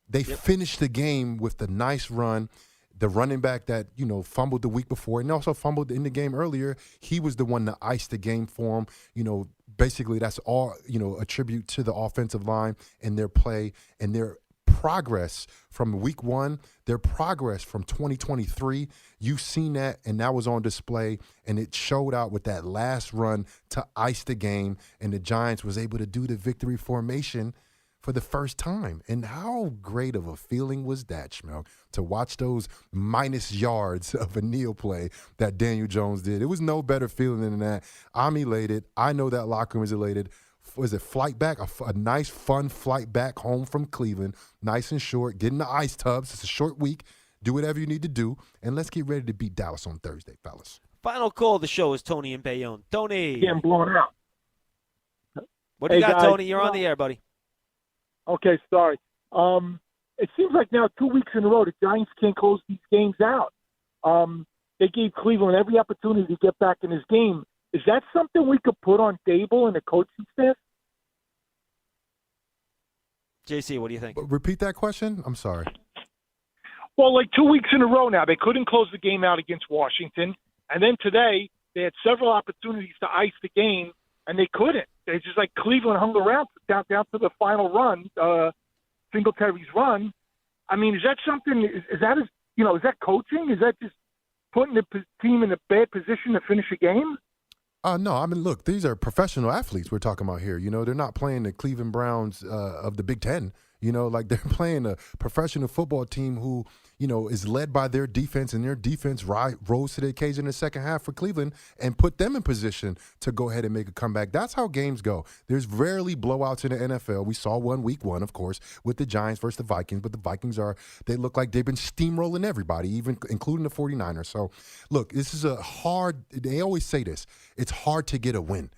They finished the game with the nice run. The running back that, fumbled the week before and also fumbled in the game earlier, he was the one that iced the game for him. Basically that's all, a tribute to the offensive line and their play and their progress from week 1, their progress from 2023. You've seen that, and that was on display, and it showed out with that last run to ice the game, and the Giants was able to do the victory formation for the first time. And how great of a feeling was that, Schmeelk, to watch those minus yards of a kneel play that Daniel Jones did? It was no better feeling than that. I'm elated. I know that locker room is elated. Was it flight back? A nice, fun flight back home from Cleveland. Nice and short. Get in the ice tubs. It's a short week. Do whatever you need to do. And let's get ready to beat Dallas on Thursday, fellas. Final call of the show is Tony and Bayonne. Tony. Getting blown out. What do you got, guys? Tony? You're on the air, buddy. Okay, sorry. It seems like now 2 weeks in a row the Giants can't close these games out. They gave Cleveland every opportunity to get back in this game. Is that something we could put on Dable and the coaching staff? JC, what do you think? Repeat that question. I'm sorry. Well, like 2 weeks in a row now, they couldn't close the game out against Washington. And then today, they had several opportunities to ice the game, and they couldn't. They just like Cleveland hung around down to the final run, Singletary's run. I mean, is that something? Is that is that coaching? Is that just putting the team in a bad position to finish a game? No, I mean, look, these are professional athletes we're talking about here. They're not playing the Cleveland Browns of the Big Ten. Like they're playing a professional football team who, is led by their defense, and their defense rose to the occasion in the second half for Cleveland and put them in position to go ahead and make a comeback. That's how games go. There's rarely blowouts in the NFL. We saw one week 1, of course, with the Giants versus the Vikings, but the Vikings they look like they've been steamrolling everybody, even including the 49ers. So, look, this is they always say this, it's hard to get a win,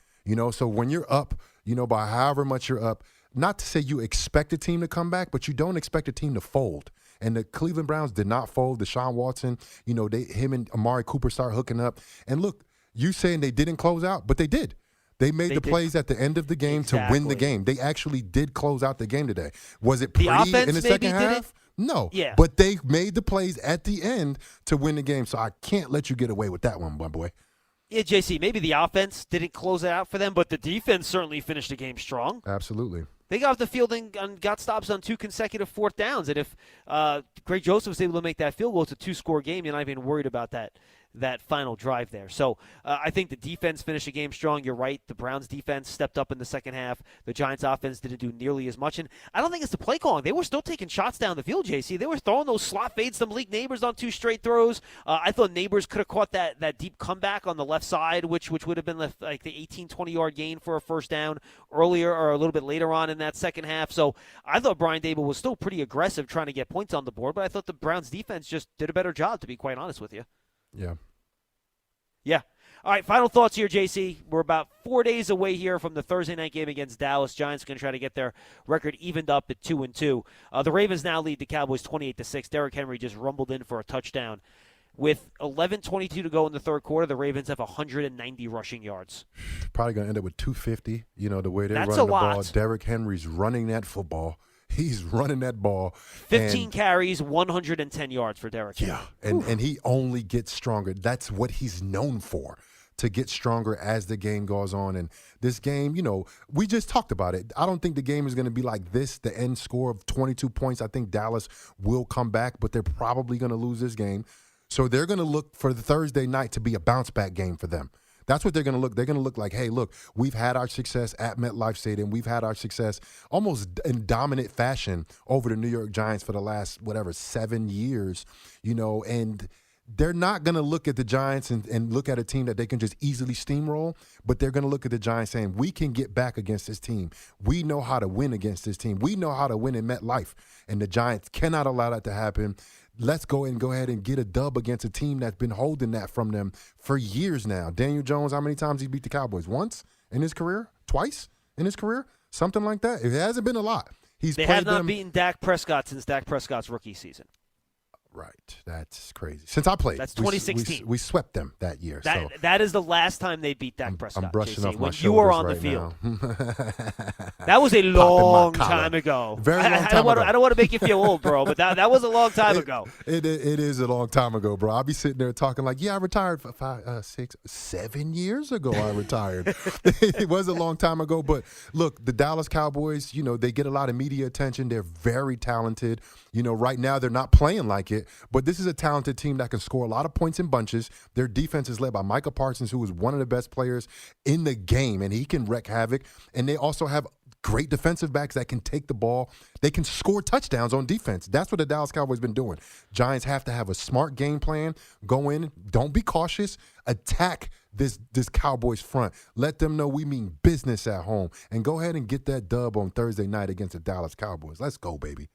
so when you're up, by however much you're up, not to say you expect a team to come back, but you don't expect a team to fold. And the Cleveland Browns did not fold. Deshaun Watson, him and Amari Cooper start hooking up. And look, you saying they didn't close out, but they did. They made the plays at the end of the game to win the game. They actually did close out the game today. Was it pretty in the second half? No. Yeah. But they made the plays at the end to win the game. So I can't let you get away with that one, my boy. Yeah, JC, maybe the offense didn't close it out for them, but the defense certainly finished the game strong. Absolutely. They got off the field and got stops on 2 consecutive fourth downs. And if Greg Joseph was able to make that field goal, it's a 2-score game. You're not even worried about that final drive there. So I think the defense finished the game strong. You're right. The Browns defense stepped up in the second half. The Giants offense didn't do nearly as much. And I don't think it's the play calling. They were still taking shots down the field, JC. They were throwing those slot fades to Malik Neighbors on 2 straight throws. I thought Neighbors could have caught that deep comeback on the left side, which would have been like the 18, 20-yard gain for a first down earlier or a little bit later on in that second half. So I thought Brian Dable was still pretty aggressive trying to get points on the board, but I thought the Browns defense just did a better job, to be quite honest with you. Yeah. All right, final thoughts here, JC. We're about 4 days away here from the Thursday night game against Dallas. Giants are going to try to get their record evened up at 2-2. The Ravens now lead the Cowboys 28-6. Derrick Henry just rumbled in for a touchdown. With 11:22 to go in the third quarter, the Ravens have 190 rushing yards. Probably going to end up with 250, the way they're That's running the a lot. ball. Derrick Henry's running that football. He's running that ball. 15 carries, 110 yards for Derrick Henry. Yeah, and he only gets stronger. That's what he's known for, to get stronger as the game goes on. And this game, we just talked about it. I don't think the game is going to be like this, the end score of 22 points. I think Dallas will come back, but they're probably going to lose this game. So they're going to look for the Thursday night to be a bounce-back game for them. That's what they're going to look. They're going to look like, hey, look, we've had our success at MetLife Stadium. We've had our success almost in dominant fashion over the New York Giants for the last, 7 years, and they're not going to look at the Giants and look at a team that they can just easily steamroll, but they're going to look at the Giants saying, we can get back against this team. We know how to win against this team. We know how to win in MetLife, and the Giants cannot allow that to happen. Let's go ahead and get a dub against a team that's been holding that from them for years now. Daniel Jones, how many times he beat the Cowboys? Once in his career? Twice in his career? Something like that. It hasn't been a lot. They have not beaten Dak Prescott since Dak Prescott's rookie season. Right. That's crazy. Since I played. That's 2016. We swept them that year. That is the last time they beat Dak Prescott. I'm brushing JC, off my when shoulders you were on right the field. That was a long time ago. Very long time ago. I don't want to make you feel old, bro, but that was a long time ago. It is a long time ago, bro. I'll be sitting there talking like, I retired for 5, 6, 7 years ago. I retired. It was a long time ago, but look, the Dallas Cowboys, they get a lot of media attention. They're very talented. Right now they're not playing like it, but this is a talented team that can score a lot of points in bunches. Their defense is led by Micah Parsons, who is one of the best players in the game, and he can wreak havoc. And they also have great defensive backs that can take the ball. They can score touchdowns on defense. That's what the Dallas Cowboys been doing. Giants have to have a smart game plan. Go in, don't be cautious. Attack this Cowboys front. Let them know we mean business at home. And go ahead and get that dub on Thursday night against the Dallas Cowboys. Let's go, baby.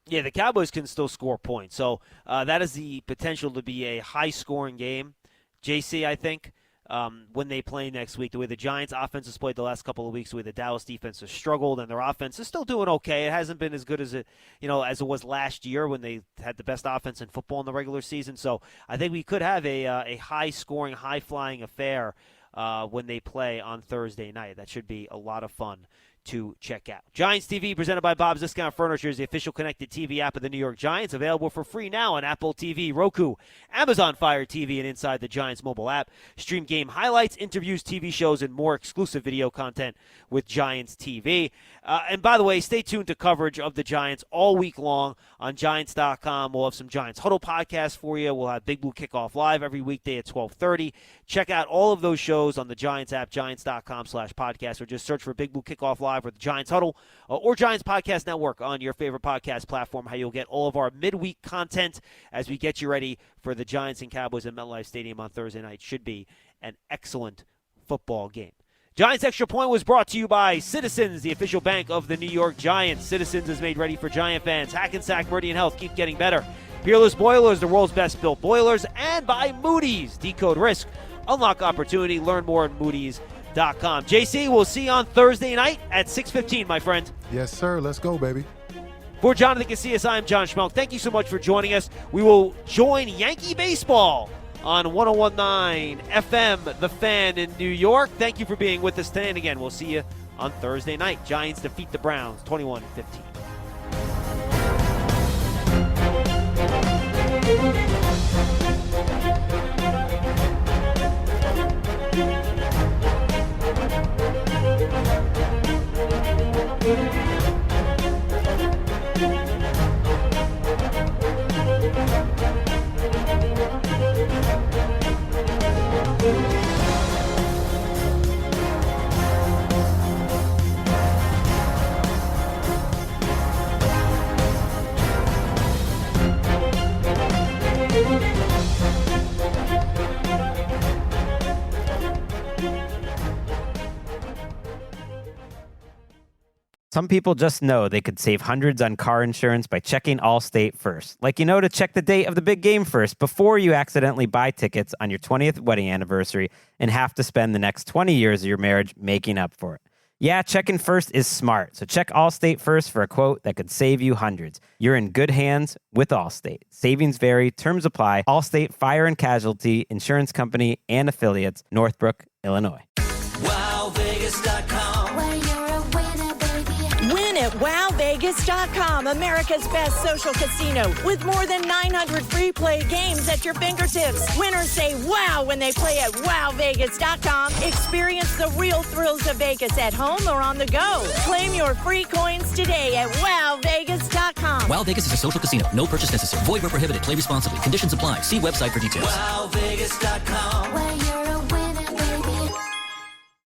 Yeah, the Cowboys can still score points. So that is the potential to be a high-scoring game. JC, I think. when they play next week. The way the Giants' offense has played the last couple of weeks, the way the Dallas defense has struggled, and their offense is still doing okay. It hasn't been as good as it was last year when they had the best offense in football in the regular season. So I think we could have a high-scoring, high-flying affair when they play on Thursday night. That should be a lot of fun to check out. Giants TV, presented by Bob's Discount Furniture, is the official connected TV app of the New York Giants, available for free now on Apple TV, Roku, Amazon Fire TV, and inside the Giants mobile app. Stream game highlights, interviews, TV shows, and more exclusive video content with Giants TV. And by the way, stay tuned to coverage of the Giants all week long on Giants.com. We'll have some Giants Huddle podcasts for you. We'll have Big Blue Kickoff Live every weekday at 12:30. Check out all of those shows on the Giants app, Giants.com/podcast, or just search for Big Blue Kickoff Live or the Giants Huddle or Giants Podcast Network on your favorite podcast platform, how you'll get all of our midweek content as we get you ready for the Giants and Cowboys at MetLife Stadium on Thursday night. Should be an excellent football game. Giants Extra Point was brought to you by Citizens, the official bank of the New York Giants. Citizens is made ready for Giant fans. Hackensack Meridian Health, keep getting better. Peerless Boilers, the world's best built boilers. And by Moody's, decode risk, unlock opportunity. Learn more at Moody's.com. JC, we'll see you on Thursday night at 6:15, my friend. Yes, sir. Let's go, baby. For Jonathan Casillas, I'm John Schmeelk. Thank you so much for joining us. We will join Yankee Baseball on 101.9 FM, The Fan in New York. Thank you for being with us today. And again, we'll see you on Thursday night. Giants defeat the Browns 21-15. Some people just know they could save hundreds on car insurance by checking Allstate first. Like to check the date of the big game first before you accidentally buy tickets on your 20th wedding anniversary and have to spend the next 20 years of your marriage making up for it. Yeah, checking first is smart, so check Allstate first for a quote that could save you hundreds. You're in good hands with Allstate. Savings vary, terms apply. Allstate Fire and Casualty Insurance Company and Affiliates, Northbrook, Illinois. WowVegas.com. Win at WowVegas.com, America's best social casino, with more than 900 free play games at your fingertips. Winners say wow when they play at WowVegas.com. Experience the real thrills of Vegas at home or on the go. Claim your free coins today at WowVegas.com. Wow Vegas is a social casino. No purchase necessary. Void where prohibited. Play responsibly. Conditions apply. See website for details. WowVegas.com.